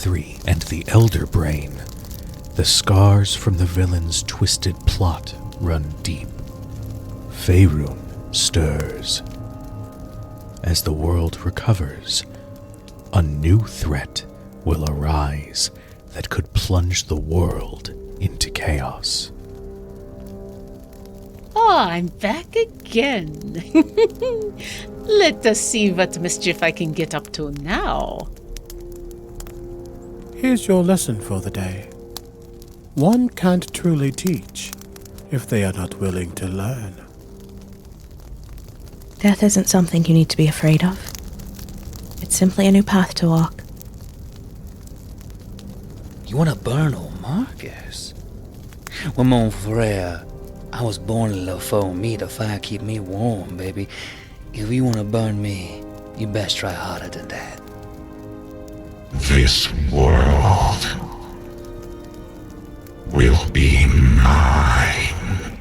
3 and the Elder Brain. The scars from the villain's twisted plot run deep. Faerûn stirs. As the world recovers, a new threat will arise that could plunge the world into chaos. Oh, I'm back again. Let us see what mischief I can get up to now. Here's your lesson for the day. One can't truly teach if they are not willing to learn. Death isn't something you need to be afraid of. It's simply a new path to walk. You wanna burn old Marcus? Well, mon frere, I was born a little foe. Me, the fire keep me warm, baby. If you wanna burn me, you best try harder than that. This world will be mine.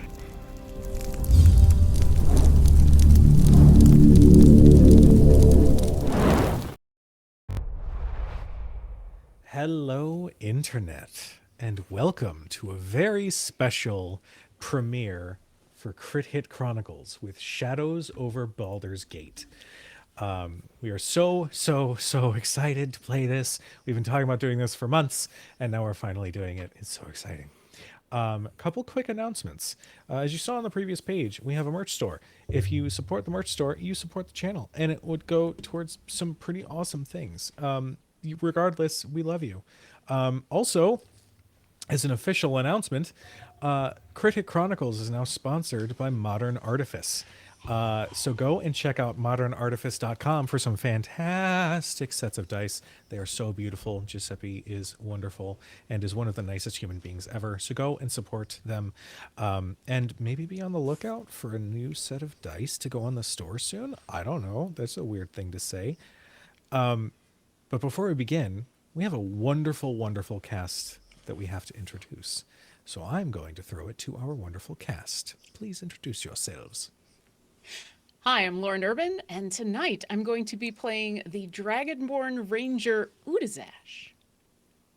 Hello, Internet, and welcome to a very special premiere for Crit Hit Chronicles with Shadows over Baldur's Gate. We are so excited to play this. We've been talking about doing this for months, and now we're finally doing it. It's so exciting. Couple quick announcements. As you saw on the previous page, we have a merch store. If you support the merch store, you support the channel, and it would go towards some pretty awesome things. Regardless, we love you. Also, as an official announcement, Crit Hit Chronicles is now sponsored by Modern Artifice. So go and check out modernartifice.com for some fantastic sets of dice. They are so beautiful. Giuseppe is wonderful and is one of the nicest human beings ever. So go and support them, and maybe be on the lookout for a new set of dice to go on the store soon. I don't know. That's a weird thing to say. But before we begin, we have a wonderful, wonderful cast that we have to introduce. So I'm going to throw it to our wonderful cast. Please introduce yourselves. Hi, I'm Lauren Urban, and tonight I'm going to be playing the Dragonborn Ranger Udazash.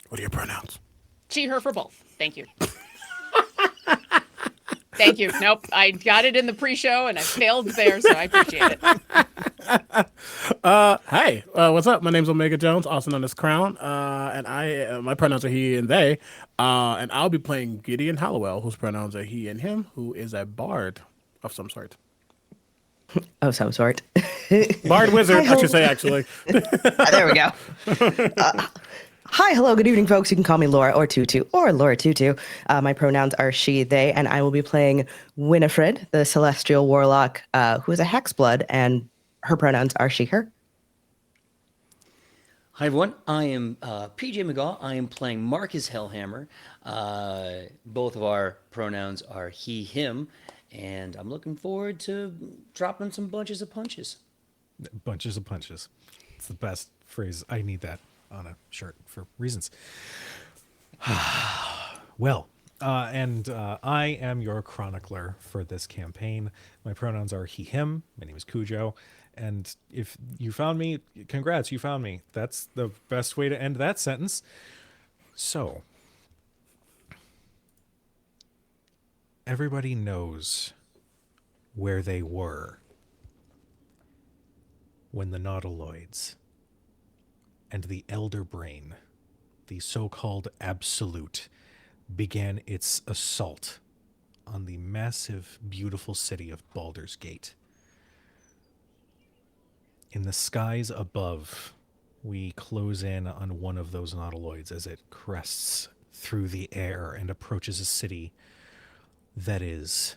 What are your pronouns? She, her for both. Thank you. Thank you. Nope, I got it in the pre-show and I failed there, so I appreciate it. Hey, what's up? My name's Omega Jones, also known as Crown, and my pronouns are he and they, and I'll be playing Gideon Hallowell, whose pronouns are he and him, who is a bard of some sort. Of some sort. Bard wizard, I should say, actually. There we go. Hi, hello, good evening, folks. You can call me Laura or Tutu or Laura Tutu. My pronouns are she, they, and I will be playing Winifred, the celestial warlock, who is a hexblood, and her pronouns are she, her. Hi everyone, I am PJ McGaw. I am playing Marcus Hellhammer. Both of our pronouns are he, him, and I'm looking forward to dropping some bunches of punches. Bunches of punches. It's the best phrase. I need that on a shirt for reasons. Well, I am your chronicler for this campaign. My pronouns are he, him. My name is Cujo. And if you found me, congrats, you found me. That's the best way to end that sentence. So, everybody knows where they were when the Nautiloids and the Elder Brain, the so-called Absolute, began its assault on the massive, beautiful city of Baldur's Gate. In the skies above, we close in on one of those Nautiloids as it crests through the air and approaches a city that is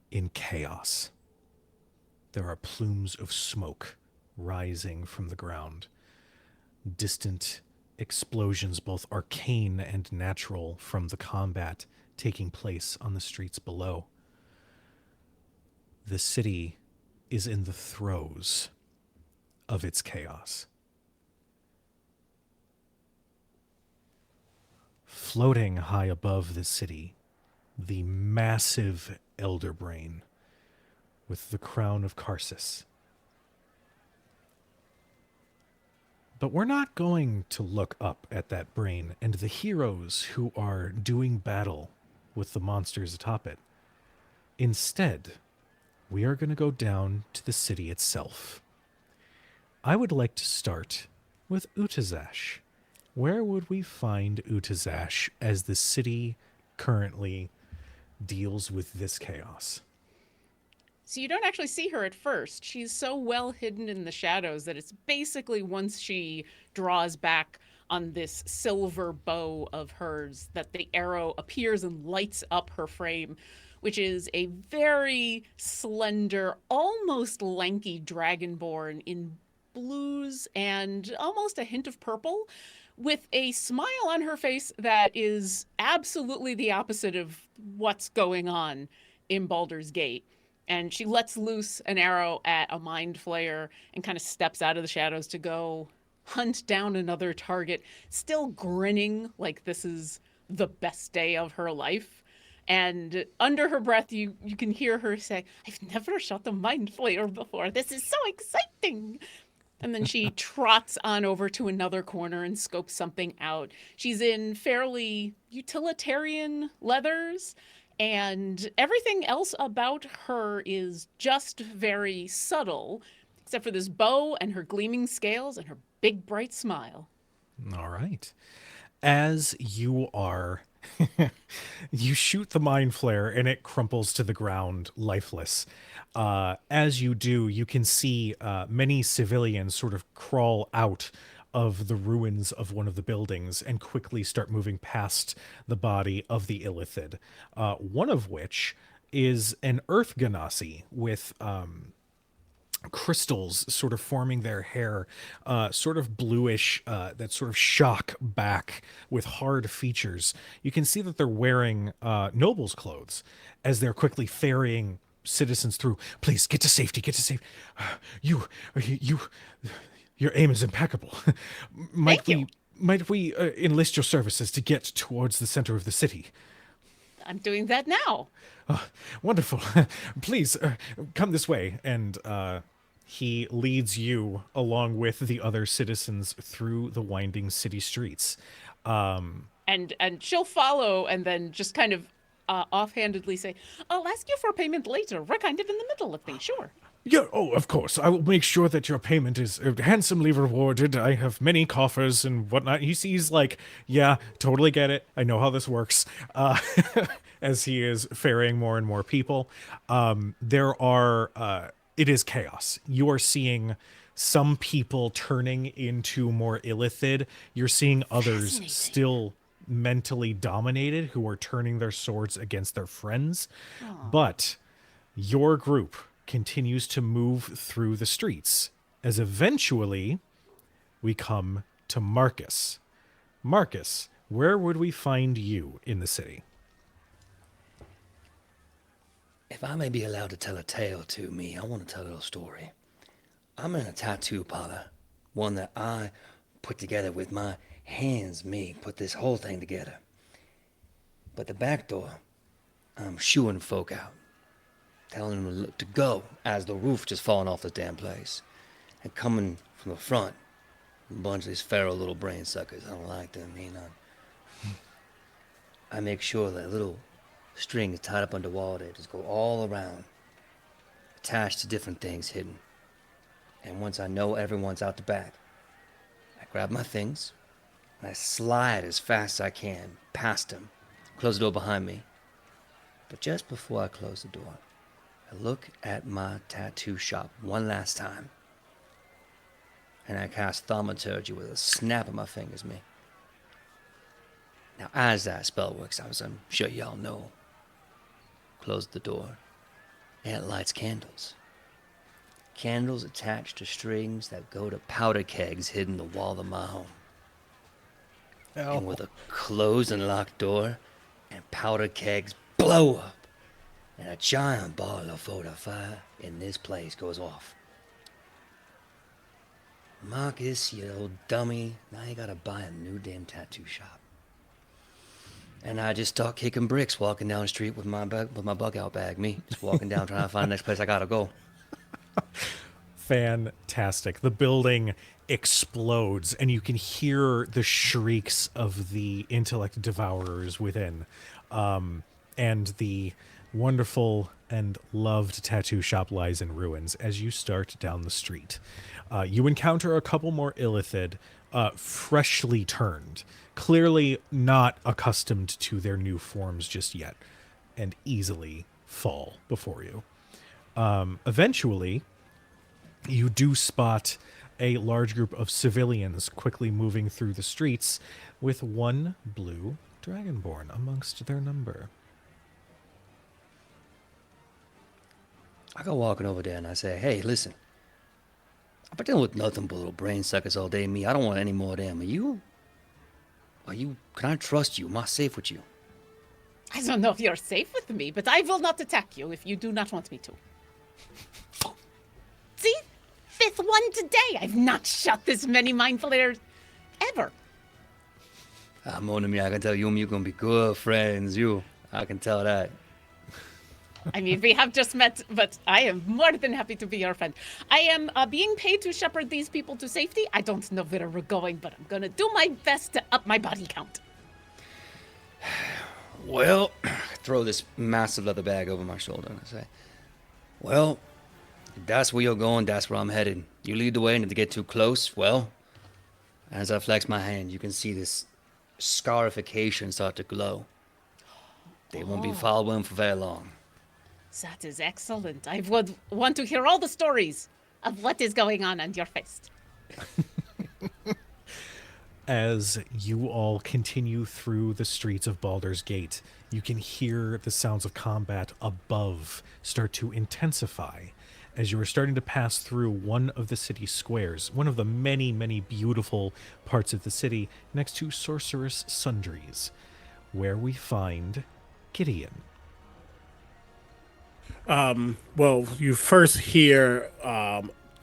in chaos. There are plumes of smoke rising from the ground. Distant explosions, both arcane and natural, from the combat taking place on the streets below. The city is in the throes of its chaos. Floating high above the city, the massive Elder Brain with the crown of Karsus. But we're not going to look up at that brain and the heroes who are doing battle with the monsters atop it. Instead, we are going to go down to the city itself. I would like to start with Utazash. Where would we find Utazash as the city currently deals with this chaos? So you don't actually see her at first. She's so well hidden in the shadows that it's basically once she draws back on this silver bow of hers that the arrow appears and lights up her frame, which is a very slender, almost lanky dragonborn in blues and almost a hint of purple, with a smile on her face that is absolutely the opposite of what's going on in Baldur's Gate. And she lets loose an arrow at a mind flayer and kind of steps out of the shadows to go hunt down another target, still grinning like this is the best day of her life. And under her breath, you can hear her say, "I've never shot the mind flayer before. This is so exciting." And then she trots on over to another corner and scopes something out. She's in fairly utilitarian leathers, and everything else about her is just very subtle, except for this bow and her gleaming scales and her big bright smile. All right. As you are, you shoot the mind flare and it crumples to the ground, lifeless. As you do, you can see many civilians sort of crawl out of the ruins of one of the buildings and quickly start moving past the body of the Illithid. One of which is an earth ganassi with crystals sort of forming their hair, sort of bluish, that sort of shock back with hard features. You can see that they're wearing nobles' clothes as they're quickly ferrying citizens through. Please get to safety, get to safety. Your aim is impeccable. Might we enlist your services to get towards the center of the city? I'm doing that now. Wonderful. Please come this way. And he leads you along with the other citizens through the winding city streets. And she'll follow and then just kind of offhandedly say, "I'll ask you for payment later. We're kind of in the middle of things, sure." Yeah, oh, of course. I will make sure that your payment is handsomely rewarded. I have many coffers and whatnot. He's like, yeah, totally get it. I know how this works. As he is ferrying more and more people. It is chaos. You are seeing some people turning into more Illithid. You're seeing others still mentally dominated who are turning their swords against their friends. But your group continues to move through the streets as eventually we come to Marcus. Marcus, where would we find you in the city? If I may be allowed to tell a tale to me, I want to tell a little story. I'm in a tattoo parlor, one that I put together with my hands, put this whole thing together. But the back door, I'm shooing folk out, telling them to go as the roof just falling off the damn place. And coming from the front, a bunch of these feral little brain suckers. I don't like them, I make sure that little string is tied up on the wall there, just go all around, attached to different things hidden. And once I know everyone's out the back, I grab my things, and I slide as fast as I can past them, close the door behind me. But just before I close the door, I look at my tattoo shop one last time, and I cast thaumaturgy with a snap of my fingers, Now, as that spell works, as I'm sure y'all know, close the door, and it lights candles. Candles attached to strings that go to powder kegs hidden in the wall of my home. And with a closed and locked door, and powder kegs blow up, and a giant ball of fire in this place goes off. Marcus, you old dummy, now you gotta buy a new damn tattoo shop. And I just start kicking bricks, walking down the street with my bug out bag, just walking down trying to find the next place I gotta go. Fantastic. The building explodes, and you can hear the shrieks of the intellect devourers within. And the wonderful and loved tattoo shop lies in ruins as you start down the street. You encounter a couple more Illithid, freshly turned, clearly not accustomed to their new forms just yet, and easily fall before you. Eventually, you do spot a large group of civilians quickly moving through the streets with one blue dragonborn amongst their number. I go walking over there and I say, hey, listen. I've been dealing with nothing but little brain suckers all day. Me, I don't want any more of them. Can I trust you? Am I safe with you? I don't know if you're safe with me, but I will not attack you if you do not want me to. See? 5th one today. I've not shot this many mind flayers ever. Mon ami, I can tell you and me you're gonna be good friends. I can tell that. I mean, we have just met, but I am more than happy to be your friend. I am being paid to shepherd these people to safety. I don't know where we're going, but I'm gonna do my best to up my body count. Well, I throw this massive leather bag over my shoulder and I say, well, if that's where you're going, that's where I'm headed. You lead the way, and if they get too close, well, as I flex my hand, you can see this scarification start to glow. They won't be following for very long. That is excellent. I would want to hear all the stories of what is going on your fist. As you all continue through the streets of Baldur's Gate, you can hear the sounds of combat above start to intensify as you are starting to pass through one of the city squares, one of the many, many beautiful parts of the city next to Sorceress Sundries, where we find Gideon. Well, you first hear,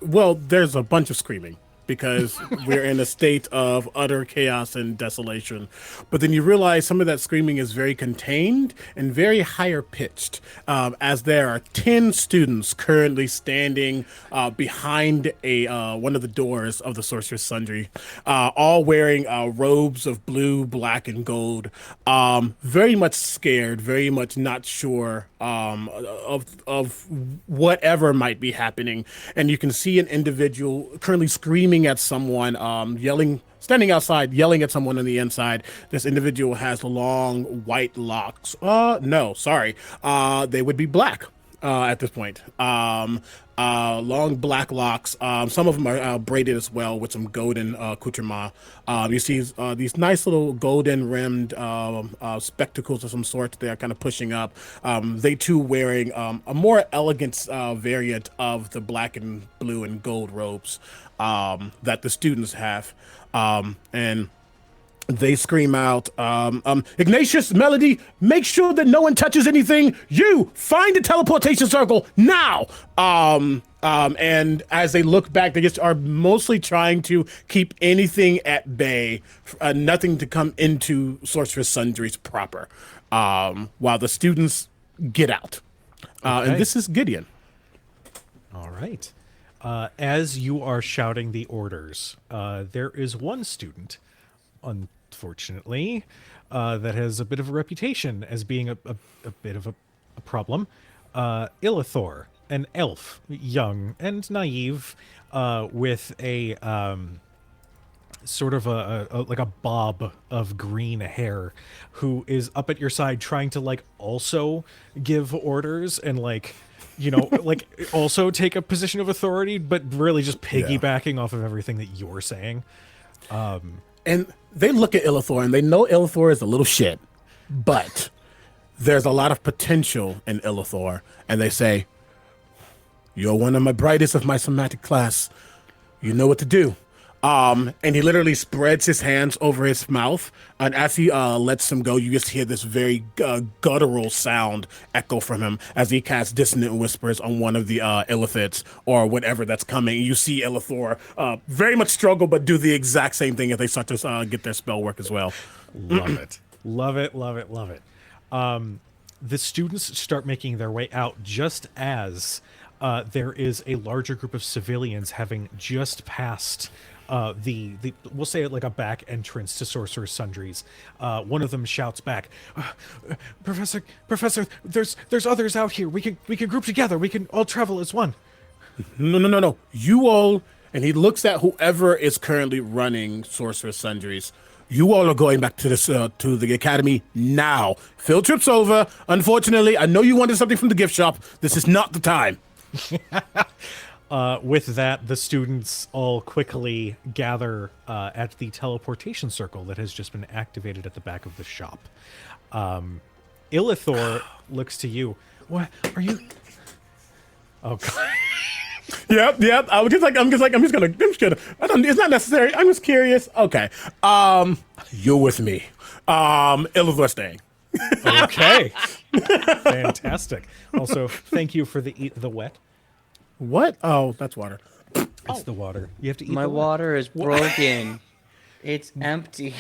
there's a bunch of screaming because we're in a state of utter chaos and desolation. But then you realize some of that screaming is very contained and very higher pitched, as there are 10 students currently standing behind one of the doors of the Sorcerer's Sundry, all wearing robes of blue, black, and gold, very much scared, very much not sure of whatever might be happening. And you can see an individual currently screaming at someone, standing outside, yelling at someone on the inside. This individual has long white locks. They would be black at this point. Long black locks. Some of them are braided as well with some golden accoutrement. You see these nice little golden rimmed spectacles of some sort they are kind of pushing up. They too wearing a more elegant variant of the black and blue and gold robes that the students have. And they scream out, Ignatius, Melody, make sure that no one touches anything. You find the teleportation circle now. And as they look back, they just are mostly trying to keep anything at bay, nothing to come into Sorceress Sundries proper, while the students get out. Okay. And this is Gideon. All right. As you are shouting the orders, there is one student, unfortunately, that has a bit of a reputation as being a bit of a problem. Illithor, an elf, young and naive, with a sort of a bob of green hair, who is up at your side trying to also give orders and also take a position of authority, but really just piggybacking off of everything that you're saying. And they look at Illithor and they know Illithor is a little shit, but there's a lot of potential in Illithor. And they say, you're one of my brightest of my somatic class. You know what to do. And he literally spreads his hands over his mouth. And as he lets them go, you just hear this very guttural sound echo from him as he casts dissonant whispers on one of the Illithids or whatever that's coming. You see Illithor very much struggle, but do the exact same thing as they start to get their spell work as well. Love it. Love it, love it, love it. The students start making their way out just as there is a larger group of civilians having just passed the we'll say it like a back entrance to Sorcerer's Sundries. One of them shouts back, Professor, there's others out here. We can group together. We can all travel as one." No. You all, and he looks at whoever is currently running Sorcerer's Sundries. You all are going back to this to the academy now. Field trip's over. Unfortunately, I know you wanted something from the gift shop. This is not the time. With that, the students all quickly gather at the teleportation circle that has just been activated at the back of the shop. Illithor looks to you. What are you? Oh God. Yep. I'm just gonna. It's not necessary. I'm just curious. Okay. You're with me. Illithor staying. Okay. Fantastic. Also, thank you for the wet. What? Oh, that's water. It's the water. You have to eat My the wet. water is broken. It's empty.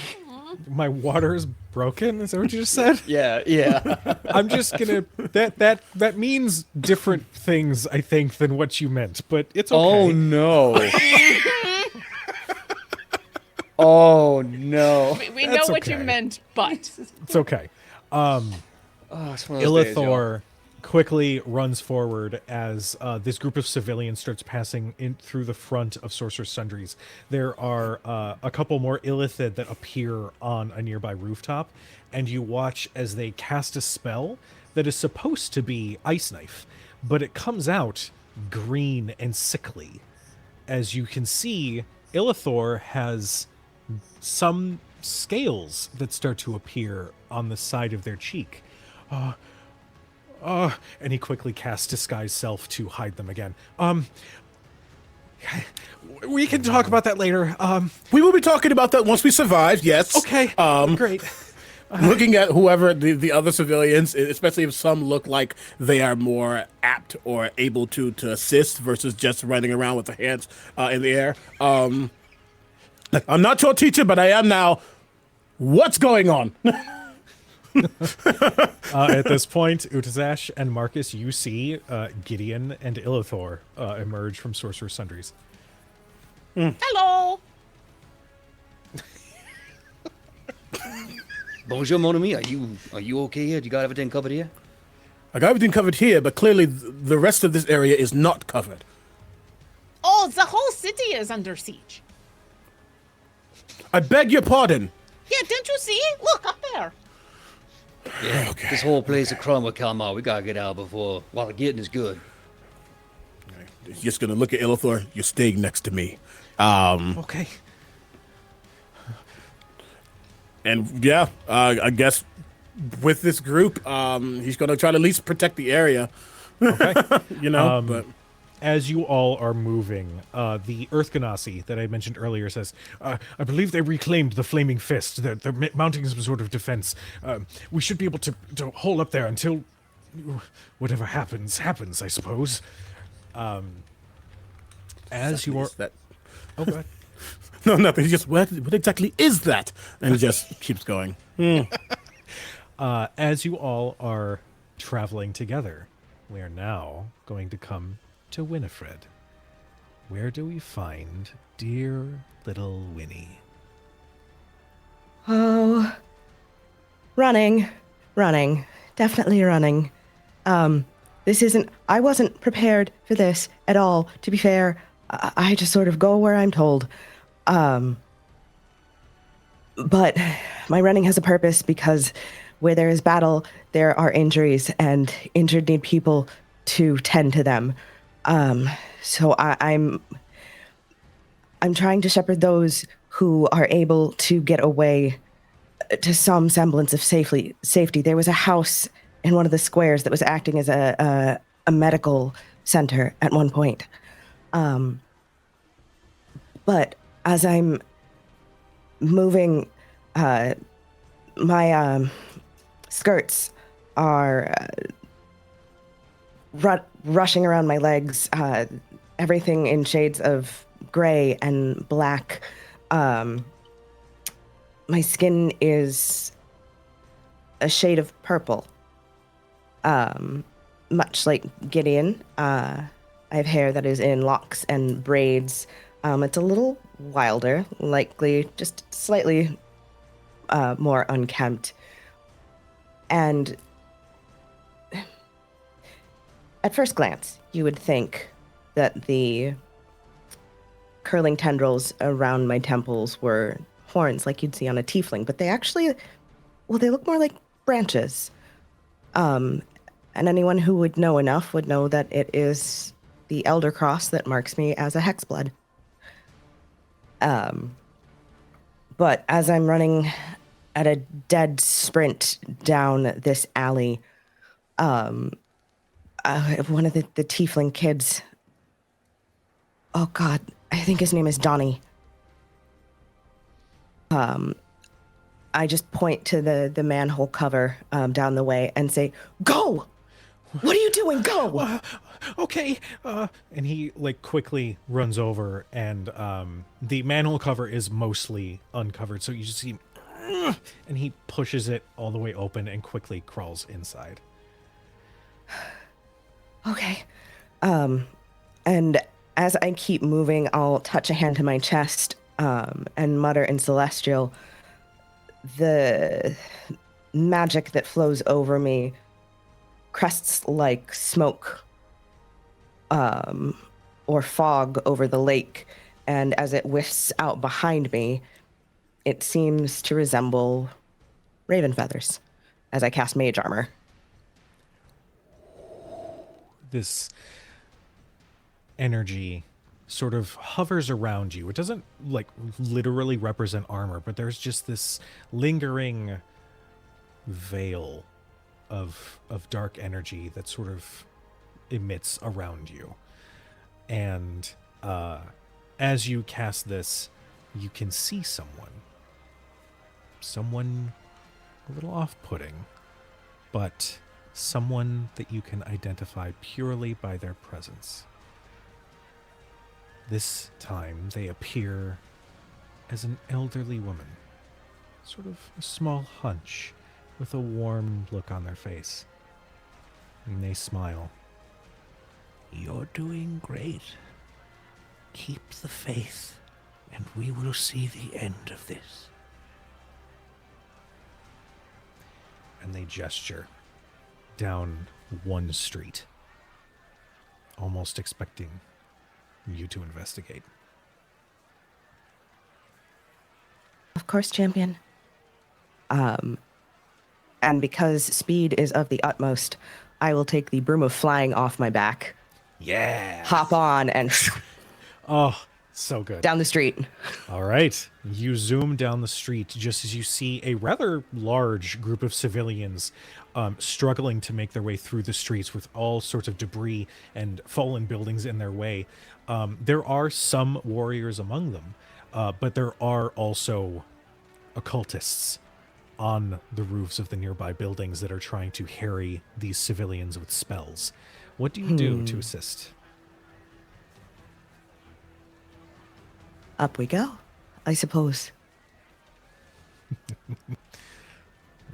My water is broken. Is that what you just said? Yeah. I'm just gonna that means different things, I think, than what you meant, but it's okay. Oh no. Oh no. We know That's what you okay. meant, but It's okay. Oh, it's one of those days, y'all. Illithor quickly runs forward as this group of civilians starts passing in through the front of Sorcerer's Sundries. There are a couple more Illithid that appear on a nearby rooftop, and you watch as they cast a spell that is supposed to be Ice Knife, but it comes out green and sickly. As you can see, Illithor has some scales that start to appear on the side of their cheek. And he quickly casts Disguise Self to hide them again. We can talk about that later. We will be talking about that once we survive. Yes. Okay, great. Looking at whoever the other civilians, especially if some look like they are more apt or able to assist versus just running around with their hands in the air. I'm not your teacher, but I am now. What's going on? At this point, Utazash and Marcus, you see Gideon and Illithor emerge from Sorcerer's Sundries. hello. Bonjour, mon ami. Are you okay here? You got everything covered here? I got everything covered here, but clearly the rest of this area is not covered. Oh, the whole city is under siege. I beg your pardon. Yeah, didn't you see? Look up there. Yeah. Okay. This whole place is crumbling, Kalmar. We gotta get out while the getting is good. Just gonna look at Illithor. You're staying next to me. Okay. And yeah, I guess with this group, he's gonna try to at least protect the area. Okay. But As you all are moving, the Earth Ganassi that I mentioned earlier says, I believe they reclaimed the Flaming Fist. They're mounting some sort of defense. We should be able to hold up there until whatever happens, I suppose. As you are... that. Oh, go ahead. No, nothing. He just what exactly is that? And he just keeps going. As you all are traveling together, we are now going to come to Winifred. Where do we find dear little Winnie? Oh, running, definitely running. I wasn't prepared for this at all, to be fair. I just sort of go where I'm told. But my running has a purpose because where there is battle, there are injuries, and injured need people to tend to them. So I'm trying to shepherd those who are able to get away to some semblance of safety. There was a house in one of the squares that was acting as a medical center at one point. But as I'm moving, my skirts are rushing around my legs, everything in shades of gray and black. My skin is a shade of purple, much like Gideon. I have hair that is in locks and braids. It's a little wilder, likely just slightly more unkempt. And at first glance, you would think that the curling tendrils around my temples were horns like you'd see on a tiefling, but they actually, well, they look more like branches. And anyone who would know enough would know that it is the Elder Cross that marks me as a hexblood. But as I'm running at a dead sprint down this alley, one of the tiefling kids, oh God, I think his name is Donnie. I just point to the manhole cover down the way and say, "Go! What are you doing? Go!" Okay. And he like quickly runs over, and the manhole cover is mostly uncovered, so you just see him, and he pushes it all the way open and quickly crawls inside. Okay. And as I keep moving, I'll touch a hand to my chest and mutter in Celestial. The magic that flows over me crests like smoke or fog over the lake, and as it whiffs out behind me, it seems to resemble raven feathers as I cast mage armor. This energy sort of hovers around you. It doesn't like literally represent armor, but there's just this lingering veil of dark energy that sort of emits around you. And as you cast this, you can see someone a little off-putting, but someone that you can identify purely by their presence. This time they appear as an elderly woman, sort of a small hunch with a warm look on their face. And they smile. You're doing great. Keep the faith, and we will see the end of this. And they gesture down one street, almost expecting you to investigate. Of course, champion. And because speed is of the utmost, I will take the broom of flying off my back, Yeah. hop on, and Oh, so good. down the street. All right. You zoom down the street just as you see a rather large group of civilians struggling to make their way through the streets with all sorts of debris and fallen buildings in their way. There are some warriors among them, but there are also occultists on the roofs of the nearby buildings that are trying to harry these civilians with spells. What do you do to assist? Up we go, I suppose.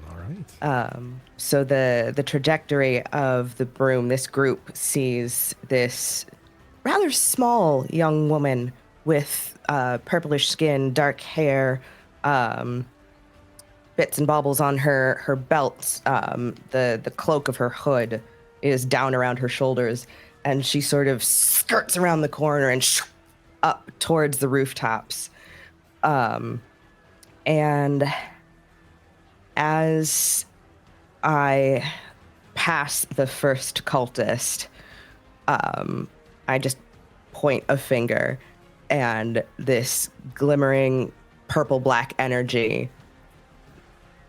All right. So the trajectory of the broom, this group sees this rather small young woman with purplish skin, dark hair, bits and baubles on her belt. The cloak of her hood is down around her shoulders, and she sort of skirts around the corner and up towards the rooftops. And as I pass the first cultist, I just point a finger, and this glimmering purple-black energy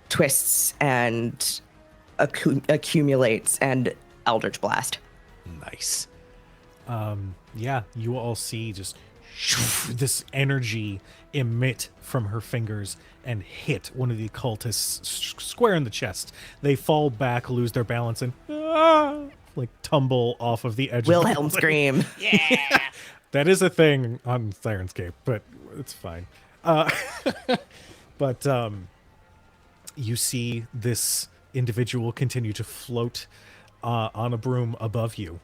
twists and accumulates, and Eldritch Blast. Nice. Yeah, you all see just this energy emit from her fingers and hit one of the cultists square in the chest. They fall back, lose their balance, and like tumble off of the edge. Wilhelm of the scream. Yeah. That is a thing on Sirenscape, but it's fine. But you see this individual continue to float on a broom above you.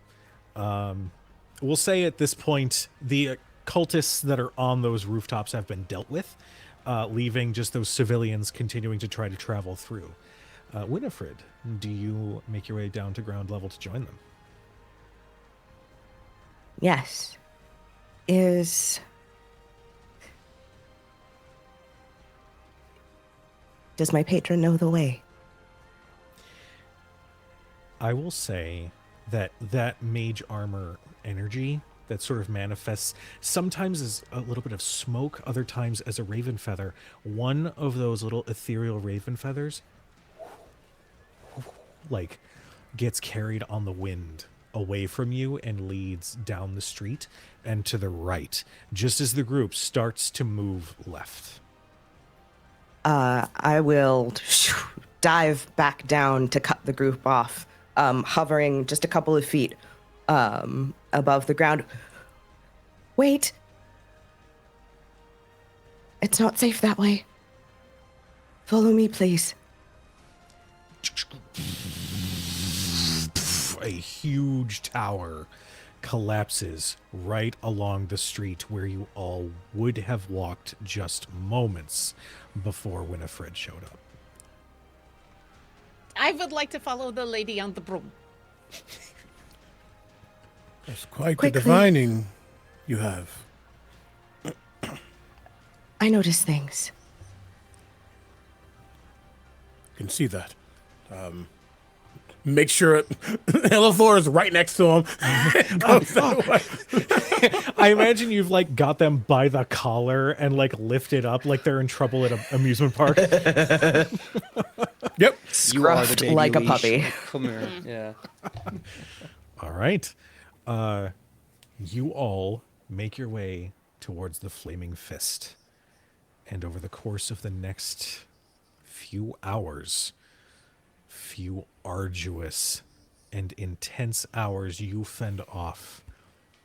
we'll say at this point, the cultists that are on those rooftops have been dealt with, leaving just those civilians continuing to try to travel through. Winifred, do you make your way down to ground level to join them? Yes. Does my patron know the way? I will say that mage armor energy that sort of manifests sometimes as a little bit of smoke, other times as a raven feather. One of those little ethereal raven feathers like gets carried on the wind away from you and leads down the street and to the right, just as the group starts to move left. I will dive back down to cut the group off, hovering just a couple of feet above the ground. Wait. It's not safe that way. Follow me, please. A huge tower collapses right along the street where you all would have walked just moments before Winifred showed up. I would like to follow the lady on the broom. That's quite Quickly. the divining you have. I notice things. Can see that. Make sure Elithor is right next to him. I imagine you've like got them by the collar and like lifted up like they're in trouble at an amusement park. Yep. You are the Scruffed baby like a leash. puppy. Come here. Yeah. All right. You all make your way towards the Flaming Fist. And over the course of the next few hours, few arduous and intense hours, you fend off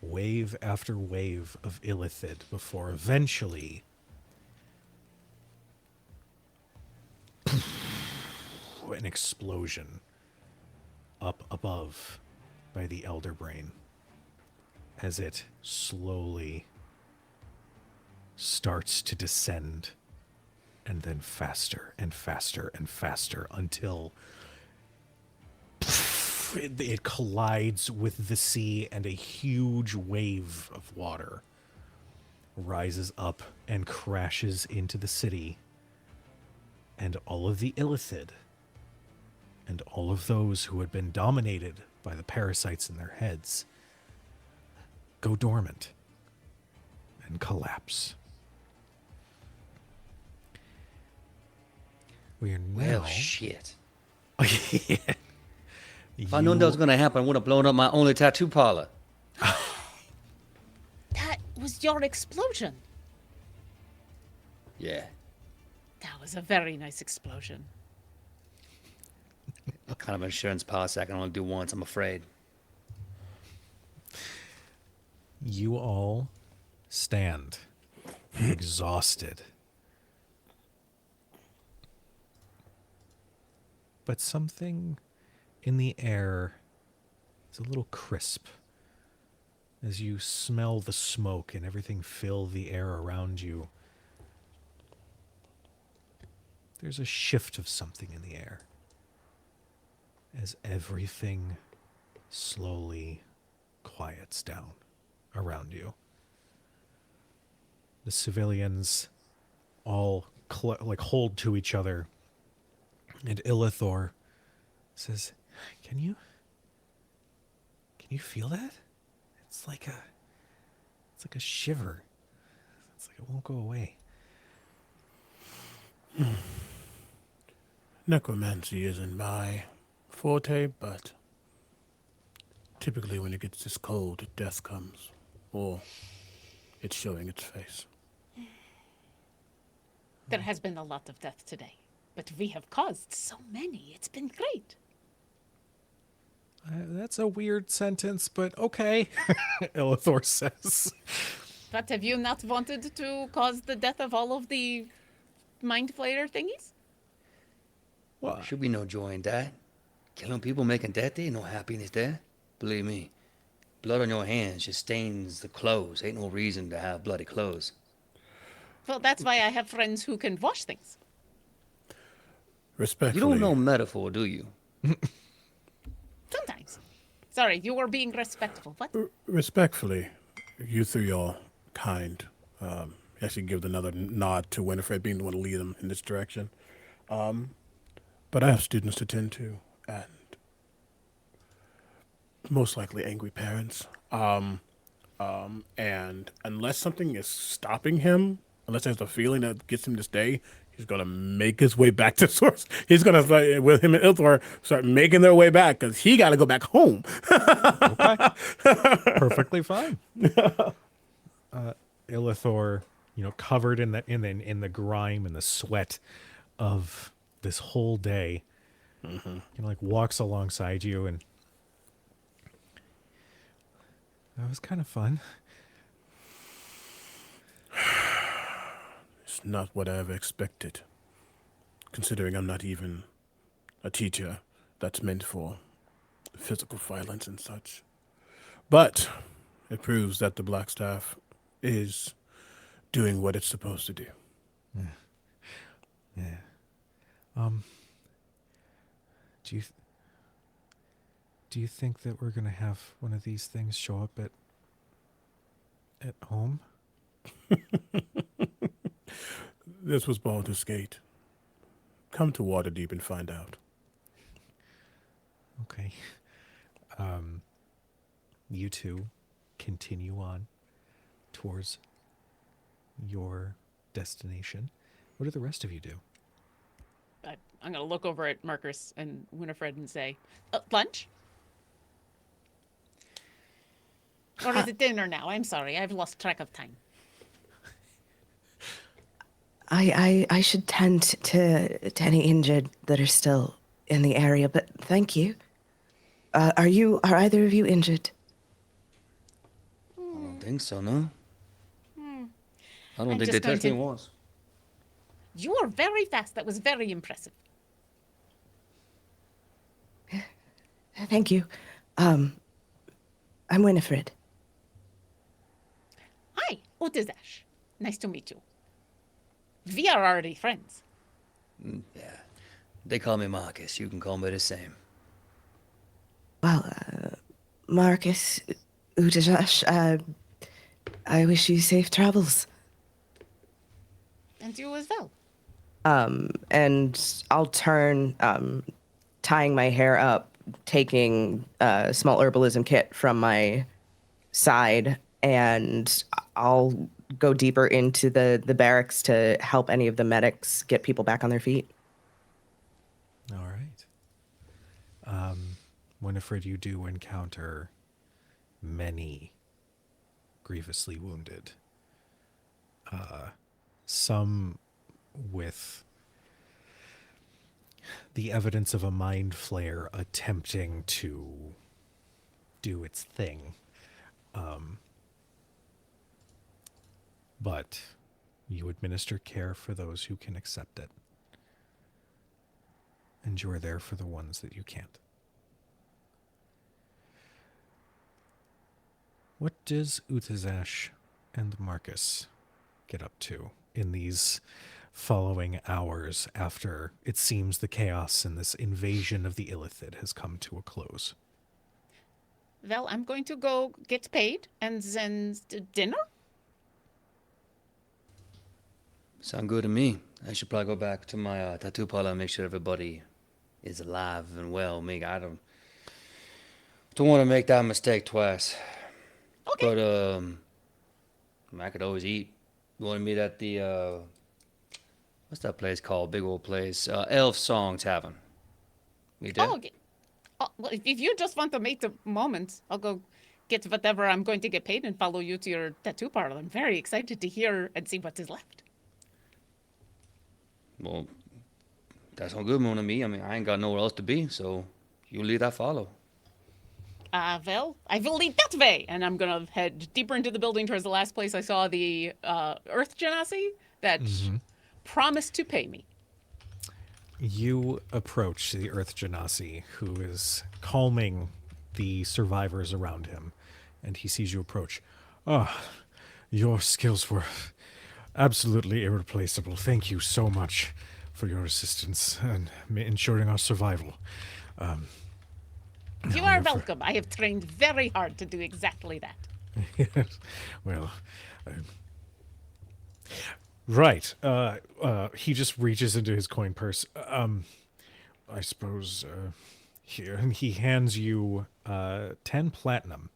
wave after wave of Illithid before eventually an explosion up above by the Elder Brain as it slowly starts to descend, and then faster and faster and faster until it collides with the sea, and a huge wave of water rises up and crashes into the city. And all of the Illithid and all of those who had been dominated by the parasites in their heads go dormant and collapse. We are now... Well, shit. Yeah. If I known that was gonna happen, I would have blown up my only tattoo parlor. That was your explosion. Yeah. That was a very nice explosion. What kind of insurance policy I can only do once, I'm afraid. You all stand exhausted. But something in the air is a little crisp as you smell the smoke and everything fill the air around you. There's a shift of something in the air as everything slowly quiets down around you. The civilians all hold to each other, and Illithor says, Can you feel that? It's like a shiver. It's like it won't go away. Necromancy isn't my forte, but typically when it gets this cold, death comes, or it's showing its face. There has been a lot of death today, but we have caused so many. It's been great. That's a weird sentence, but okay, Illithor says. But have you not wanted to cause the death of all of the mind flayer thingies? Well, Should be no joy in that. Killing people, making death, there ain't no happiness there. Believe me. blood on your hands just stains the clothes. Ain't no reason to have bloody clothes. Well, that's why I have friends who can wash things. Respectfully. You don't know metaphor, do you? Sometimes. Sorry, you were being respectful. What? Respectfully, you three are kind. Actually give another nod to Winifred being the one to lead them in this direction. But I have students to tend to, and most likely angry parents. And unless something is stopping him, unless there's a feeling that gets him to stay, he's gonna make his way back to source. He's gonna start, with him and Ilthor, start making their way back because he got to go back home. Okay. Perfectly fine. Illithor, covered in the grime and the sweat of this whole day, walks alongside you, and that was kind of fun. It's not what I ever expected, considering I'm not even a teacher that's meant for physical violence and such. But it proves that the Black Staff is doing what it's supposed to do. Yeah. Do you think that we're gonna have one of these things show up at home? This was Baldur's Gate. Come to Waterdeep and find out. Okay. You two continue on towards your destination. What do the rest of you do? I'm going to look over at Marcus and Winifred and say, lunch? Or is it dinner now? I'm sorry. I've lost track of time. I should tend to any injured that are still in the area, but thank you. Are either of you injured? I don't think so, no. I don't I'm think just they going touched me to- once. You are very fast. That was very impressive. Thank you. I'm Winifred. Hi, Utizash. Nice to meet you. We are already friends. Yeah. They call me Marcus. You can call me the same. Well, Marcus, Udajash, I wish you safe travels. And you as well. And I'll turn, tying my hair up, taking a small herbalism kit from my side, and I'll go deeper into the barracks to help any of the medics get people back on their feet. All right. Winifred, you do encounter many grievously wounded. Some with the evidence of a mind flare attempting to do its thing. But you administer care for those who can accept it. And you are there for the ones that you can't. What does Utizash and Marcus get up to in these following hours after it seems the chaos and this invasion of the Illithid has come to a close? Well, I'm going to go get paid and then dinner. Sound good to me. I should probably go back to my tattoo parlor and make sure everybody is alive and well. I don't want to make that mistake twice. Okay. But I could always eat. You want to meet at the what's that place called? Big old place. Elf Song Tavern. Meet there? Oh, okay. Well, if you just want to make the moment, I'll go get whatever I'm going to get paid and follow you to your tattoo parlor. I'm very excited to hear and see what is left. Well, that's all good, mon ami. I mean, I ain't got nowhere else to be, so you lead, I follow. Well, I will lead that way, and I'm gonna head deeper into the building towards the last place I saw the Earth Genasi that promised to pay me. You approach the Earth Genasi, who is calming the survivors around him. and he sees you approach. Ah, your skills were absolutely irreplaceable. Thank you so much for your assistance and ensuring our survival. You are welcome. I have trained very hard to do exactly that. Yes. Well, right. He just reaches into his coin purse. I suppose here, and he hands you 10 platinum.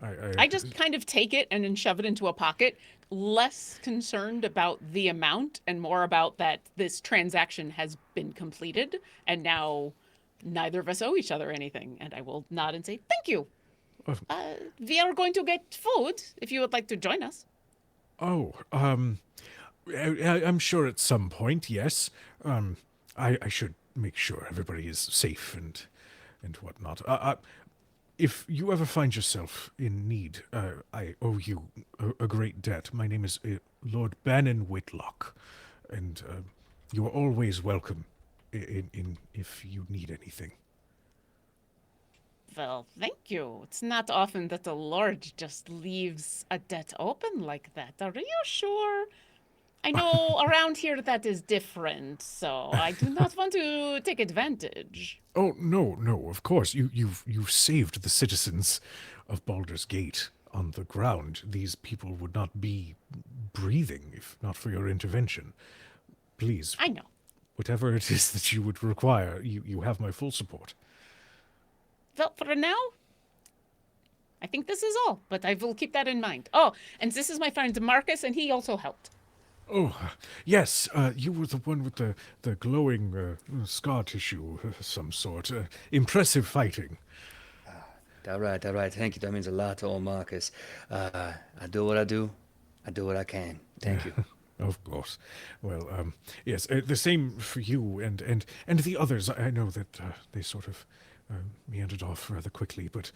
I just kind of take it and then shove it into a pocket, less concerned about the amount and more about that this transaction has been completed and now neither of us owe each other anything. And I will nod and say, thank you. We are going to get food if you would like to join us. Oh, I'm sure at some point, yes. I should make sure everybody is safe and whatnot. If you ever find yourself in need, I owe you a great debt. My name is Lord Bannon Whitlock, and you are always welcome in if you need anything. Well, thank you. It's not often that the Lord just leaves a debt open like that. Are you sure? I know around here that is different, so I do not want to take advantage. Oh no! Of course, you've saved the citizens of Baldur's Gate on the ground. These people would not be breathing if not for your intervention. Please, I know. whatever it is that you would require, you have my full support. Well, for now, I think this is all, but I will keep that in mind. Oh, and this is my friend Marcus, and he also helped. Oh, yes, you were the one with the glowing scar tissue of some sort. Impressive fighting. All right. Thank you. That means a lot to old Marcus. I do what I do. I do what I can. Thank you. Of course. Well, yes, the same for you and the others. I know that they sort of meandered off rather quickly, but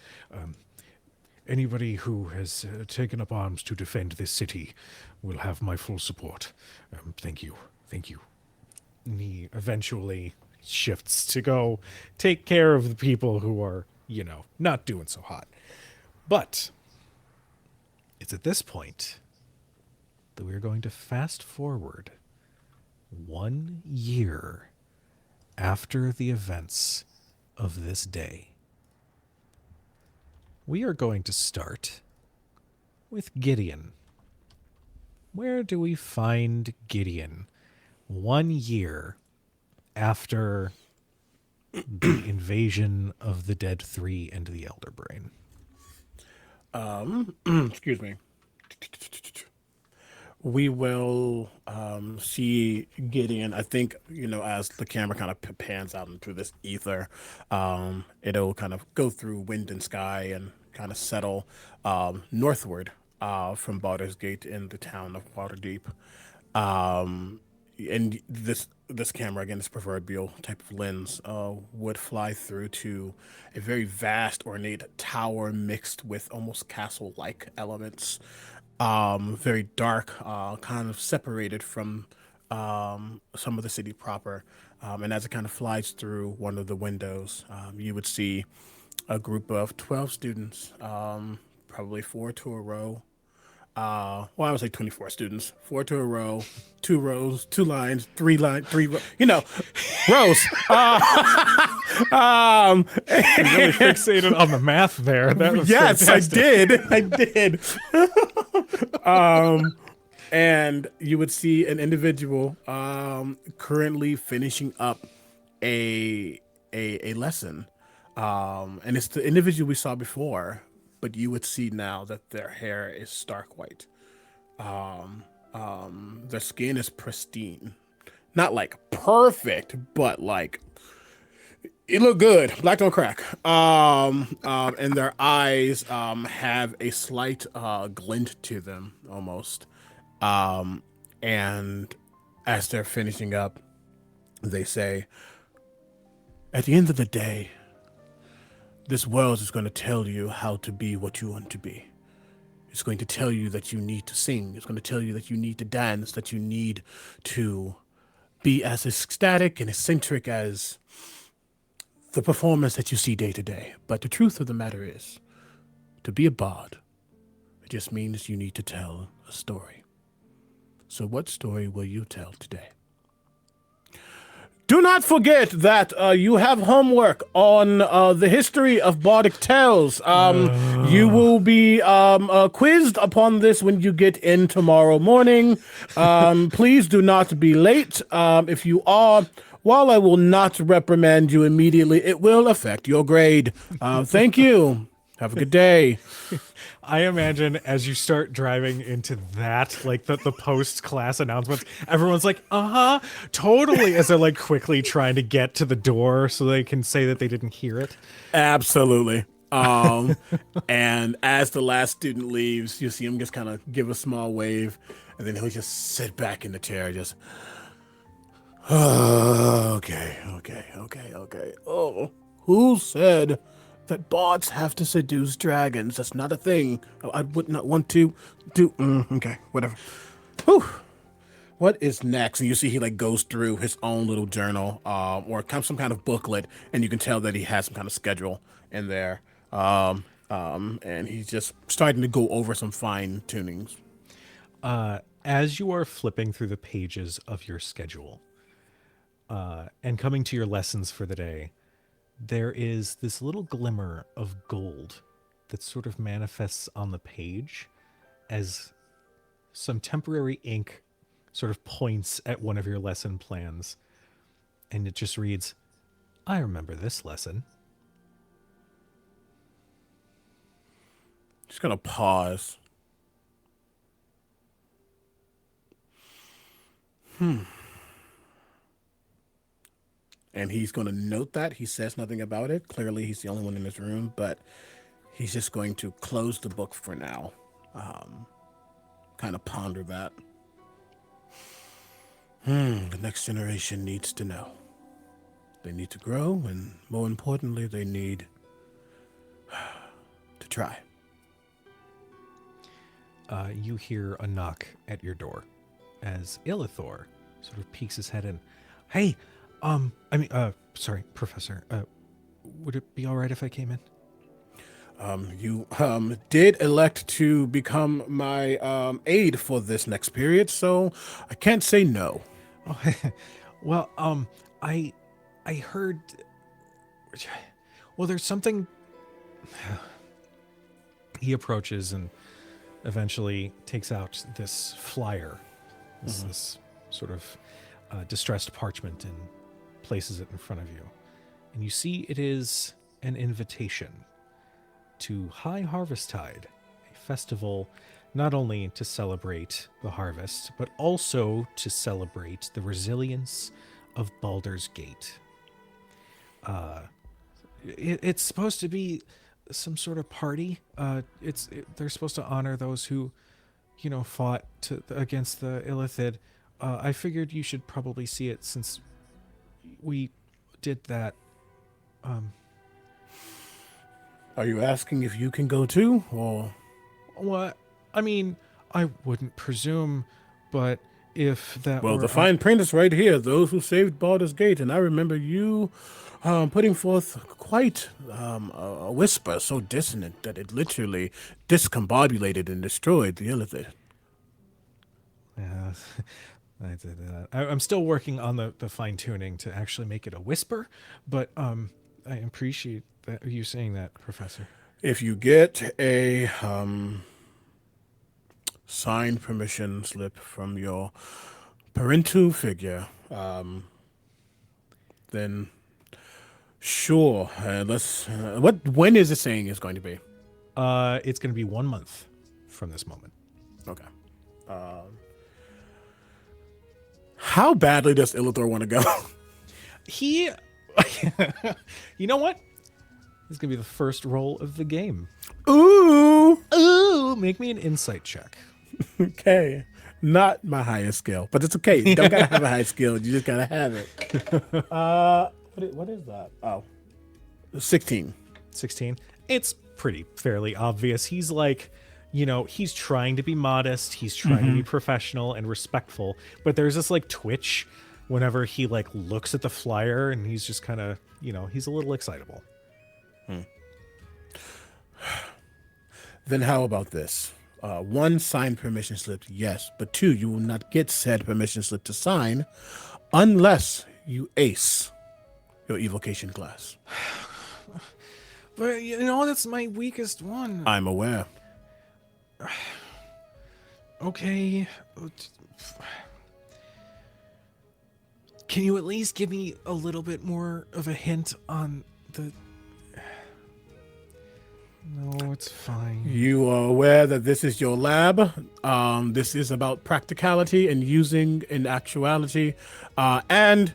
anybody who has taken up arms to defend this city will have my full support. Thank you. And he eventually shifts to go take care of the people who are, not doing so hot. But it's at this point that we're going to fast forward 1 year after the events of this day. We are going to start with Gideon. Where do we find Gideon 1 year after the invasion of the Dead Three and the Elder Brain? Excuse me. We will see Gideon. I think, as the camera kind of pans out into this ether, it'll kind of go through wind and sky and kind of settle northward from Baldur's Gate in the town of Waterdeep. And this camera, again, this proverbial type of lens, would fly through to a very vast, ornate tower mixed with almost castle-like elements. Very dark, kind of separated from some of the city proper. And as it kind of flies through one of the windows, you would see a group of 12 students, probably 4 to a row. I would say 24 students, 4 to a row, 2 rows, 2 lines, 3 rows, rows. You really fixated on the math there. That was Yes, fantastic. I did. And you would see an individual currently finishing up a lesson. And it's the individual we saw before, but you would see now that their hair is stark white. Their skin is pristine. Not like perfect, but like it looked good. Black don't crack. And their eyes have a slight glint to them almost. And as they're finishing up, they say, at the end of the day, this world is going to tell you how to be what you want to be. It's going to tell you that you need to sing. It's going to tell you that you need to dance, that you need to be as ecstatic and eccentric as the performance that you see day to day. But the truth of the matter is, to be a bard, it just means you need to tell a story. So what story will you tell today? Do not forget that you have homework on the history of bardic tales. You will be quizzed upon this when you get in tomorrow morning. Please do not be late. If you are, while I will not reprimand you immediately, it will affect your grade. Thank you. Have a good day. I imagine as you start driving into that, like the post-class announcements, everyone's like, totally, as they're like quickly trying to get to the door so they can say that they didn't hear it. Absolutely. And as the last student leaves, you see him just kind of give a small wave, and then he'll just sit back in the chair, just, okay. Oh, who said that bards have to seduce dragons? That's not a thing. I would not want to do. Okay, whatever. Whew. What is next? And you see he like goes through his own little journal, or some kind of booklet, and you can tell that he has some kind of schedule in there. And he's just starting to go over some fine tunings. As you are flipping through the pages of your schedule, and coming to your lessons for the day, there is this little glimmer of gold that sort of manifests on the page as some temporary ink sort of points at one of your lesson plans. And it just reads, I remember this lesson. Just gonna pause. And he's going to note that. He says nothing about it. Clearly, he's the only one in this room, but he's just going to close the book for now. Kind of ponder that. The next generation needs to know. They need to grow, and more importantly, they need to try. You hear a knock at your door as Illithor sort of peeks his head in. Hey, sorry, Professor. Would it be all right if I came in? You did elect to become my aide for this next period, so I can't say no. Oh, well, I heard. Well, there's something. He approaches and eventually takes out this flyer, this sort of distressed parchment, and places it in front of you. And you see it is an invitation to High Harvesttide, a festival not only to celebrate the harvest, but also to celebrate the resilience of Baldur's Gate. It's supposed to be some sort of party. They're supposed to honor those who, fought against the Illithid. I figured you should probably see it since we did that. Are you asking if you can go too, or? What? I mean, I wouldn't presume, but if that Well, were... the fine print is right here. Those who saved Baldur's Gate, and I remember you putting forth quite a whisper so dissonant that it literally discombobulated and destroyed the Illithid. Yeah, I did that. I'm still working on the fine-tuning to actually make it a whisper, but I appreciate that you saying that, Professor. If you get a signed permission slip from your parental figure, then sure. When is it saying it's going to be? It's going to be 1 month from this moment. Okay. How badly does Illithor want to go? He, you know what? This is going to be the first roll of the game. Ooh. Make me an insight check. Okay. Not my highest skill, but it's okay. You don't gotta have a high skill. You just gotta have it. What is that? Oh, 16. 16. It's pretty fairly obvious. He's like, he's trying to be modest. He's trying to be professional and respectful. But there's this like twitch whenever he like looks at the flyer, and he's just kind of, he's a little excitable. Then how about this? One, signed permission slip, yes. But two, you will not get said permission slip to sign unless you ace your evocation class. But you know, that's my weakest one. I'm aware. Okay. Can you at least give me a little bit more of a hint on the... No, it's fine. You are aware that this is your lab. This is about practicality and using in actuality. And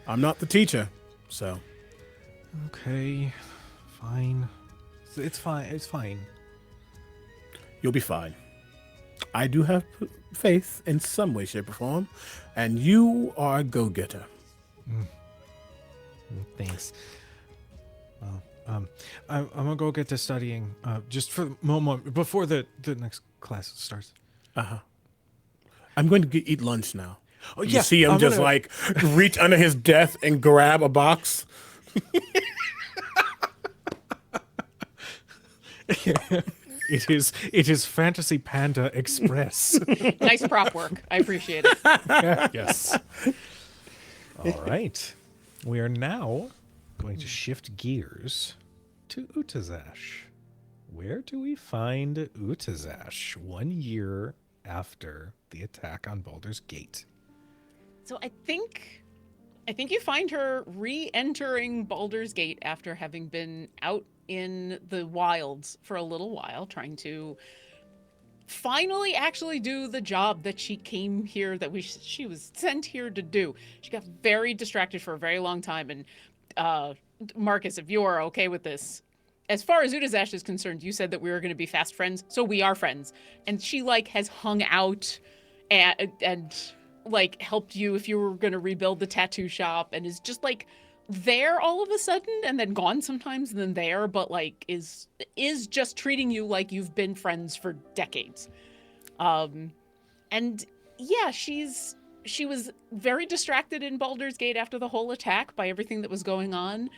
I'm not the teacher, so. Okay, fine. It's fine. It's fine. You'll be fine. I do have faith in some way, shape, or form, and you are a go-getter. Thanks. Well, I'm gonna go get to studying. Just for the moment before the next class starts. I'm going to eat lunch now. Oh You see him I'm just gonna- like reach under his desk and grab a box. It is Fantasy Panda Express. Nice prop work. I appreciate it. Yes. All right. We are now going to shift gears to Utazash. Where do we find Utazash 1 year after the attack on Baldur's Gate? So I think you find her re-entering Baldur's Gate after having been out in the wilds for a little while, trying to finally actually do the job that she came here, that she was sent here to do. She got very distracted for a very long time, and Marcus, if you are okay with this, as far as Utazash is concerned, you said that we were going to be fast friends, so we are friends. And she like has hung out and like helped you if you were going to rebuild the tattoo shop, and is just like there all of a sudden, and then gone sometimes, and then there, but like is just treating you like you've been friends for decades. And yeah, she was very distracted in Baldur's Gate after the whole attack by everything that was going on,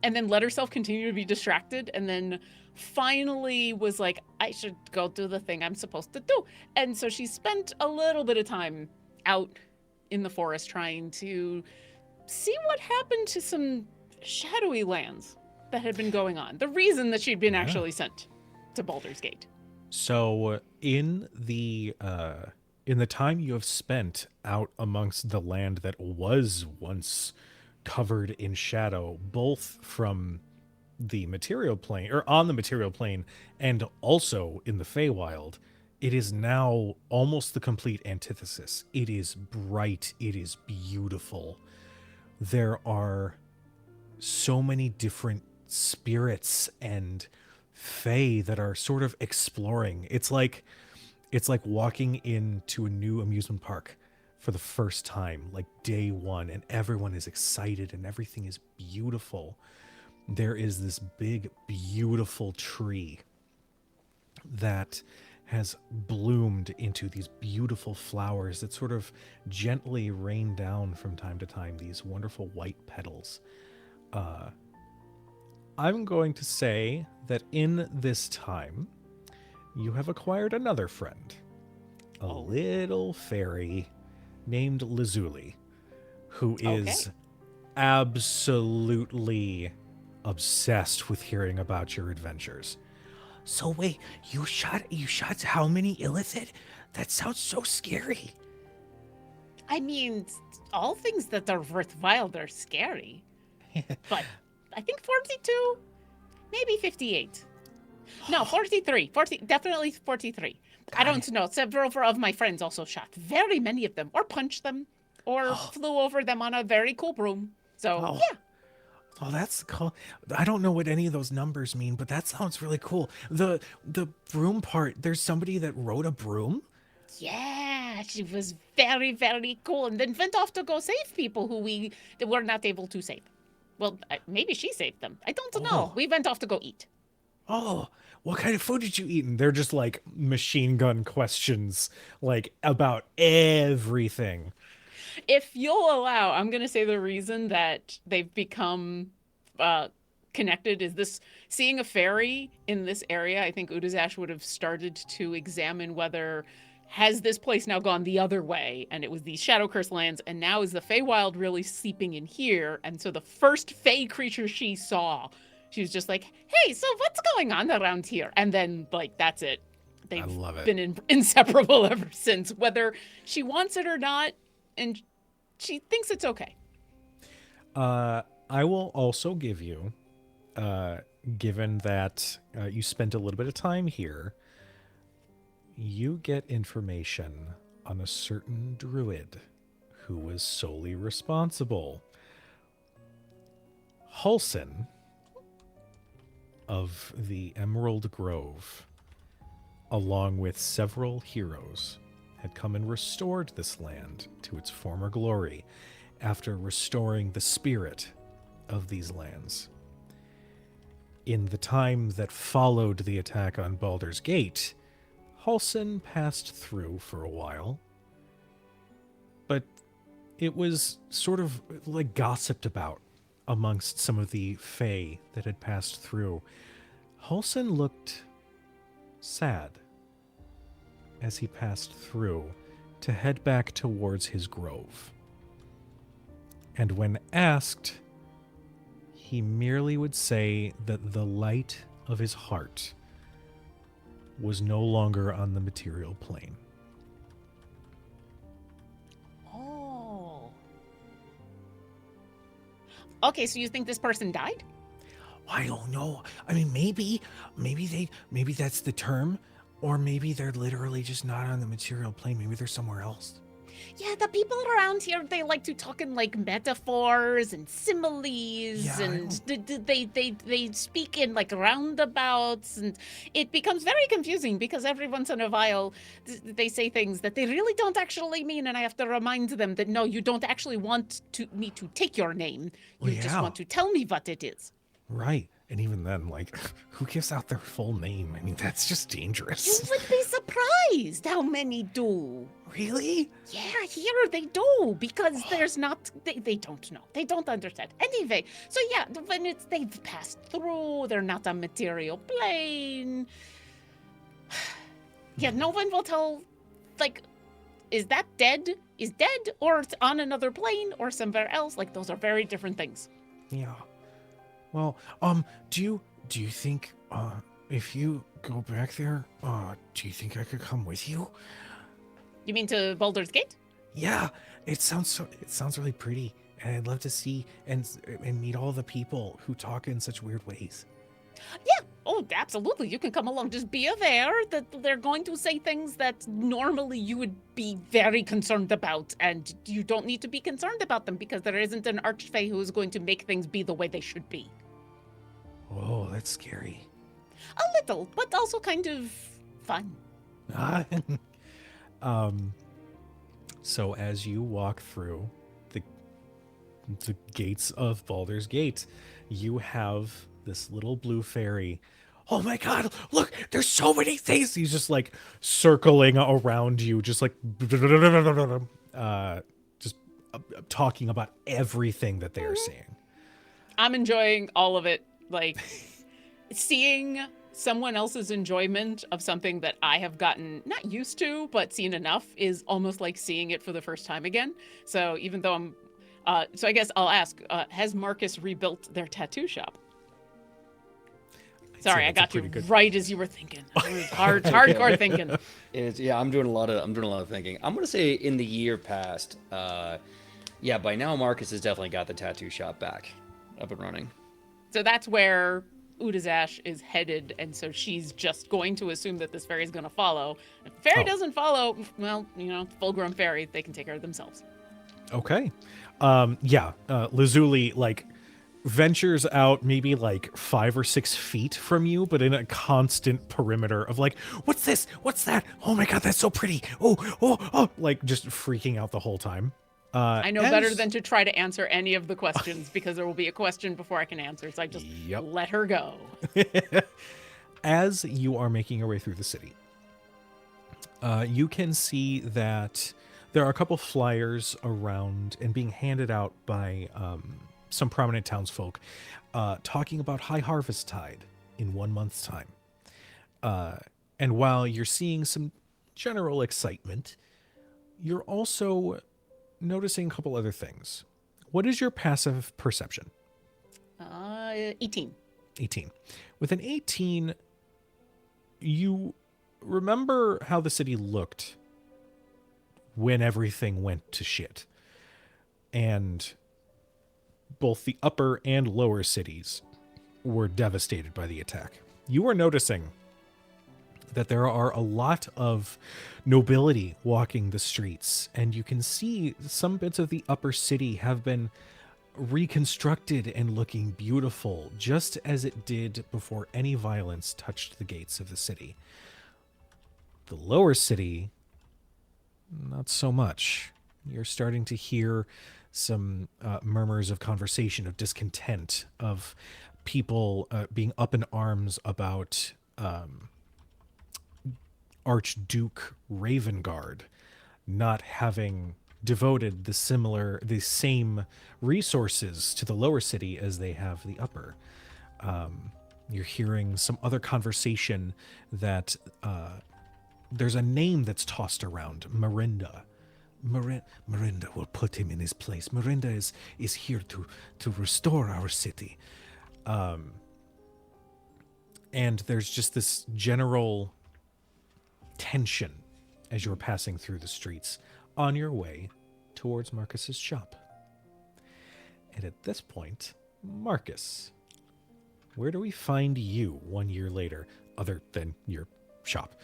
and then let herself continue to be distracted, and then finally was like, I should go do the thing I'm supposed to do. And so she spent a little bit of time out in the forest trying to see what happened to some shadowy lands that had been going on. The reason that she'd been actually sent to Baldur's Gate. So in the time you have spent out amongst the land that was once covered in shadow, both from the material plane or on the material plane and also in the Feywild, it is now almost the complete antithesis. It is bright, it is beautiful. There are so many different spirits and fae that are sort of exploring. It's like walking into a new amusement park for the first time, like day one, and everyone is excited and everything is beautiful. There is this big, beautiful tree that has bloomed into these beautiful flowers that sort of gently rain down from time to time, these wonderful white petals. I'm going to say that in this time, you have acquired another friend, a little fairy named Lazuli, who is absolutely obsessed with hearing about your adventures. So wait, you shot how many Illithid? That sounds so scary. I mean, all things that are worthwhile are scary. But I think 42, maybe 58. No, 43. Definitely 43. I don't know. Several of my friends also shot. Very many of them. Or punched them. Or flew over them on a very cool broom. So, yeah. Oh, that's cool. I don't know what any of those numbers mean, but that sounds really cool. The broom part, there's somebody that rode a broom? Yeah, she was very, very cool. And then went off to go save people who we were not able to save. Well, maybe she saved them. I don't know. We went off to go eat. Oh, what kind of food did you eat? And they're just like machine gun questions, like about everything. If you'll allow, I'm going to say the reason that they've become connected? Is this seeing a fairy in this area? I think Udazash would have started to examine whether has this place now gone the other way, and it was these Shadow Curse lands, and now is the Feywild really seeping in here? And so the first Fey creature she saw, she was just like, "Hey, so what's going on around here?" And then like that's it. They've love it. been inseparable ever since, whether she wants it or not, and she thinks it's okay. I will also give you, given that you spent a little bit of time here, you get information on a certain druid who was solely responsible. Halsin of the Emerald Grove, along with several heroes, had come and restored this land to its former glory after restoring the spirit of these lands. In the time that followed the attack on Baldur's Gate, Halsin passed through for a while, but it was sort of like gossiped about amongst some of the Fae that had passed through. Halsin looked sad as he passed through to head back towards his grove. And when asked, he merely would say that the light of his heart was no longer on the material plane. Oh. Okay, so you think this person died? I don't know. I mean, maybe that's the term, or maybe they're literally just not on the material plane. Maybe they're somewhere else. Yeah, the people around here, they like to talk in like metaphors and similes, Yeah, I and they speak in like roundabouts, and it becomes very confusing because every once in a while they say things that they really don't actually mean, and I have to remind them that no, you don't actually want me to take your name. You Well, just yeah. want to tell me what it is. Right. And even then, like, who gives out their full name? I mean, that's just You dangerous. would be surprised how many do. Really? Yeah, here they do, because there's not, they don't know. They don't understand. Anyway, so yeah, when they've passed through, they're not on material plane. Yeah, no one will tell, like, is that dead? Is dead, or it's on another plane, or somewhere else? Like, those are very different things. Yeah. Well, do you think, if you go back there, do you think I could come with you? You mean to Baldur's Gate? Yeah, it sounds really pretty, and I'd love to see and meet all the people who talk in such weird ways. Yeah. Oh, absolutely. You can come along. Just be aware that they're going to say things that normally you would be very concerned about, and you don't need to be concerned about them because there isn't an archfey who is going to make things be the way they should be. Oh, that's scary. A little, but also kind of fun. So as you walk through the gates of Baldur's Gate, you have this little blue fairy. Oh my god, look, there's so many things. He's just like circling around you, just like just talking about everything that they're seeing. I'm enjoying all of it. Like, seeing someone else's enjoyment of something that I have gotten not used to, but seen enough, is almost like seeing it for the first time again. So even though I'm, so I guess I'll ask, has Marcus rebuilt their tattoo shop? Sorry, I got you right as you were thinking. Hardcore thinking. Yeah, I'm doing a lot of thinking. I'm gonna say in the year past, yeah, by now Marcus has definitely got the tattoo shop back up and running. So that's where Udazash is headed, and so she's just going to assume that this fairy is going to follow. If the fairy doesn't follow, well, you know, full-grown fairy, they can take care of themselves. Okay. Yeah, Lazuli, like, ventures out maybe like 5 or 6 feet from you, but in a constant perimeter of like, what's this? What's that? Oh my god, that's so pretty. Oh, like just freaking out the whole time. I know better than to try to answer any of the questions because there will be a question before I can answer, so I just let her go. As you are making your way through the city, you can see that there are a couple flyers around and being handed out by some prominent townsfolk talking about high harvest tide in 1 month's time. And while you're seeing some general excitement, you're also noticing a couple other things. What is your passive perception? 18. 18. With an 18, you remember how the city looked when everything went to shit. And both the upper and lower cities were devastated by the attack. You are noticing that there are a lot of nobility walking the streets, and you can see some bits of the upper city have been reconstructed and looking beautiful, just as it did before any violence touched the gates of the city. The lower city, not so much. You're starting to hear some murmurs of conversation, of discontent, of people being up in arms about Archduke Ravengard not having devoted the same resources to the lower city as they have the upper. You're hearing some other conversation that there's a name that's tossed around, Mirinda. Mirinda will put him in his place. Mirinda is here to restore our city. And there's just this general tension as you're passing through the streets on your way towards Marcus's shop. And at this point, Marcus, where do we find you 1 year later, other than your shop?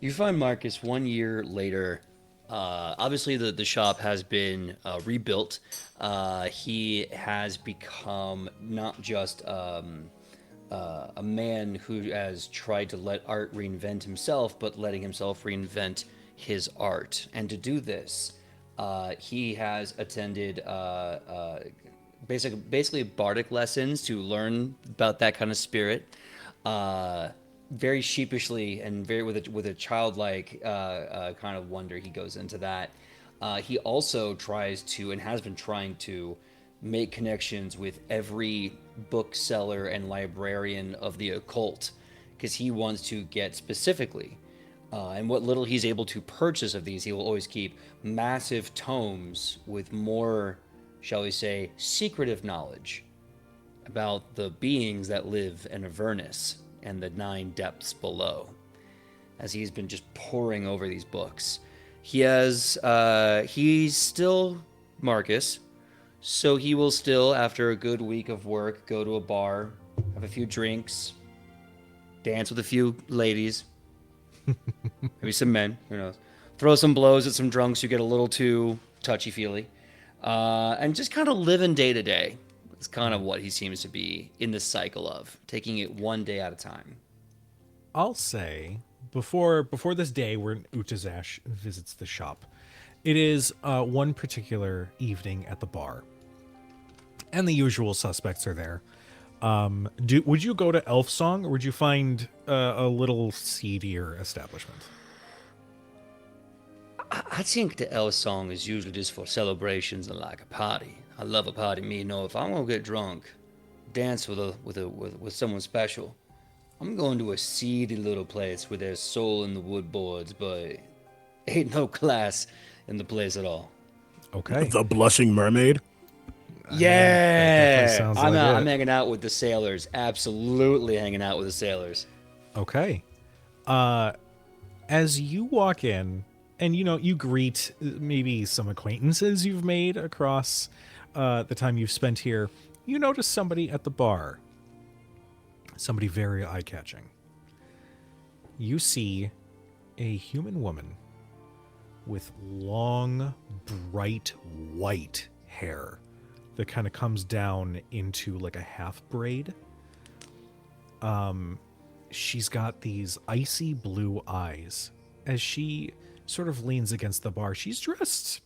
You find Marcus 1 year later. Obviously, the shop has been rebuilt. He has become not just a man who has tried to let art reinvent himself, but letting himself reinvent his art. And to do this, he has attended basically bardic lessons to learn about that kind of spirit. Very sheepishly and very with a childlike kind of wonder, he goes into that. He also tries to and has been trying to make connections with every bookseller and librarian of the occult, because he wants to get specifically. And what little he's able to purchase of these, he will always keep massive tomes with more, shall we say, secretive knowledge about the beings that live in Avernus and the 9 depths below, as he's been just poring over these books. He's still Marcus, so he will still, after a good week of work, go to a bar, have a few drinks, dance with a few ladies, maybe some men, who knows, throw some blows at some drunks who get a little too touchy-feely, and just kind of living day to day. It's kind of what he seems to be in this cycle of, taking it one day at a time. I'll say, before this day where Utazash visits the shop, it is one particular evening at the bar, and the usual suspects are there. Would you go to Elf Song, or would you find a little seedier establishment? I think the Elf Song is usually just for celebrations and like a party. I love a party. Me, if I'm gonna get drunk, dance with someone special, I'm going to a seedy little place where there's soul in the wood boards, but ain't no class in the place at all. Okay. The Blushing Mermaid. Yeah, I'm I'm hanging out with the sailors. Absolutely hanging out with the sailors. Okay. As you walk in, and you greet maybe some acquaintances you've made across the time you've spent here, you notice somebody at the bar. Somebody very eye-catching. You see a human woman with long, bright white hair that kind of comes down into like a half braid. She's got these icy blue eyes as she sort of leans against the bar. She's dressed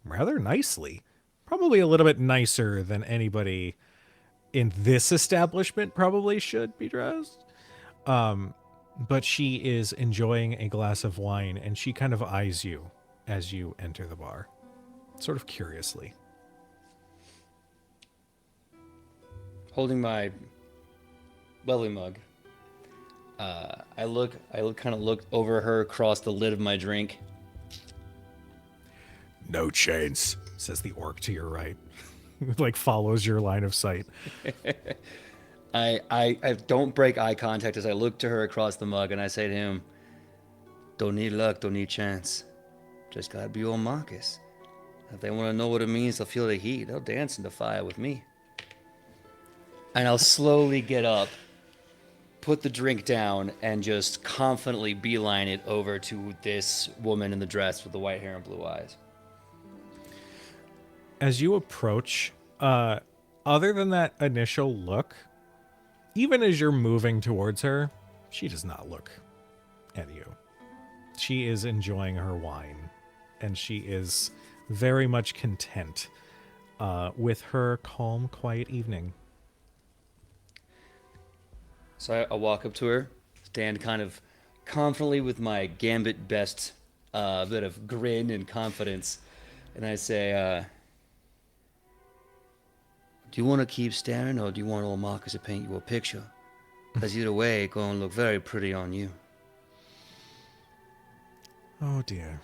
rather nicely, probably a little bit nicer than anybody in this establishment probably should be dressed. But she is enjoying a glass of wine, and she kind of eyes you as you enter the bar. sort of curiously. Holding my belly mug, I kind of look over her across the lid of my drink. No chance, says the orc to your right. Like follows your line of sight. I don't break eye contact as I look to her across the mug, and I say to him, "Don't need luck, don't need chance. Just gotta be old Marcus. If they want to know what it means to feel the heat, they'll dance in the fire with me." And I'll slowly get up, put the drink down, and just confidently beeline it over to this woman in the dress with the white hair and blue eyes. As you approach, other than that initial look, even as you're moving towards her, she does not look at you. She is enjoying her wine, and she is very much content with her calm, quiet evening. So I walk up to her, stand kind of confidently with my gambit best bit of grin and confidence, and I say, "Do you want to keep staring, or do you want old Marcus to paint you a picture? Because either way, it's going to look very pretty on you." Oh dear.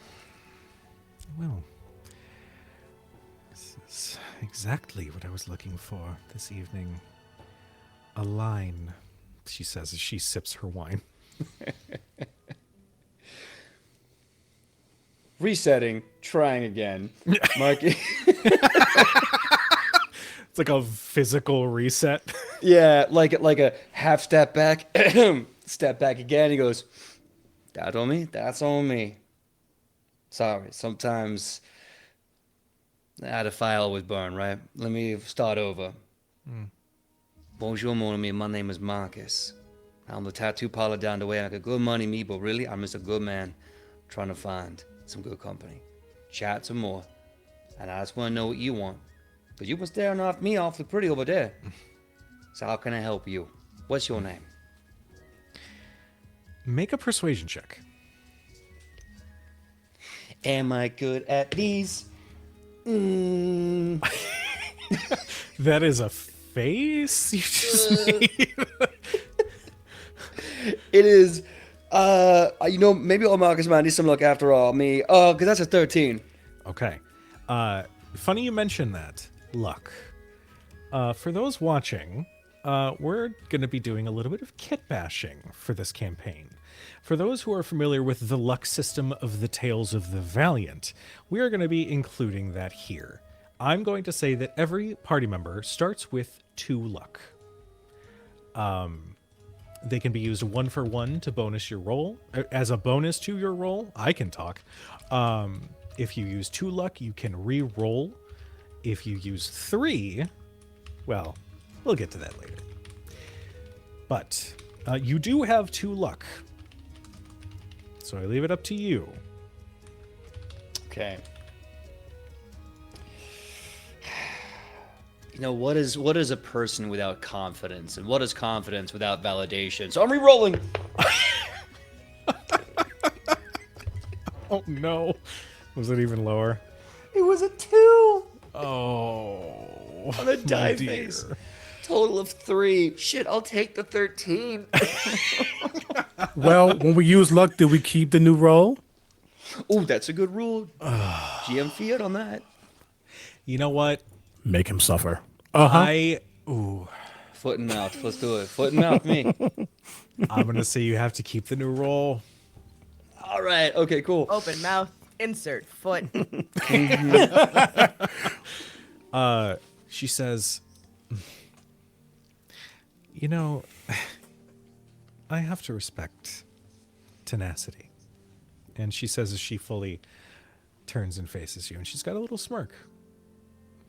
Well, this is exactly what I was looking for this evening. A line, she says as she sips her wine. Resetting, trying again. Marcus. It's like a physical reset. Yeah, like a half step back, step back again. He goes, "That's on me. That's on me. Sorry, sometimes I the fire always burn, right? Let me start over. Bonjour, mon ami. My name is Marcus. I'm the tattoo parlor down the way. I got good money, me, but really, I'm just a good man trying to find some good company. Chat some more. And I just want to know what you want. Because you were staring off me awfully pretty over there. So how can I help you? What's your name?" Make a persuasion check. Am I good at these? That is a face you just made. It is, maybe old Marcus might need some luck after all. Me, because that's a 13. Okay. Funny you mention that. Luck. For those watching, we're going to be doing a little bit of kit bashing for this campaign. For those who are familiar with the luck system of the Tales of the Valiant, we are going to be including that here. I'm going to say that every party member starts with 2 luck. They can be used 1 for 1 to bonus your roll. As a bonus to your roll, I can talk. If you use 2 luck, you can re-roll. If you use 3, well, we'll get to that later. But you do have 2 luck. So I leave it up to you. Okay. You know, what is a person without confidence? And what is confidence without validation? So I'm re-rolling. Oh, no. Was it even lower? It was a 2 Oh. on a die dear. face. Total of 3. Shit, I'll take the 13. Well, when we use luck, do we keep the new roll? Oh, that's a good rule. GM fiat on that. You know what? Make him suffer. Foot and mouth. Let's do it. Foot and mouth, me. I'm going to say you have to keep the new roll. All right. Okay, cool. Open mouth, insert foot. She says, you know, I have to respect tenacity. And she says as she fully turns and faces you, and she's got a little smirk.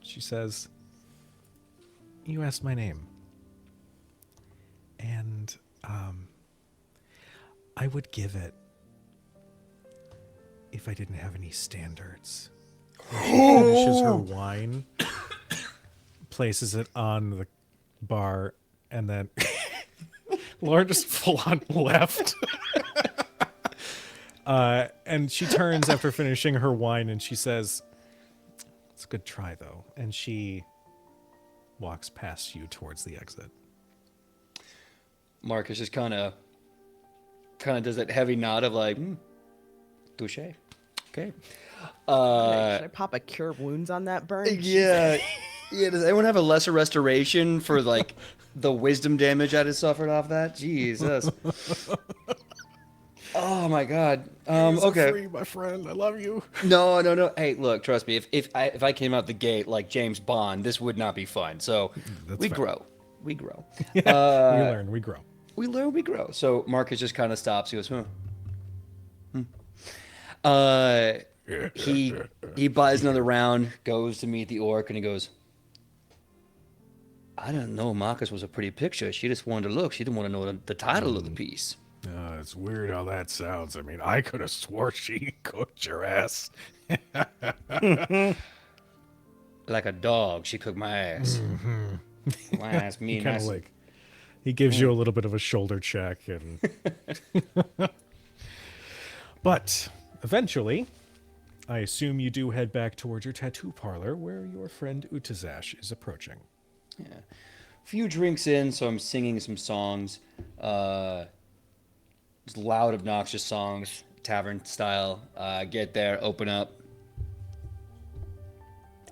She says, you asked my name. And I would give it if I didn't have any standards. She finishes her wine, places it on the bar, and then Laura just full on left. And she turns after finishing her wine and she says, It's a good try, though. And she walks past you towards the exit. Marcus just kind of does that heavy nod of like, touche. Okay. Should I pop a cure wounds on that burn? Yeah. Yeah. Does anyone have a lesser restoration for like the wisdom damage I just suffered off that? Jesus. Oh my God. Okay. Free, my friend. I love you. No. Hey, look, trust me. If I came out the gate like James Bond, this would not be fun. So That's we fair. grow. We grow. We learn, we grow. We learn, we grow. So Marcus just kind of stops. He goes, he buys another round, goes to meet the orc, and he goes, I didn't know Marcus was a pretty picture. She just wanted to look. She didn't want to know the title of the piece. It's weird how that sounds. I mean, I could have swore she cooked your ass. Like a dog, she cooked my ass. My ass, me, Kind nice. of like, he gives you a little bit of a shoulder check, and but eventually, I assume you do head back towards your tattoo parlor, where your friend Utazash is approaching. Yeah. Few drinks in, so I'm singing some songs. Just loud, obnoxious songs, tavern style. Get there, open up.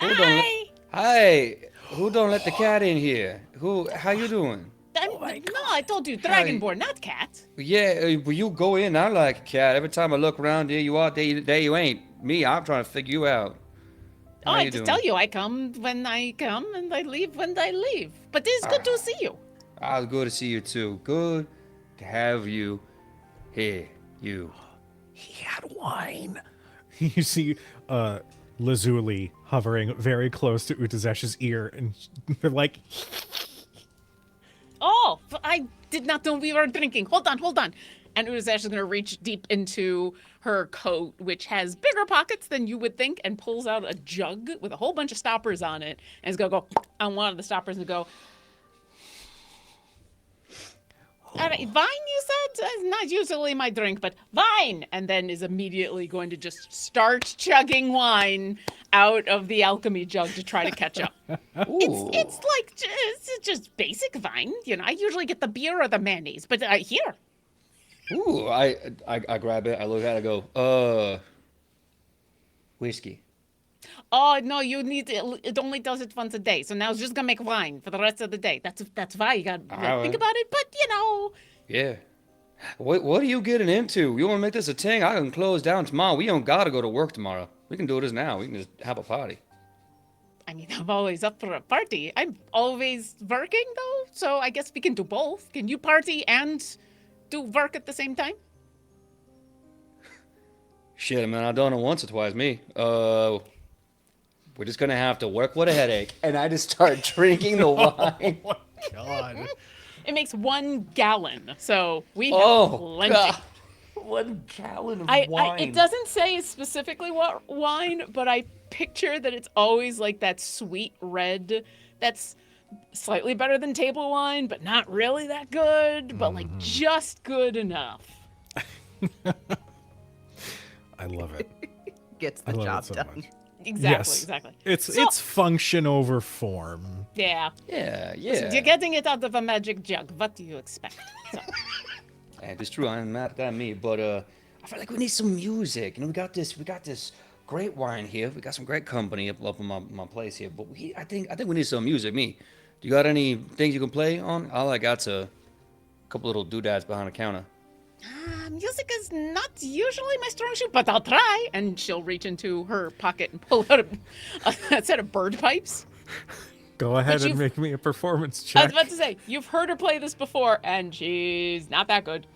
Hi. Who don't let the cat in here? How you doing? No, I told you, dragonborn, not cat. Yeah, well, you go in. I like a cat. Every time I look around, there you are. There you ain't. Me, I'm trying to figure you out. Oh, How I you just doing? tell you, I come when I come, and I leave when I leave. But it's good to see you. Good to see you too. Good to have you here. You. He had wine. You see Lazuli hovering very close to Utazash's ear, and they're like, Oh, I did not know we were drinking. Hold on. And Uzash is going to reach deep into her coat, which has bigger pockets than you would think, and pulls out a jug with a whole bunch of stoppers on it, and is going to go on one of the stoppers and go, Vine, you said? Not usually my drink, but wine! And then is immediately going to just start chugging wine out of the alchemy jug to try to catch up. It's like it's just basic wine. You know, I usually get the beer or the mayonnaise, but here. Ooh, I grab it. I look at it. I go, whiskey. Oh, no, you need it only does it once a day. So now it's just going to make wine for the rest of the day. That's why you got to think about it. But, you know. Yeah. What are you getting into? You want to make this a thing? I can close down tomorrow. We don't got to go to work tomorrow. We can do this now. We can just have a party. I mean, I'm always up for a party. I'm always working, though. So I guess we can do both. Can you party and do work at the same time? Shit, man, I've done it once or twice, me. We're just going to have to work with a headache. And I just start drinking the wine. "Oh my god!" It makes 1 gallon, so we have plenty. God. 1 gallon of wine. It doesn't say specifically what wine, but I picture that it's always like that sweet red that's slightly better than table wine, but not really that good, but like just good enough. I love it. Gets I the love job it so done. much. Exactly. It's function over form. Yeah. Yeah. You're getting it out of a magic jug. What do you expect? So. And it's true, I'm not that me, but I feel like we need some music. You know, we got this great wine here. We got some great company up in my place here. But I think we need some music. Me, do you got any things you can play on? All I got's a couple little doodads behind the counter. Music is not usually my strong suit, but I'll try. And she'll reach into her pocket and pull out a set of bird pipes. Go ahead and you've- make me a performance I was check. about to say, you've heard her play this before, and she's not that good.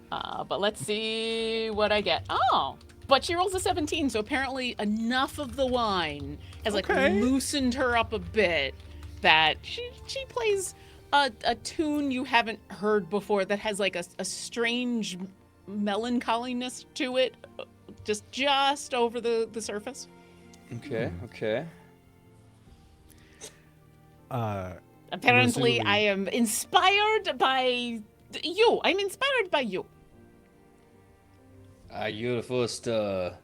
But let's see what I get. Oh, but she rolls a 17, so apparently enough of the wine has like Okay. loosened her up a bit that she plays a tune you haven't heard before that has like a strange melancholiness to it, just over the surface. Okay. Apparently, Lazuli. I am inspired by you. I'm inspired by you. You're the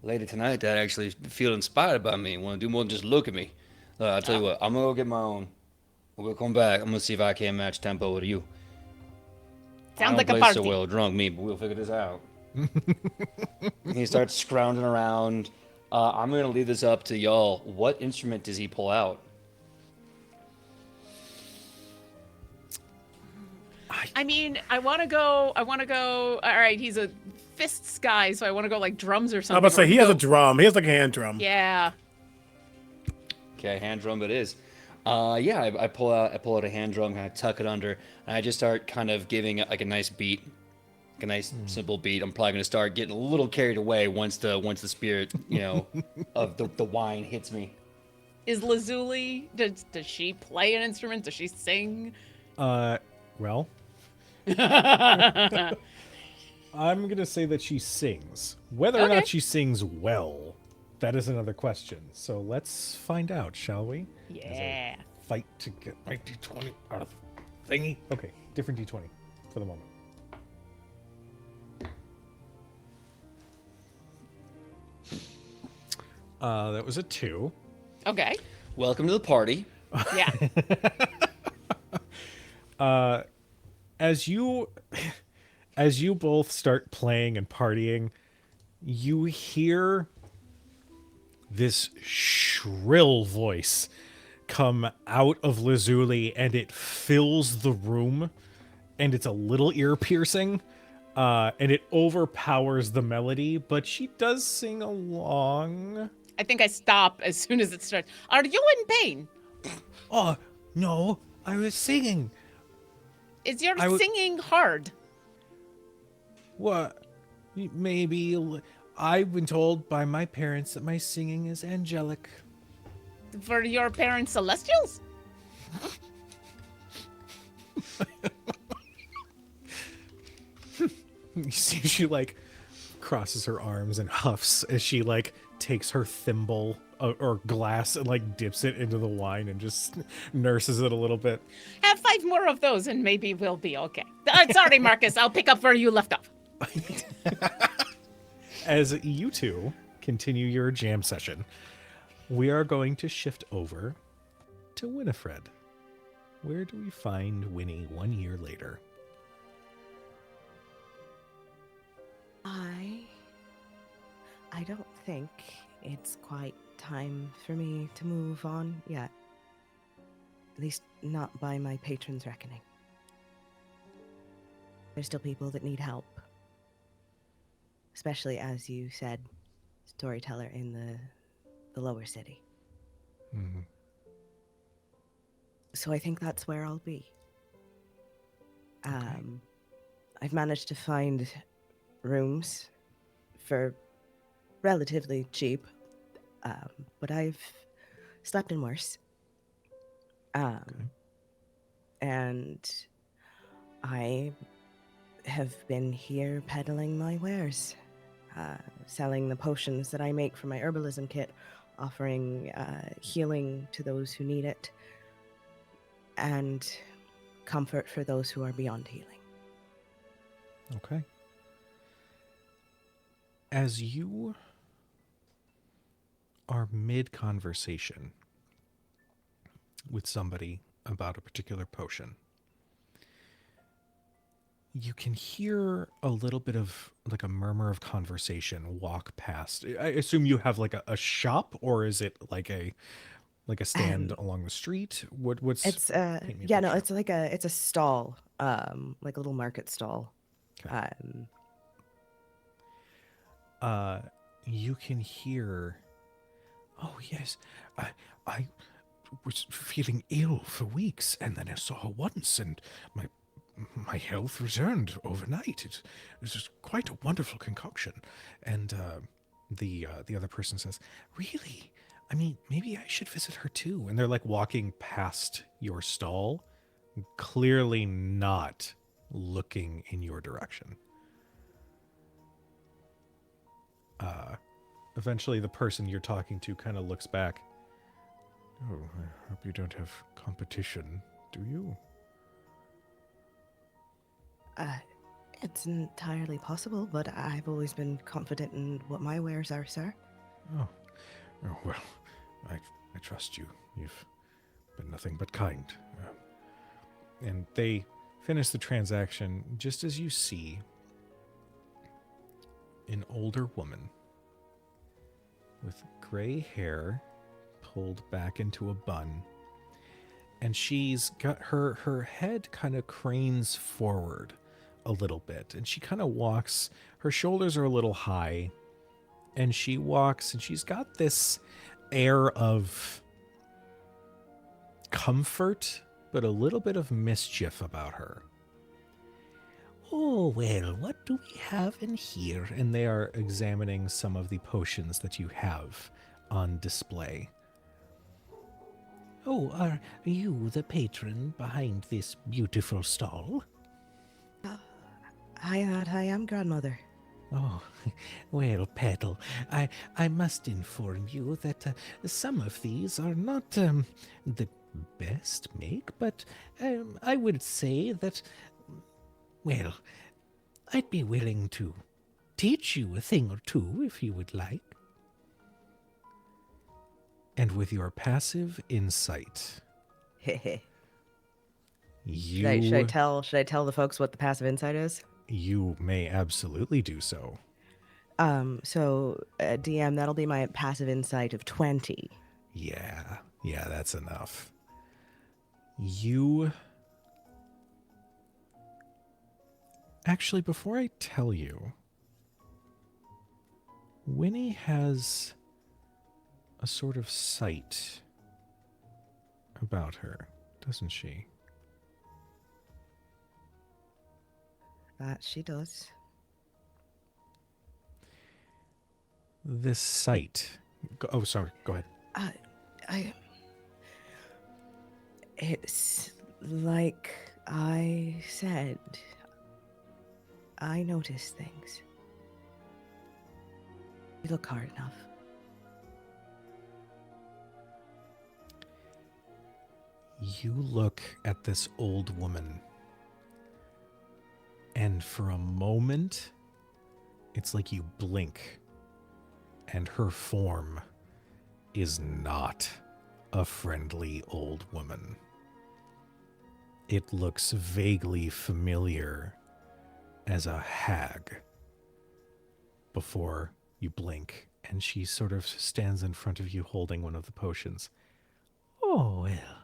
Later tonight, that actually feel inspired by me. Want to do more than just look at me. I'll tell you what. I'm gonna go get my own. We'll come back. I'm gonna see if I can't match tempo with you. I Sounds don't like a play party. so well drunk, me, but we'll figure this out. He starts scrounging around. I'm gonna leave this up to y'all. What instrument does he pull out? I mean, I want to go. All right, he's a fists guy, so I want to go like drums or I'm something. about to say or he has a go- drum. He has like a hand drum. Yeah. Okay, hand drum it is. Yeah, I pull out a hand drum, kind of tuck it under, and I just start kind of giving it like a nice beat, like a nice simple beat. I'm probably gonna start getting a little carried away once the spirit, of the wine hits me. Is Lazuli? Does she play an instrument? Does she sing? Well, I'm gonna say that she sings. Whether or Okay. not she sings well, that is another question. So let's find out, shall we? Yeah. Fight to get my d20 out of the thingy. Okay, different d20 for the moment. That was a 2. Okay. Welcome to the party. Yeah. As you both start playing and partying, you hear this shrill voice come out of Lazuli, and it fills the room, and it's a little ear piercing, and it overpowers the melody, but she does sing along. I think I stop as soon as it starts. Are you in pain? Oh, no, I was singing. Is your I w- singing hard? What? Maybe. I've been told by my parents that my singing is angelic. For your parents celestials? You see she like crosses her arms and huffs as she like takes her thimble or glass and like dips it into the wine and just nurses it a little bit. Have 5 more of those and maybe we'll be okay. Sorry, Marcus. I'll pick up where you left off. As you two continue your jam session, we are going to shift over to Winifred. Where do we find Winnie 1 year later? I don't think it's quite time for me to move on yet. At least not by my patron's reckoning. There's still people that need help. Especially, as you said, storyteller in the lower city. Mm-hmm. So I think that's where I'll be. I've managed to find rooms for relatively cheap, but I've slept in worse. And I have been here peddling my wares, selling the potions that I make from my herbalism kit, offering healing to those who need it, and comfort for those who are beyond healing. Okay. As you are mid-conversation with somebody about a particular potion, you can hear a little bit of like a murmur of conversation walk past. I assume you have like a shop, or is it like a stand along the street? What's It's paint me a yeah, no, picture. it's like it's a stall, like a little market stall. Okay. You can hear, oh yes, I was feeling ill for weeks, and then I saw her once, and my health returned overnight. It was just quite a wonderful concoction. And the other person says, really? I mean, maybe I should visit her too. And they're like walking past your stall, clearly not looking in your direction. Eventually the person you're talking to kind of looks back. Oh, I hope you don't have competition, do you? It's entirely possible, but I've always been confident in what my wares are, sir. Oh, well, I trust you. You've been nothing but kind. And they finish the transaction just as you see an older woman with gray hair pulled back into a bun. And she's got her head kind of cranes forward a little bit. And she kind of walks, her shoulders are a little high. And she walks, and she's got this air of comfort, but a little bit of mischief about her. Oh, well, what do we have in here? And they are examining some of the potions that you have on display. Oh, are you the patron behind this beautiful stall? I am, grandmother. Oh, well, Petal, I must inform you that some of these are not the best make, but I would say that, well, I'd be willing to teach you a thing or two if you would like. And with your passive insight, Should you I tell the folks what the passive insight is? you may absolutely do so. So DM, that'll be my passive insight of 20. Yeah, that's enough. You actually, before I tell you, Winnie has a sort of sight about her, doesn't she? That she does. This sight. Oh, sorry. Go ahead. It's like I said. I notice things. You look hard enough. You look at this old woman, and for a moment, it's like you blink, and her form is not a friendly old woman. It looks vaguely familiar as a hag before you blink, and she sort of stands in front of you holding one of the potions. Oh, well,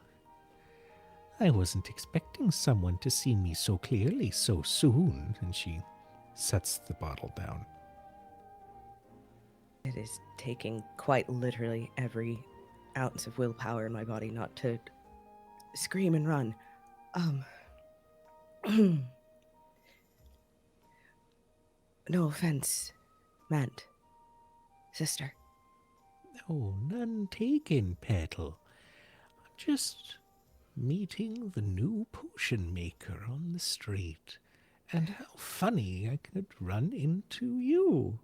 I wasn't expecting someone to see me so clearly so soon. And she sets the bottle down. It is taking quite literally every ounce of willpower in my body not to scream and run. No offense meant, sister. Oh, none taken, Petal. I'm just meeting the new potion maker on the street. And how funny I could run into you.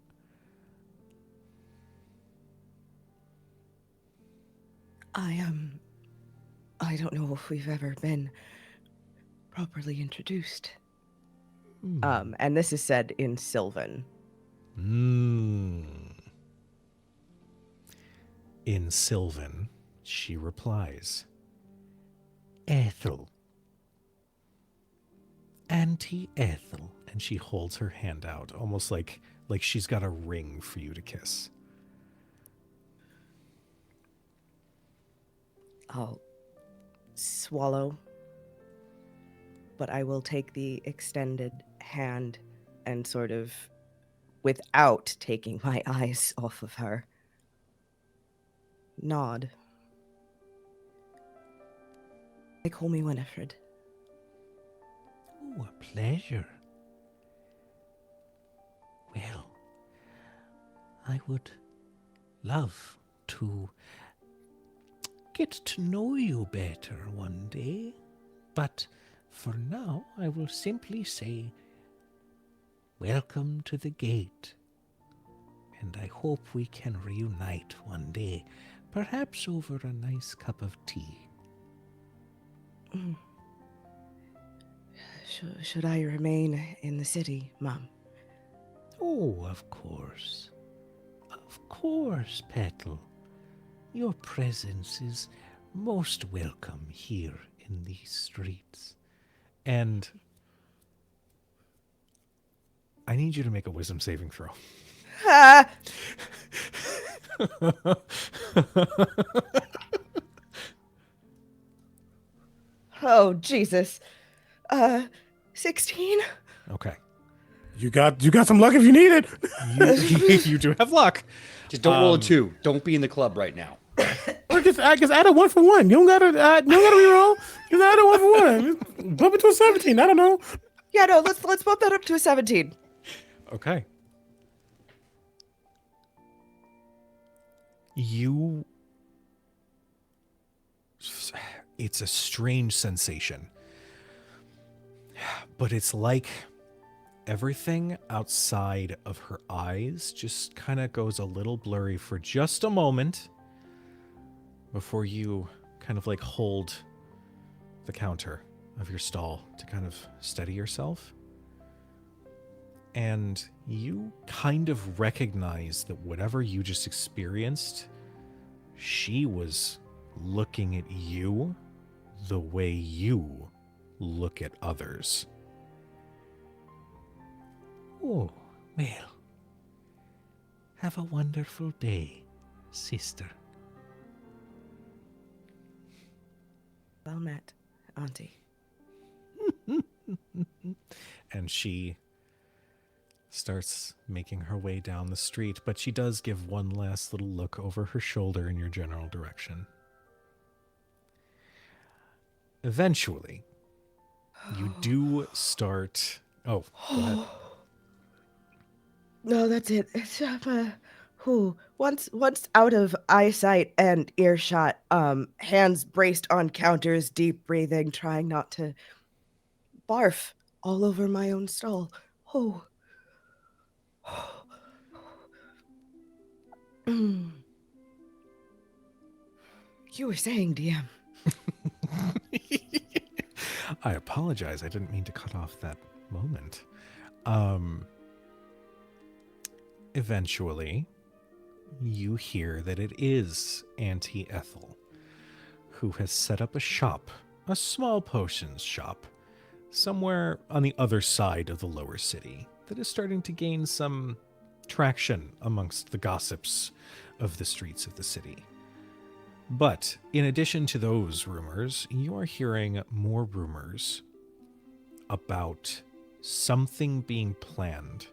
I don't know if we've ever been properly introduced. And this is said in Sylvan. In Sylvan, she replies, Ethel. Auntie Ethel. and she holds her hand out, almost like she's got a ring for you to kiss. I'll swallow, but I will take the extended hand and sort of, without taking my eyes off of her, nod. They call me Winifred. Oh, a pleasure. Well, I would love to get to know you better one day, but for now I will simply say, welcome to the gate, and I hope we can reunite one day, perhaps over a nice cup of tea. should I remain in the city, Mom? Oh, of course. Of course, Petal. Your presence is most welcome here in these streets. And I need you to make a wisdom saving throw. Ah! Oh, Jesus. 16? Okay. You got some luck if you need it. You do have luck. Just don't roll a 2. Don't be in the club right now. Or just add a 1 for 1. You don't gotta re-roll. Just add a 1 for 1. Just bump it to a 17. I don't know. Yeah, no, let's bump that up to a 17. Okay. It's a strange sensation. But it's like everything outside of her eyes just kind of goes a little blurry for just a moment before you kind of like hold the counter of your stall to kind of steady yourself. And you kind of recognize that whatever you just experienced, she was looking at you the way you look at others. Oh, well. Have a wonderful day, sister. Well met, Auntie. And she starts making her way down the street, but she does give one last little look over her shoulder in your general direction. Eventually, you do start... Oh, go ahead. No, that's it. It's once out of eyesight and earshot, hands braced on counters, deep breathing, trying not to barf all over my own stall. Oh. You were saying, DM. I apologize. I didn't mean to cut off that moment. Eventually, you hear that it is Auntie Ethel, who has set up a shop, a small potions shop, somewhere on the other side of the lower city that is starting to gain some traction amongst the gossips of the streets of the city. But in addition to those rumors, you are hearing more rumors about something being planned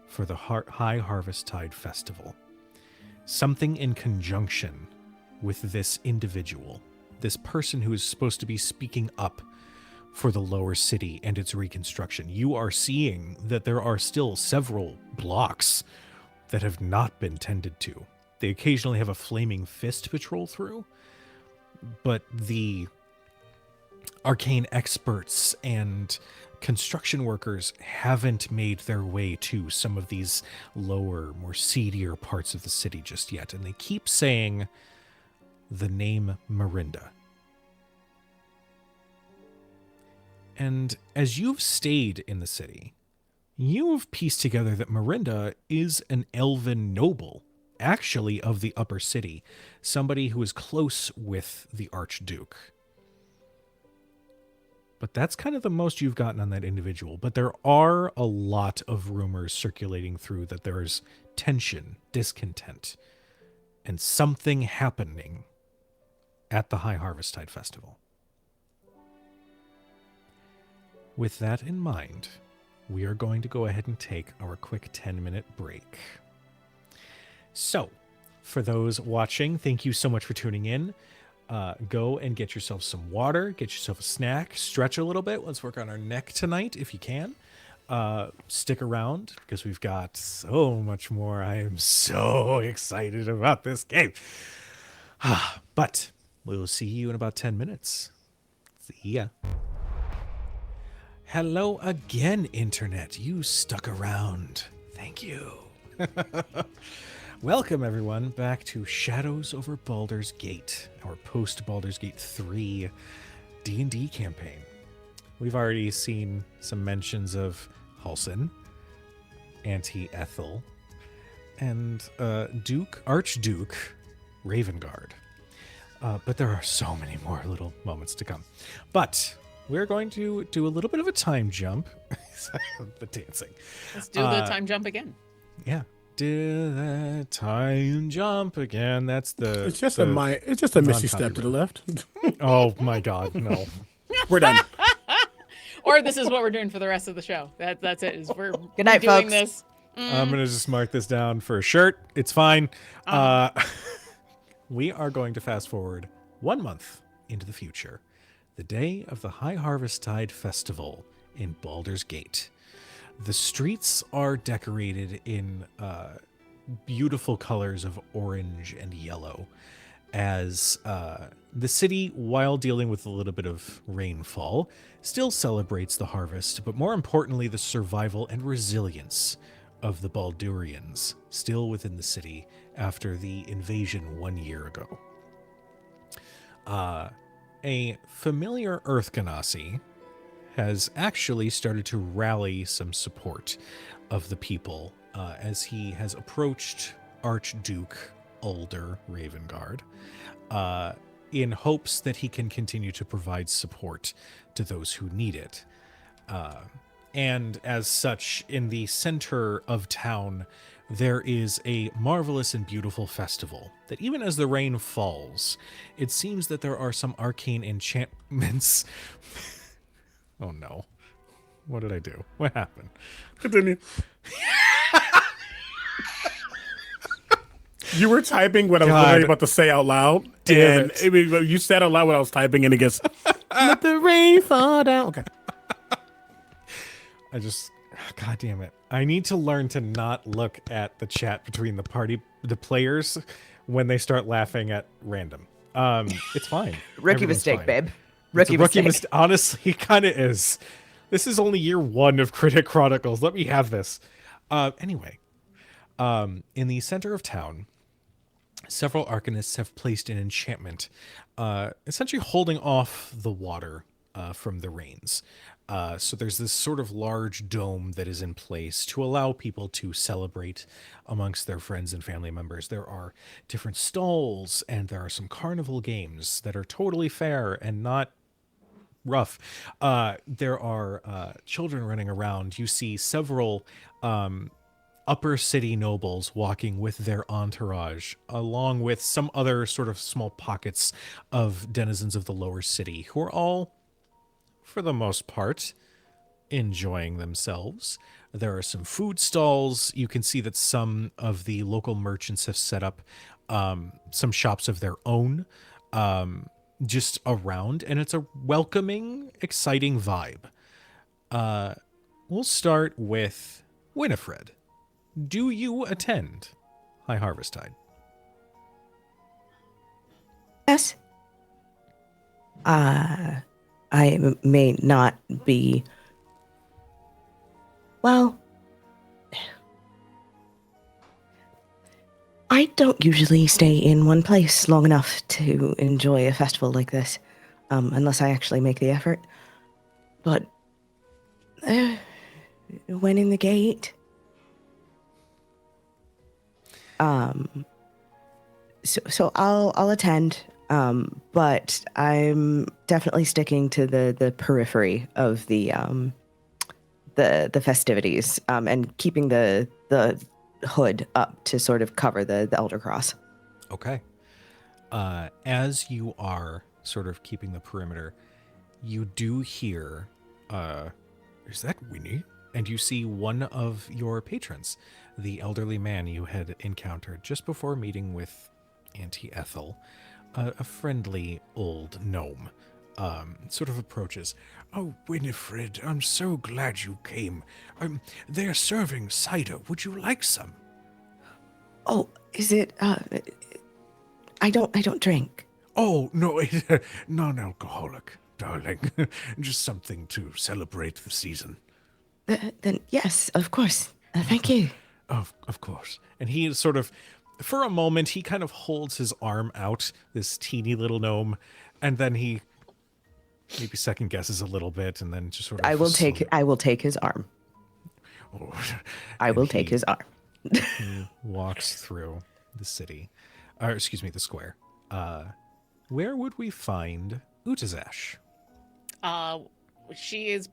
for the High Harvest Tide Festival. Something in conjunction with this individual, this person who is supposed to be speaking up for the lower city and its reconstruction. You are seeing that there are still several blocks that have not been tended to. They occasionally have a flaming fist patrol through, but the arcane experts and construction workers haven't made their way to some of these lower, more seedier parts of the city just yet. And they keep saying the name Mirinda. And as you've stayed in the city, you've pieced together that Mirinda is an elven noble, actually of the upper city, somebody who is close with the Archduke. But that's kind of the most you've gotten on that individual. But there are a lot of rumors circulating through that there's tension, discontent, and something happening at the High Harvest Tide Festival. With that in mind, we are going to go ahead and take our quick 10-minute break. So, for those watching, thank you so much for tuning in. Go and get yourself some water, get yourself a snack, stretch a little bit. Let's work on our neck tonight if you can. Stick around because we've got so much more. I am so excited about this game. But we'll see you in about 10 minutes. See ya. Hello again, Internet. You stuck around. Thank you. Welcome, everyone, back to Shadows over Baldur's Gate, our post-Baldur's Gate 3 D&D campaign. we've already seen some mentions of Halsin, Auntie Ethel, and Archduke Ravengard. But there are so many more little moments to come. But we're going to do a little bit of a time jump. The dancing. Let's do the time jump again. Yeah. Do the time jump again. That's the. It's just a misty step to the left. Oh my God, no. We're done. Or this is what we're doing for the rest of the show. That's it. Is we're Good night, doing folks. this. I'm gonna just mark this down for a shirt. It's fine. We are going to fast forward 1 month into the future, the day of the High Harvesttide Festival in Baldur's Gate. The streets are decorated in beautiful colors of orange and yellow, as the city, while dealing with a little bit of rainfall, still celebrates the harvest, but more importantly, the survival and resilience of the Baldurians still within the city after the invasion 1 year ago. A familiar Earth Ganassi has actually started to rally some support of the people as he has approached Archduke Ulder Ravengard in hopes that he can continue to provide support to those who need it. And as such, in the center of town, there is a marvelous and beautiful festival that even as the rain falls, it seems that there are some arcane enchantments. Oh no. What did I do? What happened? Continue. You were typing what I was God. literally about to say out loud. Damn and it. you said out loud what I was typing, and it gets, let the rain fall down. Okay. God damn it. I need to learn to not look at the chat between the players when they start laughing at random. It's fine. Rookie Everything's mistake, fine. babe. It's a Rookie mistake. Honestly, it kind of is. This is only year 1 of Critic Chronicles. Let me have this. Anyway, in the center of town, several arcanists have placed an enchantment, essentially holding off the water from the rains. So there's this sort of large dome that is in place to allow people to celebrate amongst their friends and family members. There are different stalls, and there are some carnival games that are totally fair and not rough. There are children running around. You see several upper city nobles walking with their entourage, along with some other sort of small pockets of denizens of the lower city, who are all, for the most part, enjoying themselves. There are some food stalls. You can see that some of the local merchants have set up some shops of their own just around, and it's a welcoming, exciting vibe. We'll start with Winifred. Do you attend High Harvesttide? Yes. I may not be. Well, I don't usually stay in one place long enough to enjoy a festival like this, unless I actually make the effort. But when in the gate, so I'll attend. But I'm definitely sticking to the periphery of the festivities, and keeping the hood up to sort of cover the Elder Cross. Okay. As you are sort of keeping the perimeter, you do hear, is that Winnie? And you see one of your patrons, the elderly man you had encountered just before meeting with Auntie Ethel. A friendly old gnome sort of approaches. Oh, Winifred, I'm so glad you came. They're serving cider. Would you like some? Oh, is it? I don't drink. Oh, no, non-alcoholic, darling. Just something to celebrate the season. Then yes, of course. Thank you. Of course. And he is sort of, for a moment, he kind of holds his arm out, this teeny little gnome, and then he maybe second guesses a little bit, and then just sort of. I will take his arm. Oh, I and will take he his arm. walks through the city, or excuse me, the square. Where would we find Utazash? She is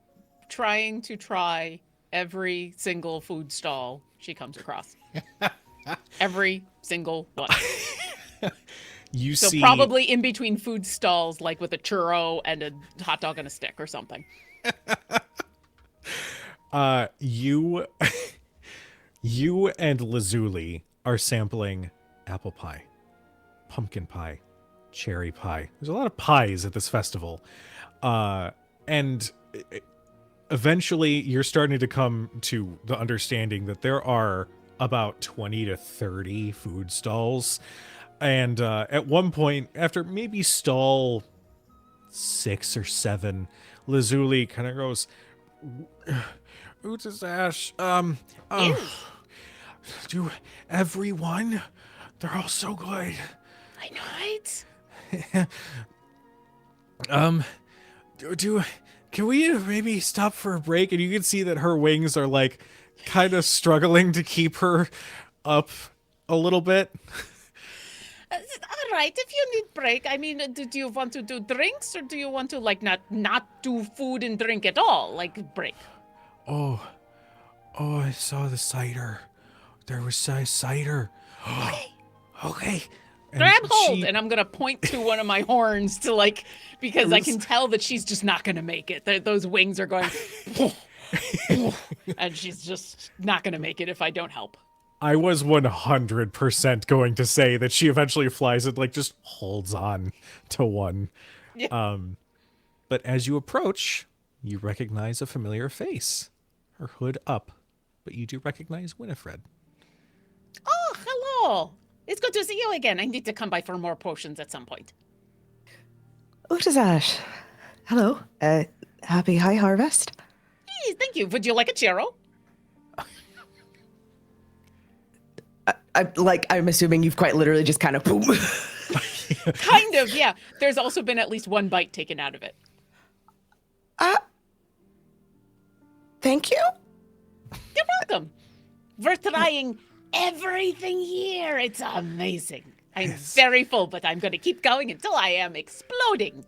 trying to try every single food stall she comes across. Every single one. You So see, probably in between food stalls, like with a churro and a hot dog and a stick or something. you, you and Lazuli are sampling apple pie, pumpkin pie, cherry pie. There's a lot of pies at this festival, and eventually you're starting to come to the understanding that there are about 20 to 30 food stalls. And at one point, after maybe stall 6 or 7, Lazuli kind of goes, Utazash, do everyone? They're all so good. I know, right? Can we maybe stop for a break? And you can see that her wings are like kind of struggling to keep her up a little bit. All right, if you need break, I mean, do you want to do drinks or do you want to like not do food and drink at all, like break? Oh, I saw the cider. There was cider. Okay. And Grab hold, and I'm gonna point to one of my horns to like, because I can tell that she's just not gonna make it. Those wings are going, and she's just not gonna make it if I don't help. I was 100% going to say that she eventually flies it, like just holds on to one. Yeah. But as you approach, you recognize a familiar face. Her hood up, but you do recognize Winifred. Oh, hello. It's good to see you again. I need to come by for more potions at some point. Utazash. Hello. Happy high harvest. Please, thank you. Would you like a churro? I'm assuming you've quite literally just kind of boom. Kind of, yeah. There's also been at least one bite taken out of it. Thank you. You're welcome. We're trying everything here. It's amazing. I'm very full, but I'm going to keep going until I am exploding.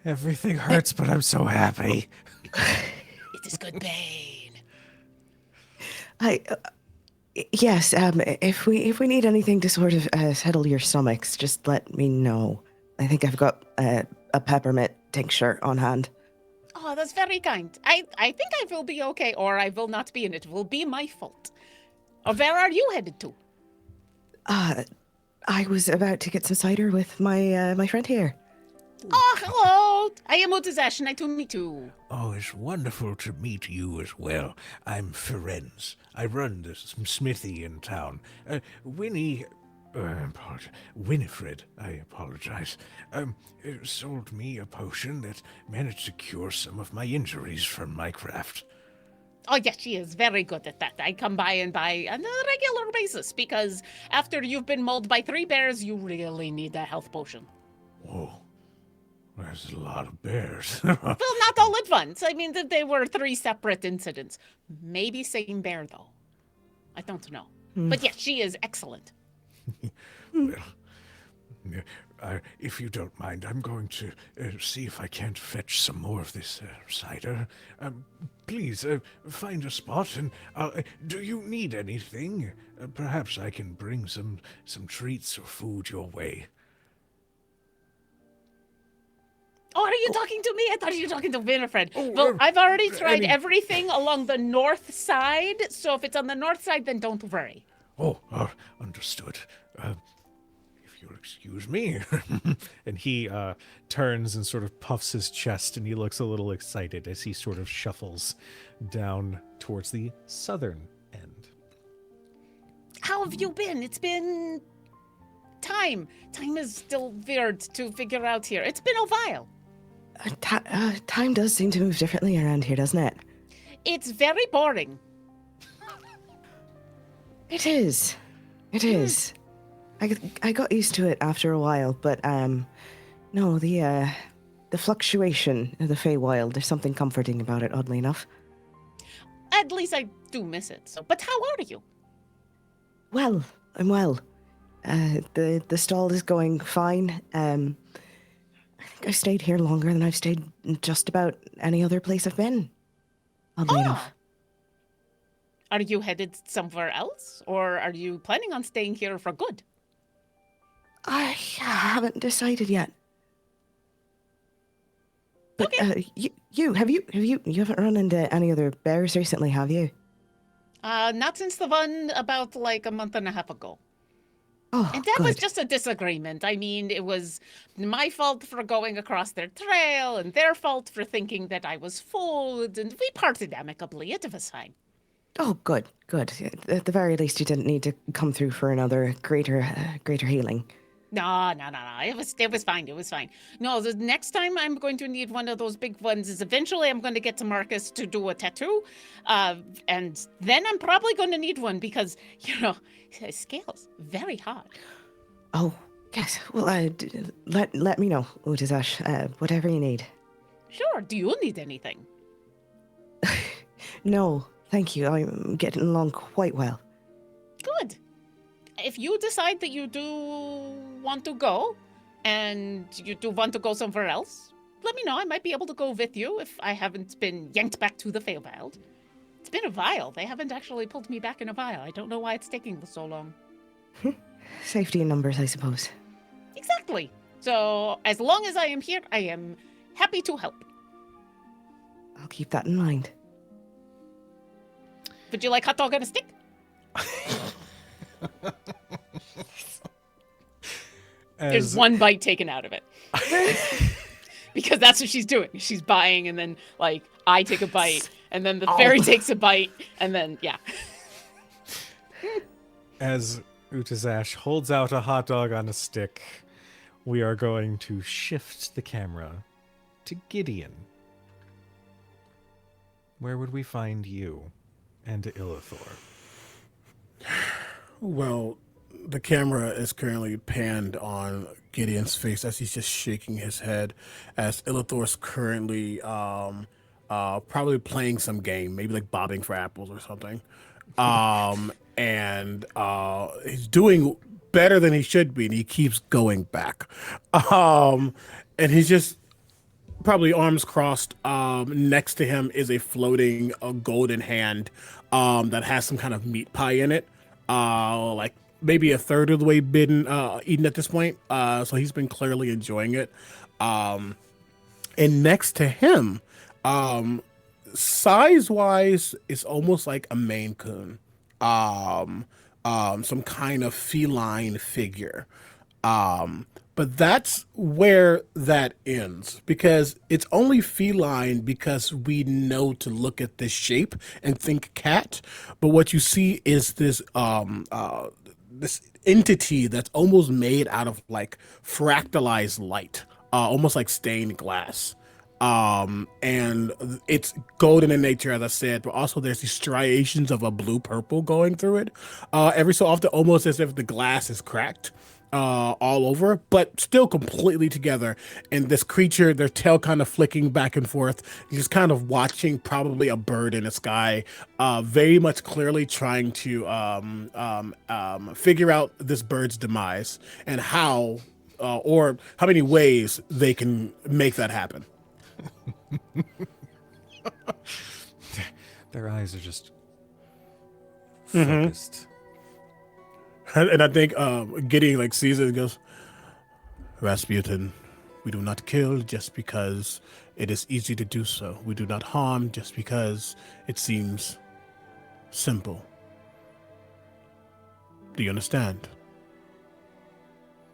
Everything hurts, but I'm so happy. It is good pain. Yes. If we need anything to sort of settle your stomachs, just let me know. I think I've got a peppermint tincture on hand. Oh, that's very kind. I think I will be okay, or I will not be, and it will be my fault. Or where are you headed to? I was about to get some cider with my friend here. Oh, hello. I am Utazash, nice to meet you. Oh, it's wonderful to meet you as well. I'm Faerûn. I run this smithy in town. Winifred, I apologize, sold me a potion that managed to cure some of my injuries from my craft. Oh, yes, she is very good at that. I come by and buy on a regular basis because after you've been mauled by 3 bears, you really need a health potion. Oh, there's a lot of bears. Well, not all at once. I mean, they were 3 separate incidents. Maybe same bear, though. I don't know. But yes, she is excellent. Well, if you don't mind, I'm going to see if I can't fetch some more of this cider. Please, find a spot, and do you need anything? Perhaps I can bring some treats or food your way. Oh, are you talking to me? I thought you were talking to Winifred. Well, I've already tried everything along the north side, so if it's on the north side, then don't worry. Oh, understood. If you'll excuse me. And he turns and sort of puffs his chest, and he looks a little excited as he sort of shuffles down towards the southern end. How have you been? It's been time. Time is still weird to figure out here. It's been a while. Time does seem to move differently around here, doesn't it? It's very boring. It is. It is. I got used to it after a while, but no, the the fluctuation of the Feywild. There's something comforting about it, oddly enough. At least I do miss it. So, but how are you? Well, I'm well. The stall is going fine. I think I've stayed here longer than I've stayed in just about any other place I've been. Oddly enough. Are you headed somewhere else, or are you planning on staying here for good? I haven't decided yet. But you haven't run into any other bears recently, have you? Not since the one about like a month and a half ago. Oh, And that was good. just a disagreement. I mean, it was my fault for going across their trail, and their fault for thinking that I was fooled, and we parted amicably. It was fine. Oh, good. At the very least, you didn't need to come through for another greater healing. No. It was fine. It was fine. No, the next time I'm going to need one of those big ones is eventually I'm going to get to Marcus to do a tattoo. And then I'm probably going to need one because, his scales, very hard. Oh, yes. Well, let me know, Utazash. Whatever you need. Sure. Do you need anything? No, thank you. I'm getting along quite well. Good. If you decide that you do want to go, and you do want to go somewhere else, let me know. I might be able to go with you if I haven't been yanked back to the Feywild. It's been a while. They haven't actually pulled me back in a while. I don't know why it's taking so long. Safety in numbers, I suppose. Exactly. So as long as I am here, I am happy to help. I'll keep that in mind. Would you like hot dog on a stick? There's one bite taken out of it. Because that's what she's doing. She's buying, and then, I take a bite, and then the fairy takes a bite, and then, yeah. As Utazash holds out a hot dog on a stick, we are going to shift the camera to Gideon. Where would we find you and Illithor? Well, the camera is currently panned on Gideon's face as he's just shaking his head, as Illithor's currently probably playing some game, maybe like bobbing for apples or something. And he's doing better than he should be, and he keeps going back. And he's just probably arms crossed. Next to him is a floating golden hand that has some kind of meat pie in it. Like maybe a third of the way eaten at this point. So he's been clearly enjoying it. And next to him, size-wise, it's almost like a Maine Coon. Some kind of feline figure. But that's where that ends, because it's only feline because we know to look at this shape and think cat. But what you see is this this entity that's almost made out of like fractalized light, almost like stained glass. And it's golden in nature, as I said, but also there's these striations of a blue purple going through it. Every so often, almost as if the glass is cracked. All over, but still completely together. And this creature, their tail kind of flicking back and forth, just kind of watching probably a bird in the sky, very much clearly trying to figure out this bird's demise and how, or how many ways they can make that happen. Their eyes are just focused. And I think Gideon like sees it and goes, Rasputin, we do not kill just because it is easy to do so. We do not harm just because it seems simple. Do you understand?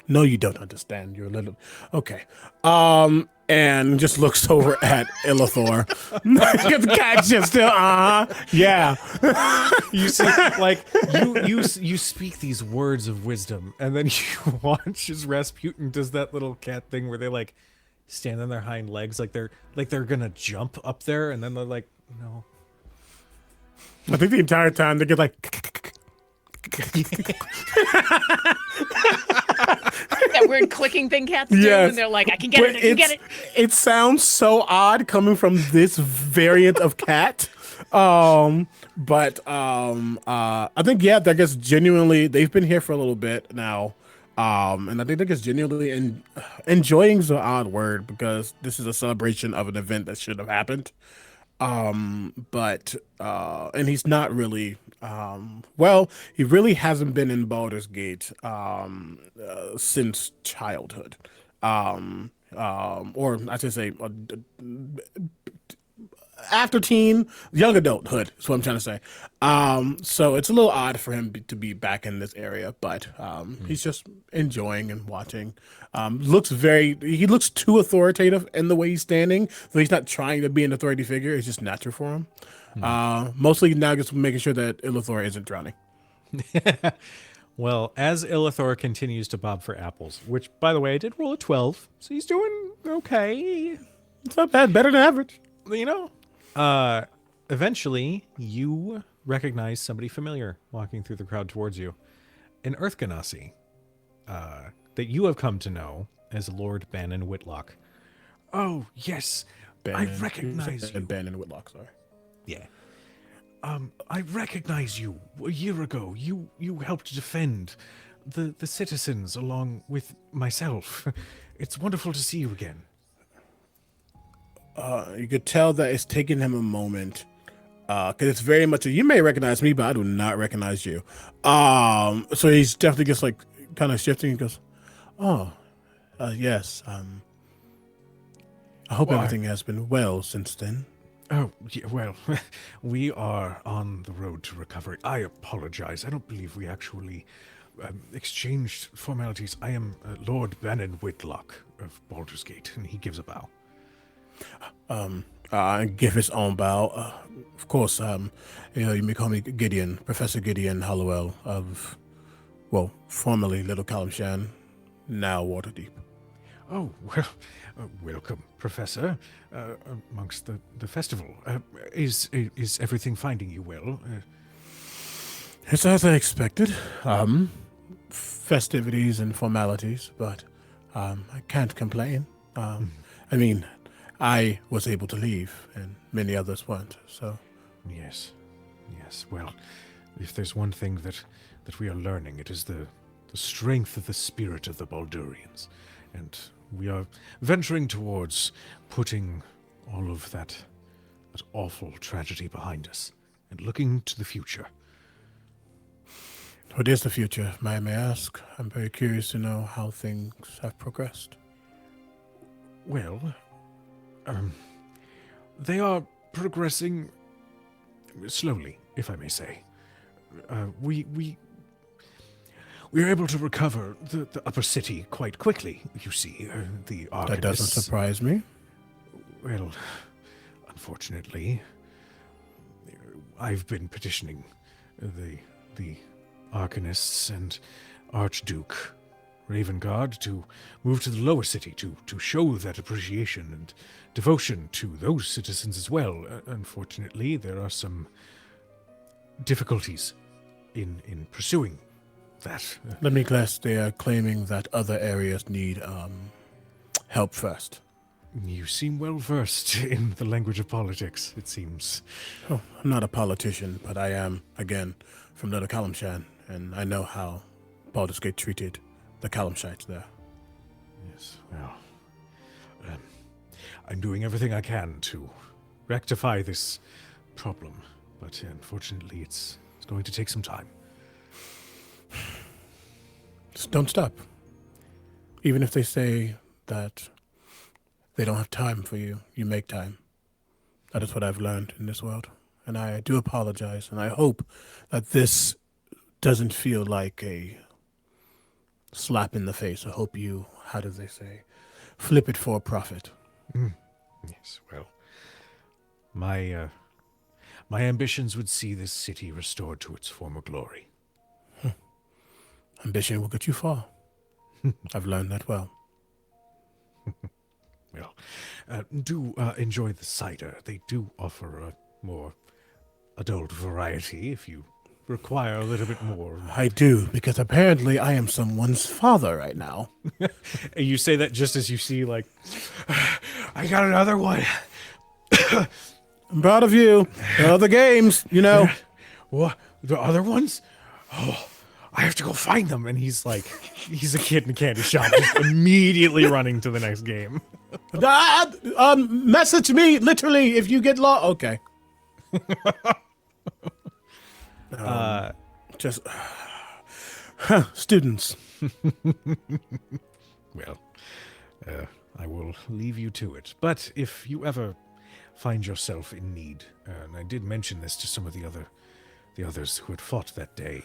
No, you don't understand. You're a little... Okay. And just looks over at Illithor. The cat's just still, yeah. You see, like, you speak these words of wisdom, and then you watch as Rasputin does that little cat thing where they like stand on their hind legs, like they're gonna jump up there, and then they're like, no. I think the entire time they get like, That weird clicking thing cats do, Yes. and they're like, I can get But it, I can get it. It sounds so odd coming from this variant of cat. I think I guess genuinely they've been here for a little bit now. And I think they're just genuinely enjoying is an odd word because this is a celebration of an event that should have happened. And he's not really he really hasn't been in Baldur's Gate since childhood. Or I should say after teen, young adulthood is what I'm trying to say. So it's a little odd for him to be back in this area, but he's just enjoying and watching. He looks too authoritative in the way he's standing, so he's not trying to be an authority figure. It's just natural for him. Mostly now just making sure that Illithor isn't drowning. Well, as Illithor continues to bob for apples, which, by the way, I did roll a 12, so he's doing okay. It's not bad, better than average. You know, eventually you recognize somebody familiar walking through the crowd towards you. An Earth Ganassi, that you have come to know as Lord Bannon Whitlock. Oh, yes, I recognize you. Bannon Whitlock, sorry. Yeah. I recognize you. A year ago, you helped defend the citizens along with myself. It's wonderful to see you again. You could tell that it's taking him a moment because it's very much you may recognize me, but I do not recognize you. So he's definitely just like kind of shifting. He goes, yes. I hope everything has been well since then. Oh, yeah, well, we are on the road to recovery. I apologize. I don't believe we actually exchanged formalities. I am Lord Bannon Whitlock of Baldur's Gate, and he gives a bow. Give his own bow. Of course, you may call me Gideon, Professor Gideon Hollowell of, formerly Little Calimshan, now Waterdeep. Oh, well, welcome, Professor, amongst the festival. Is everything finding you well? It's as I expected. Festivities and formalities, but I can't complain. I mean, I was able to leave, and many others weren't, so... Yes. Well, if there's one thing that we are learning, it is the strength of the spirit of the Baldurians. And we are venturing towards putting all of that awful tragedy behind us and looking to the future. What is the future, may I ask? I'm very curious to know how things have progressed. Well, they are progressing slowly, if I may say. We are able to recover the upper city quite quickly, you see. The Arcanists... That doesn't surprise me. Well, unfortunately, I've been petitioning the Arcanists and Archduke Ravengard to move to the lower city to show that appreciation and devotion to those citizens as well. Unfortunately, there are some difficulties in pursuing that. Let me guess, they are claiming that other areas need help first. You seem well versed in the language of politics, it seems. Oh, I'm not a politician, but I am, again, from Little Calimshan, and I know how Baldur's Gate treated the Calimshites there. Yes, well, I'm doing everything I can to rectify this problem, but unfortunately it's going to take some time. Just don't stop. Even if they say that they don't have time for you, you make time. That is what I've learned in this world. And I do apologize, and I hope that this doesn't feel like a slap in the face. I hope you, how do they say, flip it for a profit. Yes, well, my ambitions would see this city restored to its former glory. Ambition will get you far. I've learned that well. Well, do enjoy the cider. They do offer a more adult variety if you require a little bit more. I do, because apparently I am someone's father right now. And you say that just as you see, like, I got another one. I'm proud of you. The games, you know. What? The other ones? Oh, I have to go find them. And he's like, he's a kid in a candy shop, just immediately running to the next game. Message me, literally, if you get lost. Okay. Just students. Well, I will leave you to it. But if you ever find yourself in need, and I did mention this to some of the others who had fought that day,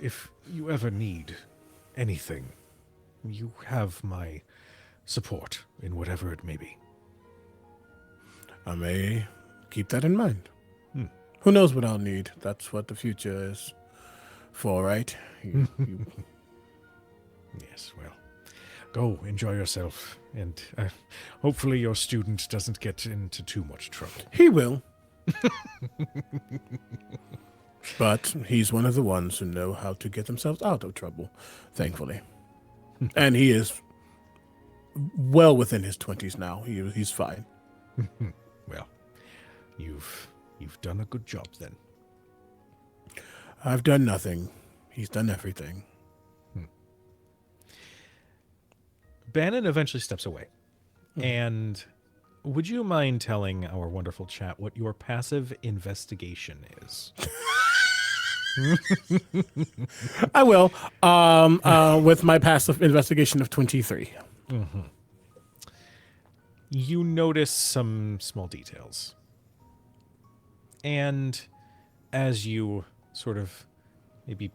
if you ever need anything, you have my support in whatever it may be. I may keep that in mind. Who knows what I'll need? That's what the future is for, right? Yes, well, go enjoy yourself, and hopefully your student doesn't get into too much trouble. He will. But he's one of the ones who know how to get themselves out of trouble, thankfully. And he is well within his 20s now. He's fine. Well, you've done a good job then. I've done nothing. He's done everything. Bannon eventually steps away. And would you mind telling our wonderful chat what your passive investigation is? I will. With my passive investigation of 23. You notice some small details. And as you sort of maybe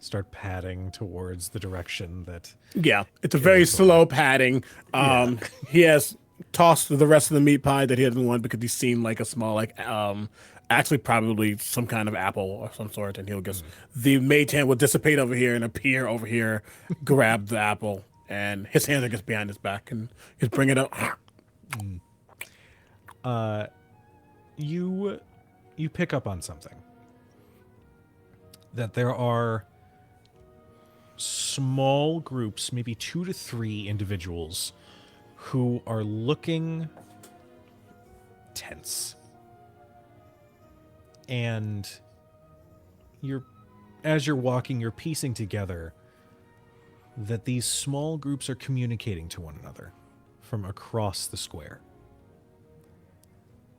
start padding towards the direction that... Yeah, it's a very slow padding. He has tossed the rest of the meat pie that he didn't want because he seemed like a small, actually probably some kind of apple or some sort, and he'll just... The mage hand will dissipate over here and appear over here, grab the apple, and his hands are just behind his back, and he'll bring it up. You pick up on something. That there are small groups, maybe 2 to 3 individuals, who are looking tense. And as you're walking, you're piecing together that these small groups are communicating to one another from across the square.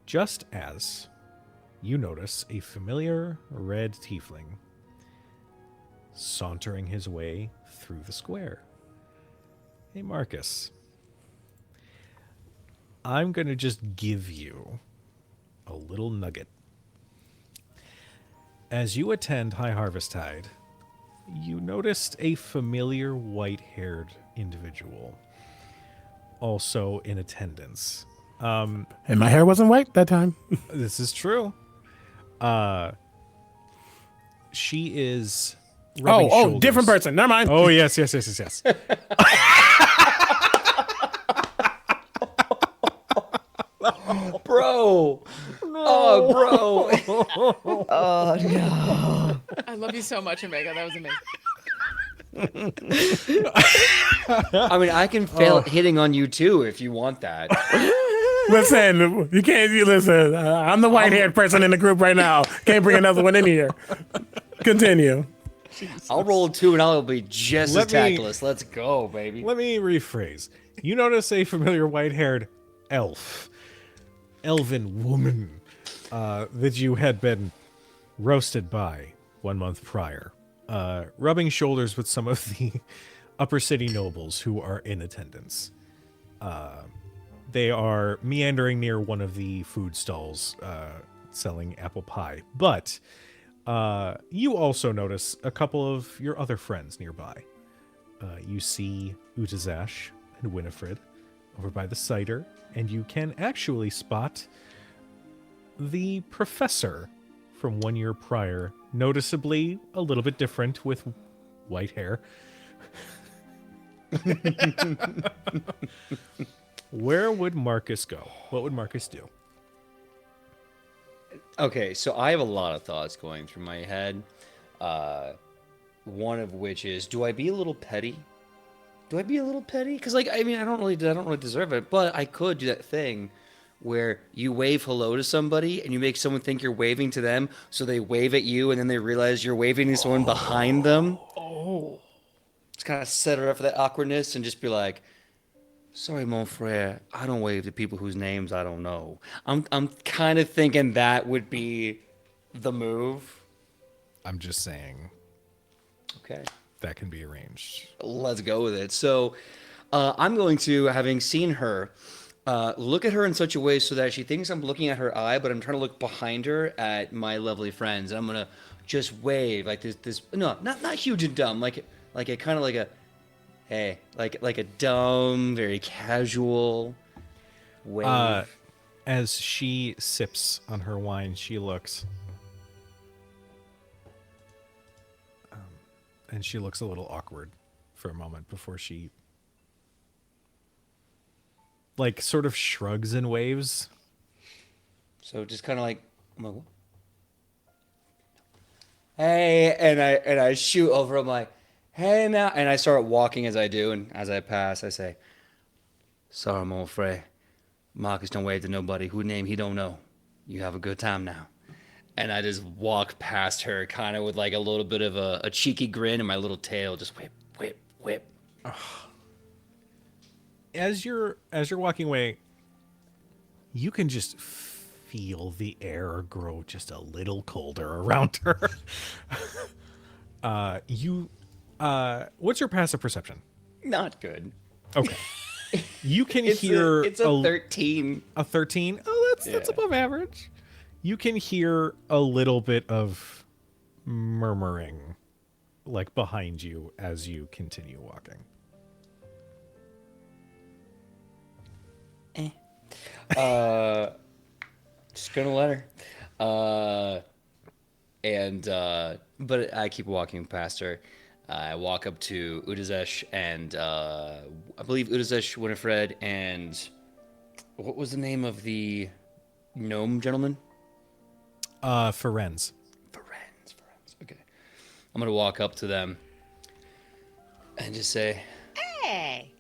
Just as you notice a familiar red tiefling sauntering his way through the square. Hey, Marcus. I'm going to just give you a little nugget. As you attend High Harvest Tide, you noticed a familiar white-haired individual also in attendance. And my hair wasn't white that time. This is true. She is rubbing shoulders. Different person. Never mind. Oh, yes. Bro. Oh, bro. Oh, no. I love you so much, Omega. That was amazing. I mean, I can fail at hitting on you too if you want that. Listen, you can't. Listen, I'm the white-haired person in the group right now. Can't bring another one in here. Continue. I'll roll 2 and I'll be just as Let me- tactless. Let's go, baby. Let me rephrase. You notice a familiar white-haired elven woman that you had been roasted by 1 month prior, rubbing shoulders with some of the upper city nobles who are in attendance. They are meandering near one of the food stalls selling apple pie. But you also notice a couple of your other friends nearby. You see Utazash and Winifred over by the cider, and you can actually spot the professor from 1 year prior, noticeably a little bit different with white hair. Where would Marcus go? What would Marcus do? Okay, so I have a lot of thoughts going through my head. One of which is, do I be a little petty? Do I be a little petty? Because like, I mean, I don't really deserve it, but I could do that thing where you wave hello to somebody and you make someone think you're waving to them, so they wave at you and then they realize you're waving to someone behind them. Oh. Just kind of set her up for that awkwardness and just be like, sorry, mon frere, I don't wave to people whose names I don't know. I'm kind of thinking that would be the move. I'm just saying Okay. that can be arranged. Let's go with it. So I'm going to, having seen her, look at her in such a way so that she thinks I'm looking at her eye, but I'm trying to look behind her at my lovely friends. And I'm going to just wave like this. No, not huge and dumb. Like a kind of like a, hey, like a dumb, very casual wave. As she sips on her wine, she looks. And she looks a little awkward for a moment before she like sort of shrugs and waves. So just kind of like, I'm like, what? Hey, and I shoot over. I'm like, hey now, and I start walking as I do, and as I pass, I say, sorry, mon frere, Marcus don't wave to nobody whose name he don't know. You have a good time now. And I just walk past her, kind of with like a little bit of a cheeky grin, and my little tail just whip, whip, whip. As you're walking away, you can just feel the air grow just a little colder around her. What's your passive perception? Not good. Okay. You can hear It's a 13. A 13? Oh, that's above average. You can hear a little bit of murmuring like behind you as you continue walking. Just gonna let her. But I keep walking past her. I walk up to Udazesh and I believe Udazesh, Winifred, and what was the name of the gnome gentleman? Faerûn. Faerûn. Okay. I'm gonna walk up to them and just say, Hey.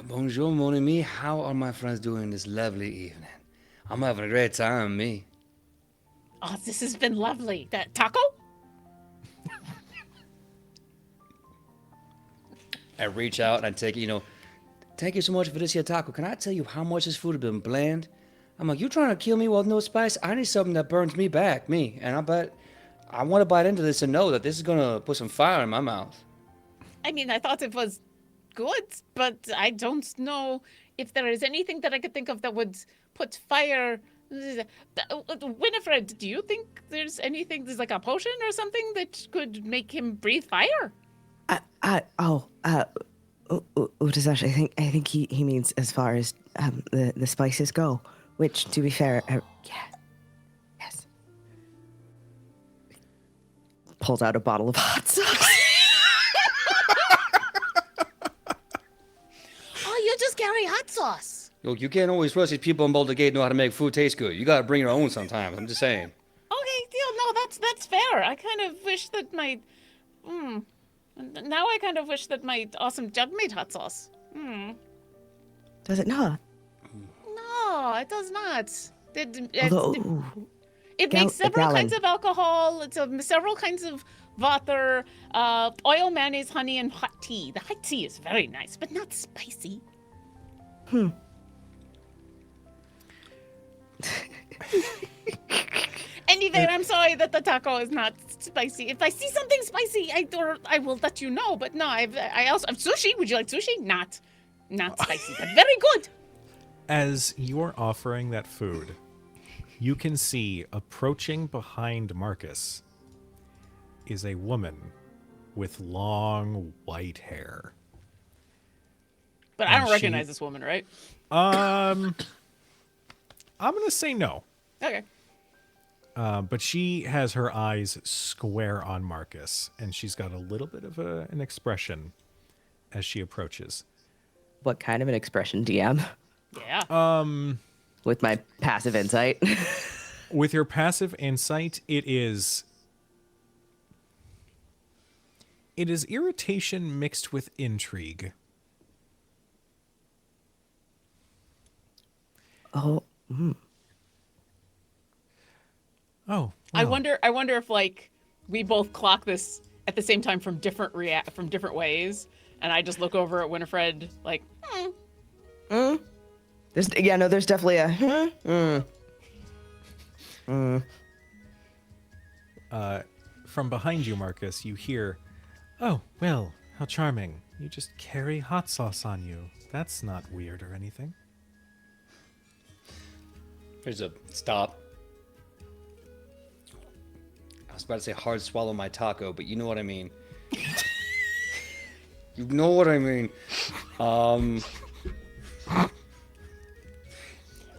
bonjour, mon ami. How are my friends doing this lovely evening? I'm having a great time, me. Oh, this has been lovely. That taco? I reach out and I take, thank you so much for this here taco. Can I tell you how much this food has been bland? I'm like, you trying to kill me with no spice? I need something that burns me back, me. And I want to bite into this and know that this is going to put some fire in my mouth. I mean, I thought it was good, but I don't know if there is anything that I could think of that would put fire. Winifred, do you think there's like a potion or something that could make him breathe fire? Utazash, I think he means as far as the spices go, which, to be fair, yes. Pulls out a bottle of hot sauce. Oh, you just carry hot sauce. Look, you can't always trust these people in Baldur Gate know how to make food taste good. You got to bring your own sometimes. I'm just saying. Okay, deal. No, that's fair. I kind of wish that my now I kind of wish that my awesome jug made hot sauce. Does it not? No, it does not. Although, It makes several kinds of alcohol. It's several kinds of water, oil, mayonnaise, honey, and hot tea. The hot tea is very nice, but not spicy. Anyway, I'm sorry that the taco is not spicy. If I see something spicy, I will let you know. But no, I also have sushi. Would you like sushi? Not spicy, but very good. As you're offering that food, you can see approaching behind Marcus is a woman with long white hair. But I don't recognize this woman, right? I'm gonna say no. Okay. But she has her eyes square on Marcus, and she's got a little bit of an expression as she approaches. what kind of an expression, DM? Yeah. With my passive insight. With your passive insight, it is irritation mixed with intrigue. Oh, Oh, I well. wonder if like we both clock this at the same time from different ways, and I just look over at Winifred like, there's definitely a. From behind you, Marcus, you hear, "Oh, well, how charming. You just carry hot sauce on you. That's not weird or anything." There's a stop. I was about to say hard swallow my taco, but you know what I mean. You know what I mean.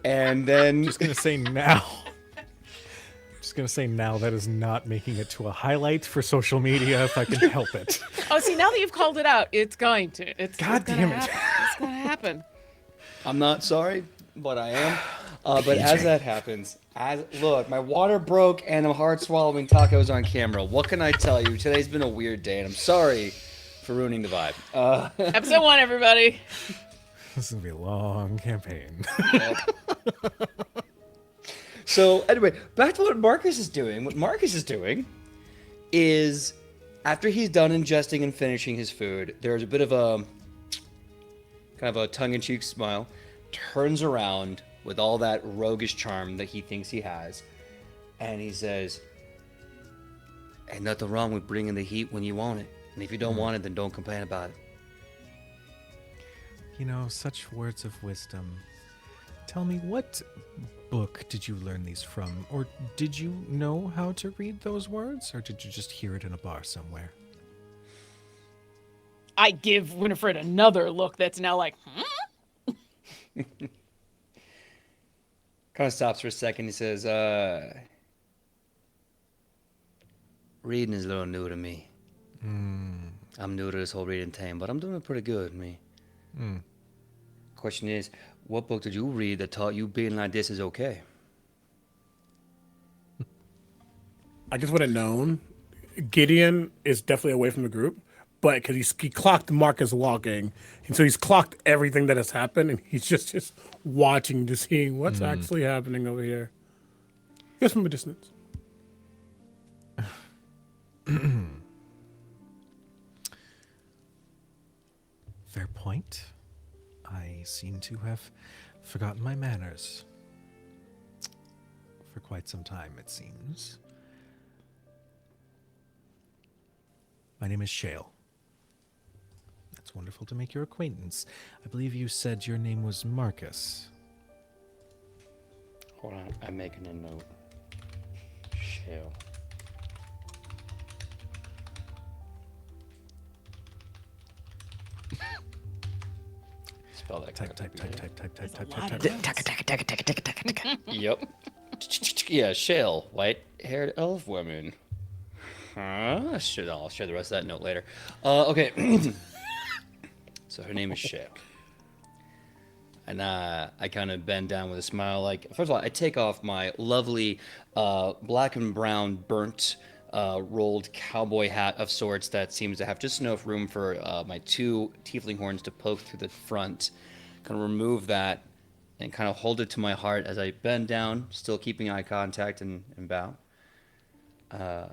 And then Just gonna say now. Just gonna say now that is not making it to a highlight for social media if I can help it. oh, see, now that you've called it out, it's going to. God damn it. It's going to happen. I'm not sorry, but I am. But as that happens, look, my water broke and I'm hard swallowing tacos on camera. What can I tell you? Today's been a weird day, and I'm sorry for ruining the vibe. Episode 1, everybody. This is gonna be a long campaign. So anyway, back to what Marcus is doing. What Marcus is doing is, after he's done ingesting and finishing his food, there's a bit of a kind of a tongue-in-cheek smile, turns around with all that roguish charm that he thinks he has, and he says, "Ain't nothing wrong with bringing the heat when you want it, and if you don't want it, then don't complain about it." You know, such words of wisdom. Tell me, what book did you learn these from? Or did you know how to read those words? Or did you just hear it in a bar somewhere? I give Winifred another look that's now like, Kind of stops for a second. He says, reading is a little new to me. I'm new to this whole reading thing, but I'm doing pretty good, me. Question is, what book did you read that taught you being like this is okay? I just would have known. Gideon is definitely away from the group, but because he clocked Marcus walking, and so he's clocked everything that has happened, and he's just watching to see what's actually happening over here. Just from a distance. Fair point. I seem to have forgotten my manners. For quite some time, it seems. My name is Shale. It's wonderful to make your acquaintance. I believe you said your name was Marcus. Hold on, I'm making a note. Shale. Spell that. Type. Yep. Yeah, Shale, white-haired elf woman. I'll share the rest of that note later. Okay. So her name is Shale. And I kind of bend down with a smile. Like, first of all, I take off my lovely black and brown burnt rolled cowboy hat of sorts that seems to have just enough room for my two tiefling horns to poke through the front. Kind of remove that and kind of hold it to my heart as I bend down, still keeping eye contact and bow. And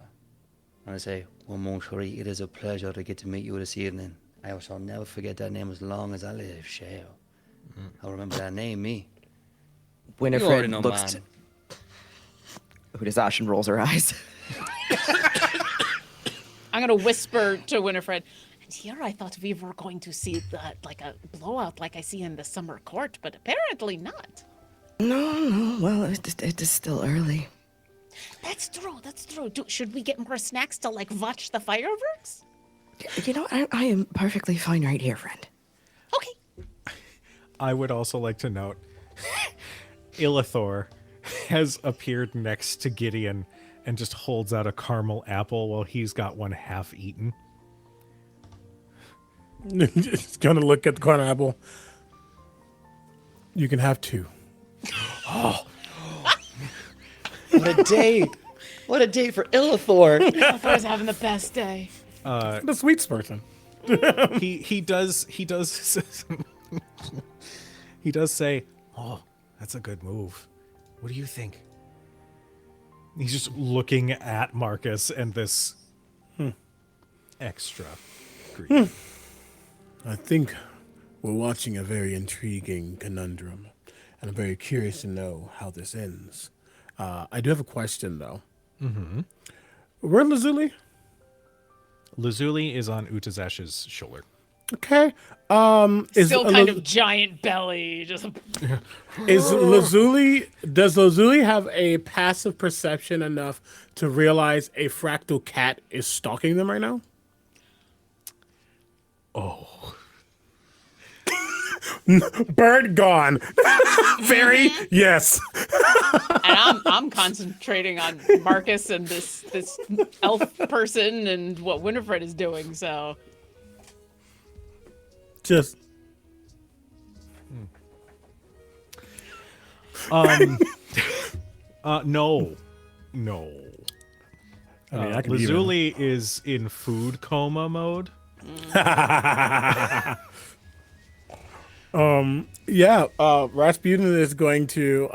I say, well, mon chéri, it is a pleasure to get to meet you this evening. I shall never forget that name as long as I live, Shale. I'll remember that name, me. You already Winifred know looks. mine. Udazashin rolls her eyes. I'm going to whisper to Winifred, and here I thought we were going to see like a blowout like I see in the summer court, but apparently not. No. Well, it is still early. That's true. Should we get more snacks to like watch the fireworks? You know, I am perfectly fine right here, friend. Okay. I would also like to note, Illithor has appeared next to Gideon and just holds out a caramel apple while he's got one half eaten. Just gonna look at the corner apple. You can have two. What a day! What a day for Illithor! Thor's having the best day. The sweet person. he does he does say, "Oh, that's a good move. What do you think?" He's just looking at Marcus and this extra greed. I think we're watching a very intriguing conundrum, and I'm very curious to know how this ends. I do have a question, though. Mm-hmm. Where's Lazuli? Lazuli is on Utazesh's shoulder. Okay. Still kind of giant belly. Just Is Lazuli? Does Lazuli have a passive perception enough to realize a fractal cat is stalking them right now? Oh. Bird gone. Very yes. and I'm concentrating on Marcus and this elf person and what Winifred is doing. So Just No. I mean, I can even- Lazuli is in food coma mode. Yeah, Rasputin is going to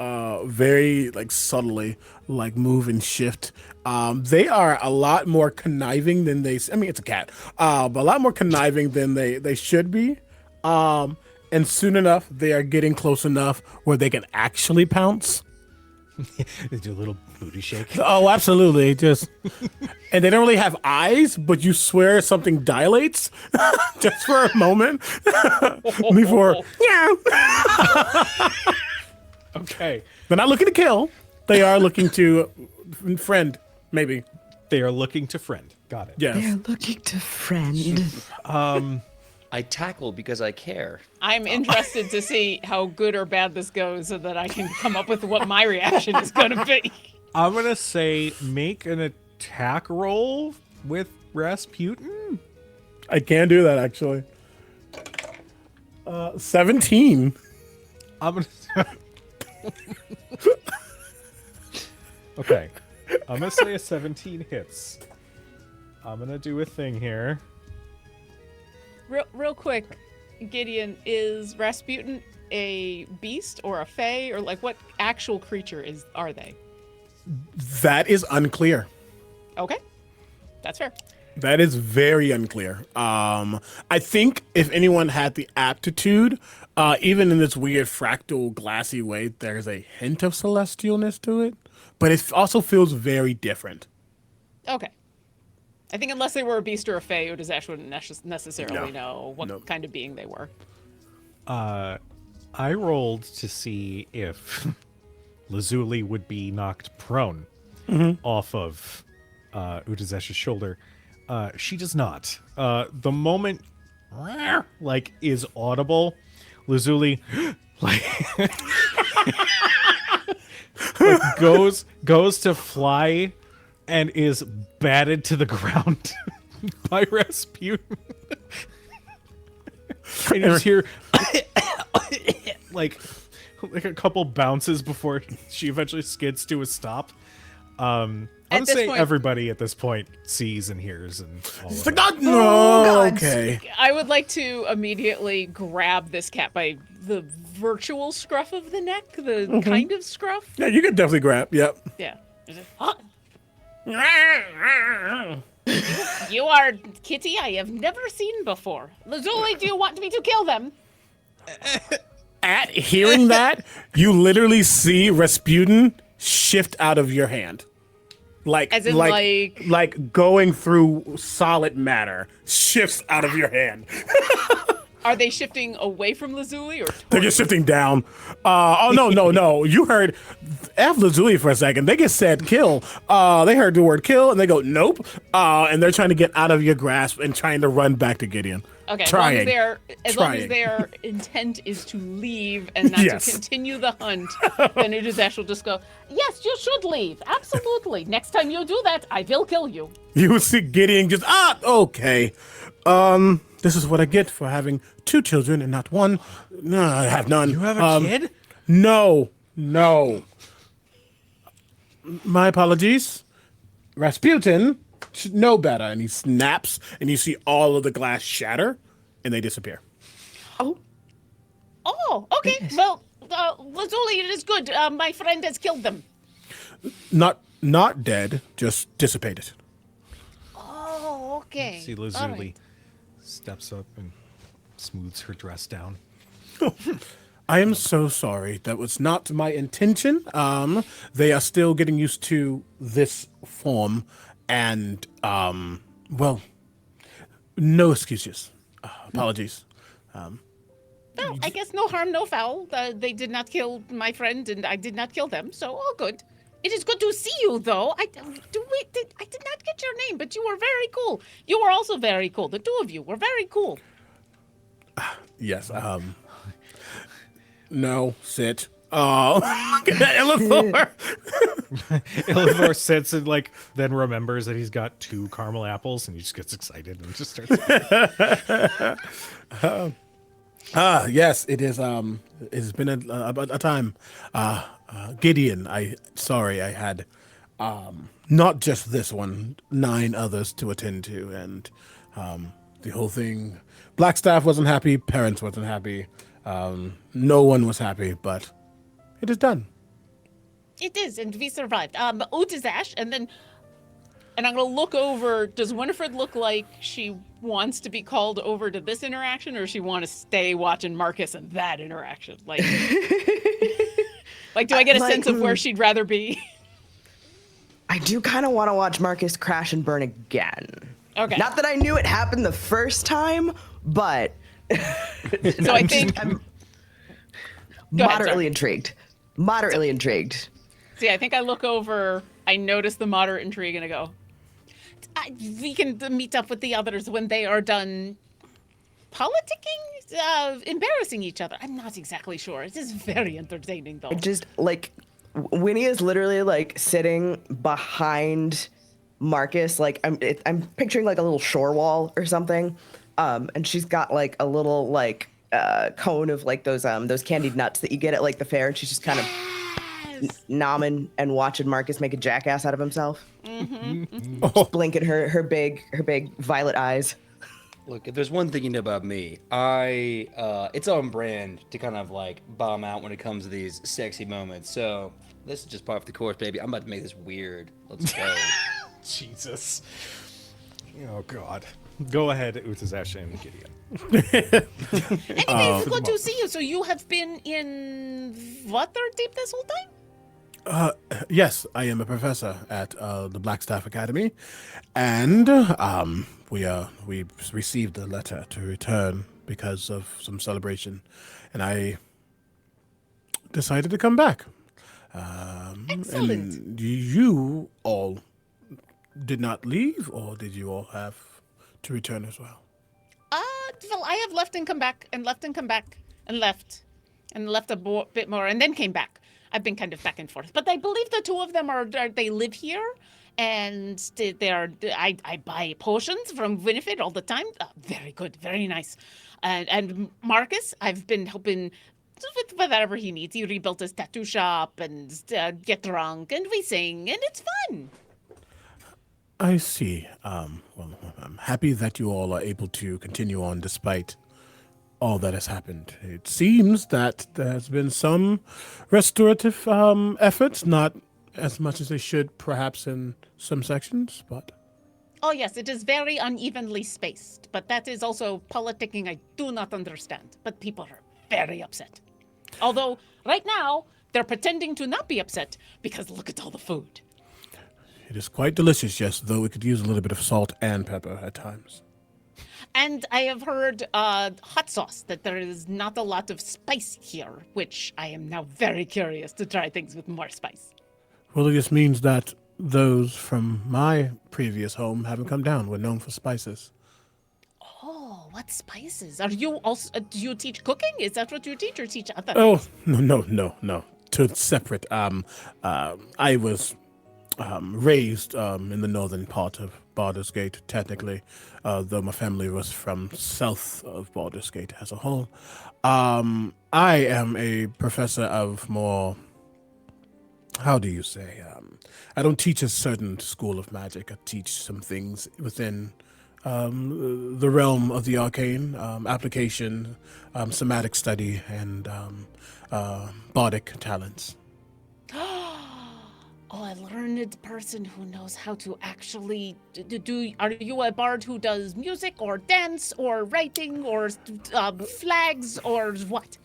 very like subtly like move and shift. They are a lot more conniving than they. I mean, it's a cat, but a lot more conniving than they should be. And soon enough, they are getting close enough where they can actually pounce. They do a little booty shake. Oh, absolutely. Just and they don't really have eyes, but you swear something dilates just for a moment before. Okay. They're not looking to kill. They are looking to friend, maybe. They are looking to friend. Got it. Yes. They're looking to friend. I tackle because I care. I'm interested to see how good or bad this goes so that I can come up with what my reaction is going to be. I'm going to say make an attack roll with Rasputin. I can do that, actually. 17. I'm going to... Okay. I'm going to say a 17 hits. I'm going to do a thing here. Real quick, Gideon, is Rasputin a beast or a fae or like what actual creature are they? That is unclear. Okay, that's fair. That is very unclear. I think if anyone had the aptitude, even in this weird fractal glassy way, there's a hint of celestialness to it, but it also feels very different. Okay. I think unless they were a beast or a fae, Udazesh wouldn't necessarily know what kind of being they were. I rolled to see if Lazuli would be knocked prone off of Utazesh's shoulder. She does not. The moment like is audible, Lazuli like, like goes to fly and is batted to the ground by Rasputin. And you just hear like a couple bounces before she eventually skids to a stop. I would say point- everybody at this point sees and hears and all It's of like, that. no, okay. I would like to immediately grab this cat by the virtual scruff of the neck, the kind of scruff. Yeah, you can definitely grab. Yep. Yeah. You are kitty I have never seen before. Lazuli, do you want me to kill them? At hearing that, you literally see Rasputin shift out of your hand. Like, As in, like going through solid matter shifts out of your hand. Are they shifting away from Lazuli or They're toward just shifting down. No. You heard F Lazuli for a second. They just said kill. They heard the word kill and they go nope. And they're trying to get out of your grasp and trying to run back to Gideon. Okay, Trying. as long as their intent is to leave and not Yes. to continue the hunt, then Udazesh will just go, yes, you should leave. Absolutely. Next time you do that, I will kill you. You will see Gideon just okay. This is what I get for having 2 children and not 1. No, I have none. You have a kid? No. My apologies. Rasputin should know better. And he snaps, and you see all of the glass shatter, and they disappear. Oh, Oh, okay. Goodness. Well, Lazuli, it is good. My friend has killed them. Not dead, just dissipated. Oh, okay. See All Lazuli right. steps up and smooths her dress down. I am so sorry. That was not my intention. They are still getting used to this form, and well, no excuses. Apologies. Well, I guess no harm, no foul. They did not kill my friend, and I did not kill them, so all good. It is good to see you, though. I did not get your name, but you were very cool. You were also very cool. The two of you were very cool. Yes. No, sit. Oh, Elithor. Elithor sits and like then remembers that he's got 2 caramel apples and he just gets excited and just starts. Yes, it is. It's been a time. Gideon, I had not just this one, 9 others to attend to, and the whole thing. Blackstaff wasn't happy. Parents wasn't happy. No one was happy, but it is done. It is, and we survived. Utizash, and I'm gonna look over. Does Winifred look like she wants to be called over to this interaction, or she want to stay watching Marcus and that interaction? Like, do I get a sense of where she'd rather be? I do kind of want to watch Marcus crash and burn again. Okay. Not that I knew it happened the first time, but So I think. I'm Go ahead, moderately sorry. intrigued. Moderately intrigued. See, I think I look over. I notice the moderate intrigue, and I go. We can meet up with the others when they are done politicking, embarrassing each other. I'm not exactly sure. It is very entertaining, though. Just like Winnie is literally like sitting behind Marcus. Like I'm picturing like a little shore wall or something. And she's got like a little like cone of like those candied nuts that you get at like the fair, and she's just kind of nomming and watching Marcus make a jackass out of himself. Just blinking her big violet eyes. Look, if there's one thing you know about me, it's on brand to kind of like bomb out when it comes to these sexy moments. So this is just part of the course, baby. I'm about to make this weird. Let's go. Jesus. Oh God. Go ahead, Utizash and Gideon. Anyway, it's good to see you. So you have been in Waterdeep this whole time? Yes, I am a professor at the Blackstaff Academy, and we received a letter to return because of some celebration, and I decided to come back. Excellent. And you all did not leave, or did you all have to return as well? Well, I have left and come back, and left and come back, and left a bit more, and then came back. I've been kind of back and forth, but I believe the 2 of them they live here, and I buy potions from Winifred all the time. Very good, very nice. And Marcus, I've been helping with whatever he needs. He rebuilt his tattoo shop and get drunk, and we sing, and it's fun. I see. Well, I'm happy that you all are able to continue on despite all that has happened. It seems that there has been some restorative efforts, not as much as they should perhaps in some sections, but... Oh, yes, it is very unevenly spaced, but that is also politicking I do not understand. But people are very upset. Although, right now, they're pretending to not be upset because look at all the food. It is quite delicious, yes, though it could use a little bit of salt and pepper at times. And I have heard hot sauce, that there is not a lot of spice here, which I am now very curious to try things with more spice. Well, it just means that those from my previous home haven't come down. We're known for spices. Oh, what spices? Are you also, do you teach cooking? Is that what you teach, or teach other Oh, things? no. Two separate. I was raised in the northern part of Baldur's Gate, technically, though my family was from south of Baldur's Gate as a whole. I am a professor of more how do you say? I don't teach a certain school of magic. I teach some things within the realm of the arcane, application, somatic study, and bardic talents. Oh, a learned person who knows how to actually do. Are you a bard who does music or dance or writing or flags or what?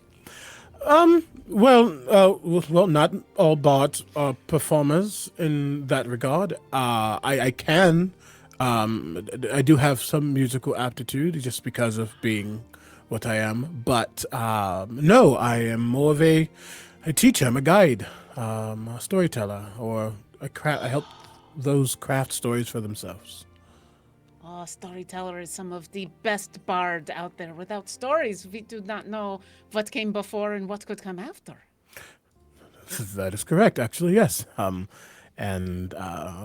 Well, not all bards are performers in that regard. I can, I do have some musical aptitude just because of being what I am. But no, I am more of a teacher. I'm a guide, a storyteller, or I help those craft stories for themselves. Oh, storyteller is some of the best bard out there. Without stories, we do not know what came before and what could come after. That is correct, actually, yes. And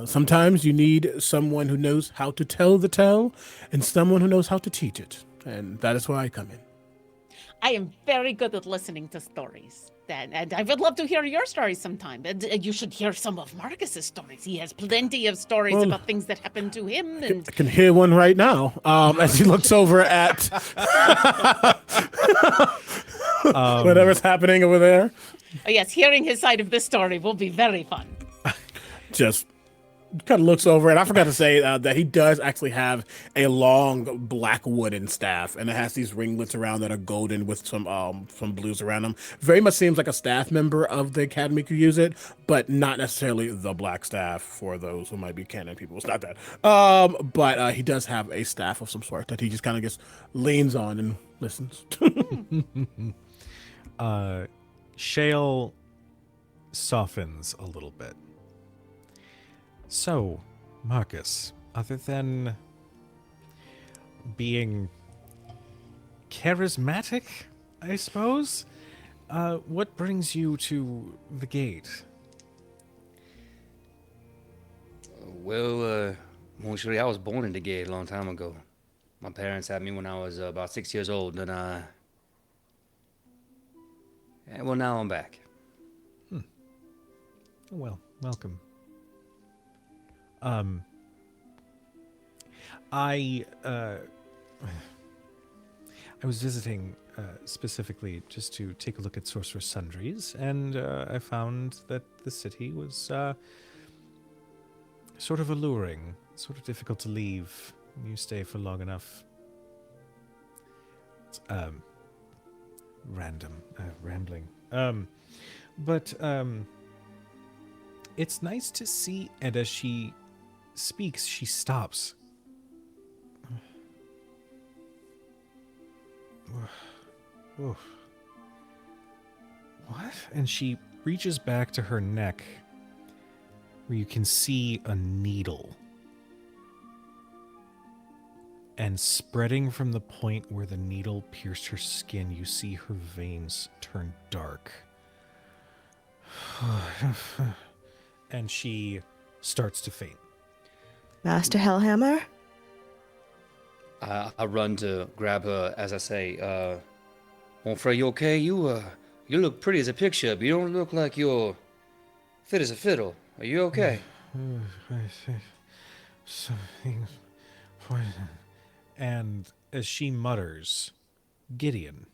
sometimes you need someone who knows how to tell the tale and someone who knows how to teach it. And that is where I come in. I am very good at listening to stories. And I would love to hear your stories sometime. And you should hear some of Marcus's stories. He has plenty of stories about things that happened to him. And I can hear one right now as he looks over at whatever's happening over there. oh, yes, hearing his side of this story will be very fun. Just kind of looks over, and I forgot to say that he does actually have a long black wooden staff, and it has these ringlets around that are golden with some blues around them. Very much seems like a staff member of the academy could use it, but not necessarily the black staff for those who might be canon people. It's not that. But he does have a staff of some sort that he just kind of just leans on and listens. Shale softens a little bit. So, Marcus, other than being charismatic, I suppose, what brings you to the gate? Well, actually, I was born in the gate a long time ago. My parents had me when I was about 6 years old, and well, now I'm back. Well, welcome. I was visiting specifically just to take a look at Sorcerer's Sundries, and I found that the city was sort of alluring, sort of difficult to leave when you stay for long enough. It's, rambling. But it's nice to see, and as she speaks, she stops. What? And she reaches back to her neck, where you can see a needle. And spreading from the point where the needle pierced her skin, you see her veins turn dark. And she starts to faint. Master Hellhammer? I run to grab her as I say, Onfray, you okay? You look pretty as a picture, but you don't look like you're fit as a fiddle. Are you okay? Something's poison. And as she mutters, Gideon,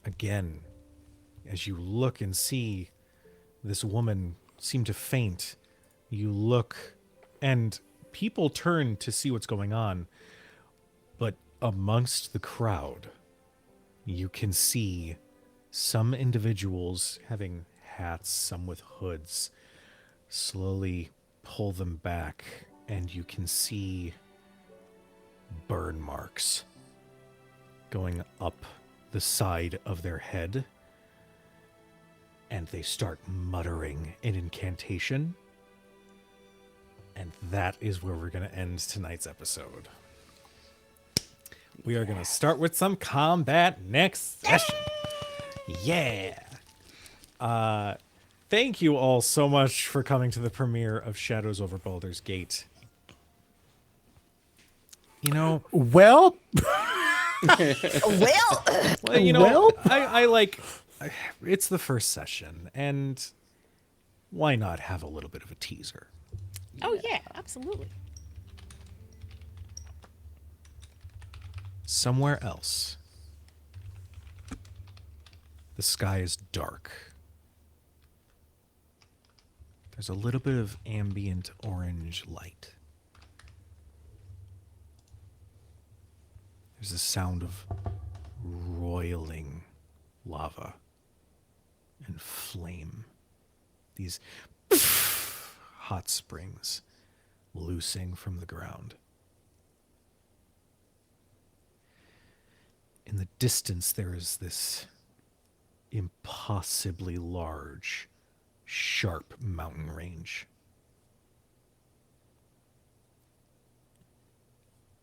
again, as you look and see this woman seem to faint, you look, and people turn to see what's going on, but amongst the crowd, you can see some individuals having hats, some with hoods, slowly pull them back, and you can see burn marks going up the side of their head, and they start muttering an incantation, and that is where we're going to end tonight's episode. We are going to start with some combat next session. Yeah. Thank you all so much for coming to the premiere of Shadows over Baldur's Gate. You know, Well, Well, you know, I like, it's the first session, and why not have a little bit of a teaser? Oh yeah, absolutely. Somewhere else, the sky is dark. There's a little bit of ambient orange light. There's a sound of roiling lava and flame. These hot springs loosing from the ground. In the distance, there is this impossibly large, sharp mountain range.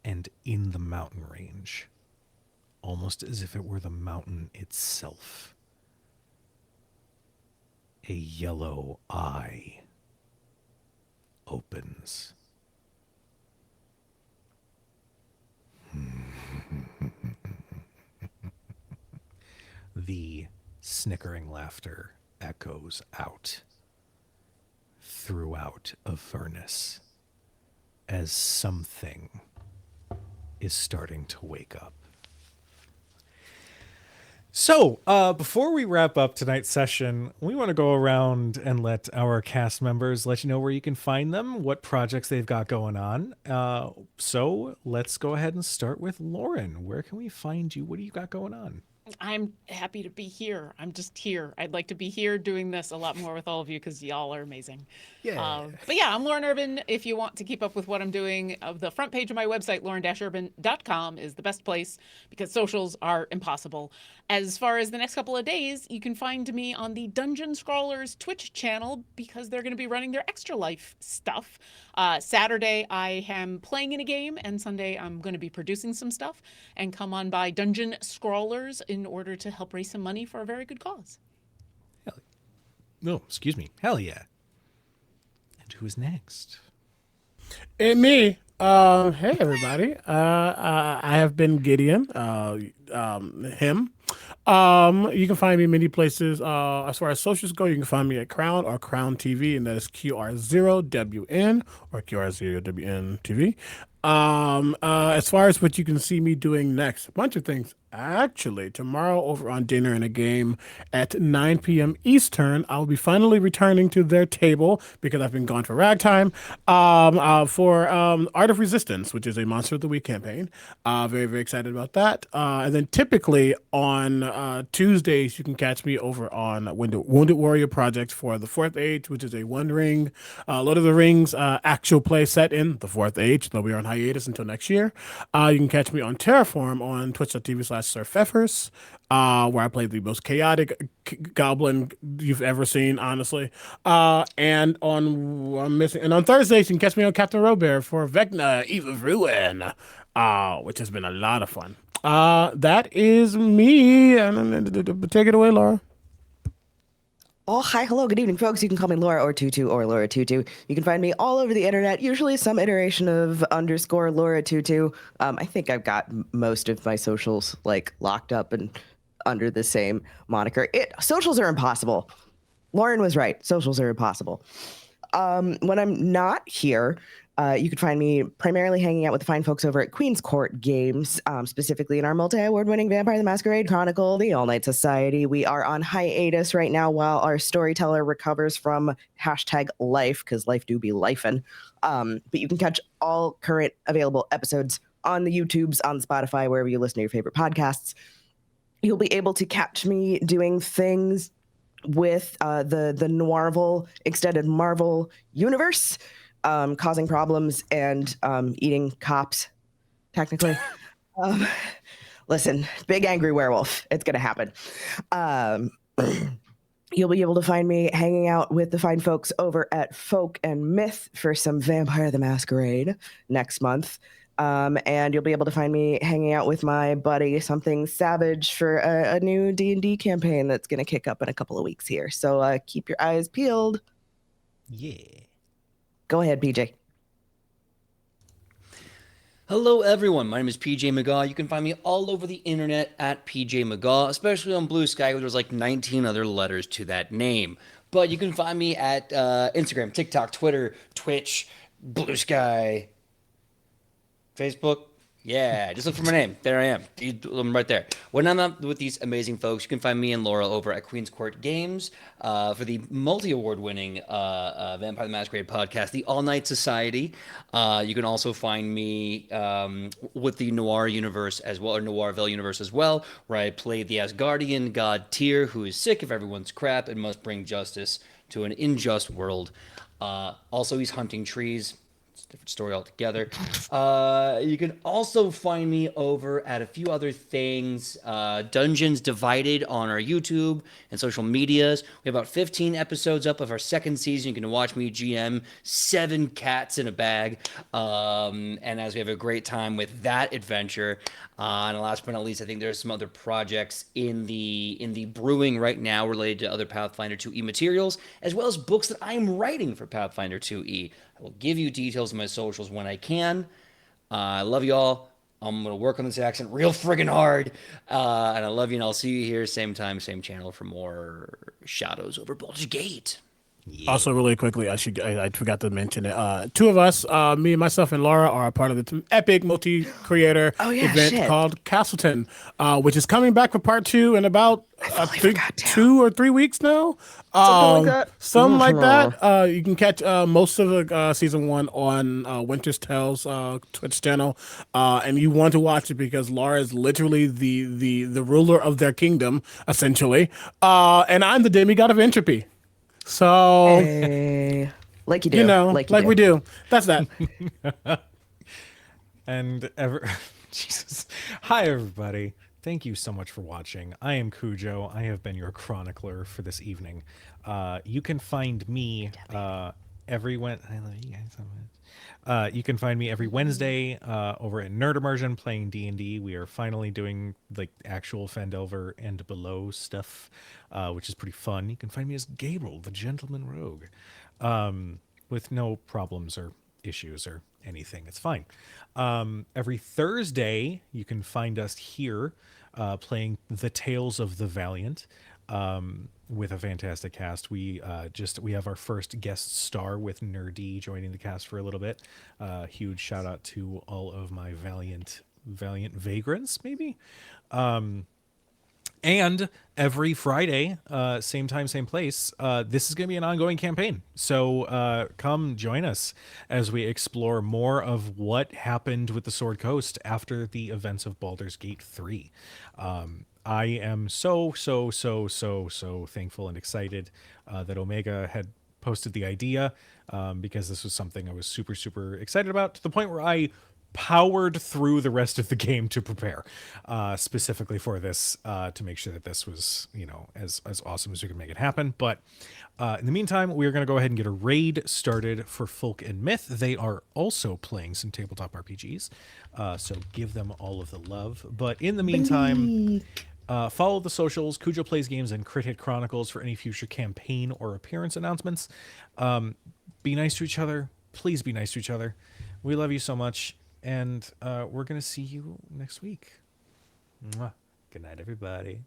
And in the mountain range, almost as if it were the mountain itself, a yellow eye opens. The snickering laughter echoes out throughout Avernus as something is starting to wake up. So, before we wrap up tonight's session, we want to go around and let our cast members let you know where you can find them, what projects they've got going on. So, let's go ahead and start with Lauren. Where can we find you? What do you got going on? I'm happy to be here. I'm just here. I'd like to be here doing this a lot more with all of you because y'all are amazing. Yeah. But yeah, I'm Lauren Urban. If you want to keep up with what I'm doing, the front page of my website, lauren-urban.com, is the best place because socials are impossible. As far as the next couple of days, you can find me on the Dungeon Scrawlers Twitch channel because they're going to be running their Extra Life stuff. Saturday, I am playing in a game, and Sunday, I'm going to be producing some stuff. And come on by Dungeon Scrawlers in order to help raise some money for a very good cause. No, excuse me. Hell yeah. And who's next? And me. Hey everybody. I have been Gideon. Him. You can find me many places. As far as socials go, you can find me at Crown or Crown TV, and that is QR0WN or QR0WN TV. As far as what you can see me doing next, a bunch of things. Actually, tomorrow over on Dinner and a Game at 9 p.m. Eastern, I'll be finally returning to their table because I've been gone for ragtime for Art of Resistance, which is a Monster of the Week campaign. Very, very excited about that. And then typically on Tuesdays, you can catch me over on Wounded Warrior Project for the Fourth Age, which is a One Ring, Lord of the Rings actual play set in the Fourth Age, though we are on hiatus until next year. You can catch me on Terraform on twitch.tv/SirFeffers, where I play the most chaotic goblin you've ever seen, honestly. And on Thursdays, you can catch me on Captain Robert for Vecna, Eve of Ruin, which has been a lot of fun. That is me. And take it away, Laura. Oh, hi, hello, good evening, folks. You can call me Laura or Tutu or Laura Tutu. You can find me all over the internet, usually some iteration of _ Laura Tutu. I think I've got most of my socials like locked up and under the same moniker. Socials are impossible. Lauren was right. Socials are impossible. When I'm not here, you can find me primarily hanging out with the fine folks over at Queen's Court Games, specifically in our multi-award-winning Vampire the Masquerade Chronicle, the All Night Society. We are on hiatus right now while our storyteller recovers from #life, because life do be lifin'. But you can catch all current available episodes on the YouTubes, on Spotify, wherever you listen to your favorite podcasts. You'll be able to catch me doing things with the Noirville extended Marvel universe, causing problems and eating cops, technically. Listen, big angry werewolf. It's going to happen. You'll be able to find me hanging out with the fine folks over at Folk and Myth for some Vampire the Masquerade next month. And you'll be able to find me hanging out with my buddy, Something Savage, for a new D&D campaign that's going to kick up in a couple of weeks here. So keep your eyes peeled. Yeah. Go ahead, PJ. Hello, everyone. My name is PJ McGaw. You can find me all over the internet at PJ McGaw, especially on Blue Sky, where there's like 19 other letters to that name. But you can find me at Instagram, TikTok, Twitter, Twitch, Blue Sky, Facebook. Yeah, just look for my name. There I am. I'm right there. When I'm up with these amazing folks, you can find me and Laura over at Queen's Court Games for the multi-award-winning Vampire the Masquerade podcast, The All Night Society. You can also find me with the Noir universe as well, or Noirville universe as well, where I play the Asgardian god Tyr, who is sick of everyone's crap and must bring justice to an unjust world. Also, he's hunting trees. Different story altogether. You can also find me over at a few other things. Dungeons Divided on our YouTube and social medias. We have about 15 episodes up of our second season. You can watch me GM 7 cats in a bag. And as we have a great time with that adventure. And last but not least, I think there's some other projects in the brewing right now related to other Pathfinder 2e materials, as well as books that I'm writing for Pathfinder 2e. I will give you details on my socials when I can. I love you all. I'm going to work on this accent real friggin' hard. And I love you, and I'll see you here, same time, same channel for more Shadows over Baldur's Gate. Also, really quickly, I forgot to mention it. Two of us, me, myself, and Laura, are a part of the epic multi-creator event called Castleton, which is coming back for part 2 in about I think 2 or 3 weeks now. Something like that. You can catch most of the season 1 on Winter's Tales Twitch channel, and you want to watch it because Laura is literally the ruler of their kingdom, essentially, and I'm the demigod of entropy. So, Hey. Like you do. You know, like we do. That's that. And Jesus. Hi, everybody. Thank you so much for watching. I am Cujo. I have been your chronicler for this evening. You can find me every Wednesday. I love you guys so much. You can find me every Wednesday over at Nerd Immersion playing D&D. We are finally doing like actual Fendelver and below stuff, which is pretty fun. You can find me as Gabriel, the Gentleman Rogue, with no problems or issues or anything. It's fine. Every Thursday, you can find us here playing The Tales of the Valiant. With a fantastic cast. We have our first guest star with Nerdy joining the cast for a little bit. Huge shout out to all of my valiant vagrants, maybe. And every Friday, same time, same place, this is going to be an ongoing campaign. So come join us as we explore more of what happened with the Sword Coast after the events of Baldur's Gate 3. I am so thankful and excited that Omega had posted the idea because this was something I was super excited about, to the point where I powered through the rest of the game to prepare specifically for this to make sure that this was, you know, as awesome as we could make it happen. But in the meantime, we're going to go ahead and get a raid started for Folk and Myth. They are also playing some tabletop RPGs, so give them all of the love. But in the meantime, follow the socials, Cujo Plays Games and Crit Hit Chronicles, for any future campaign or appearance announcements. Be nice to each other. Please be nice to each other. We love you so much. And we're going to see you next week. Mwah. Good night, everybody.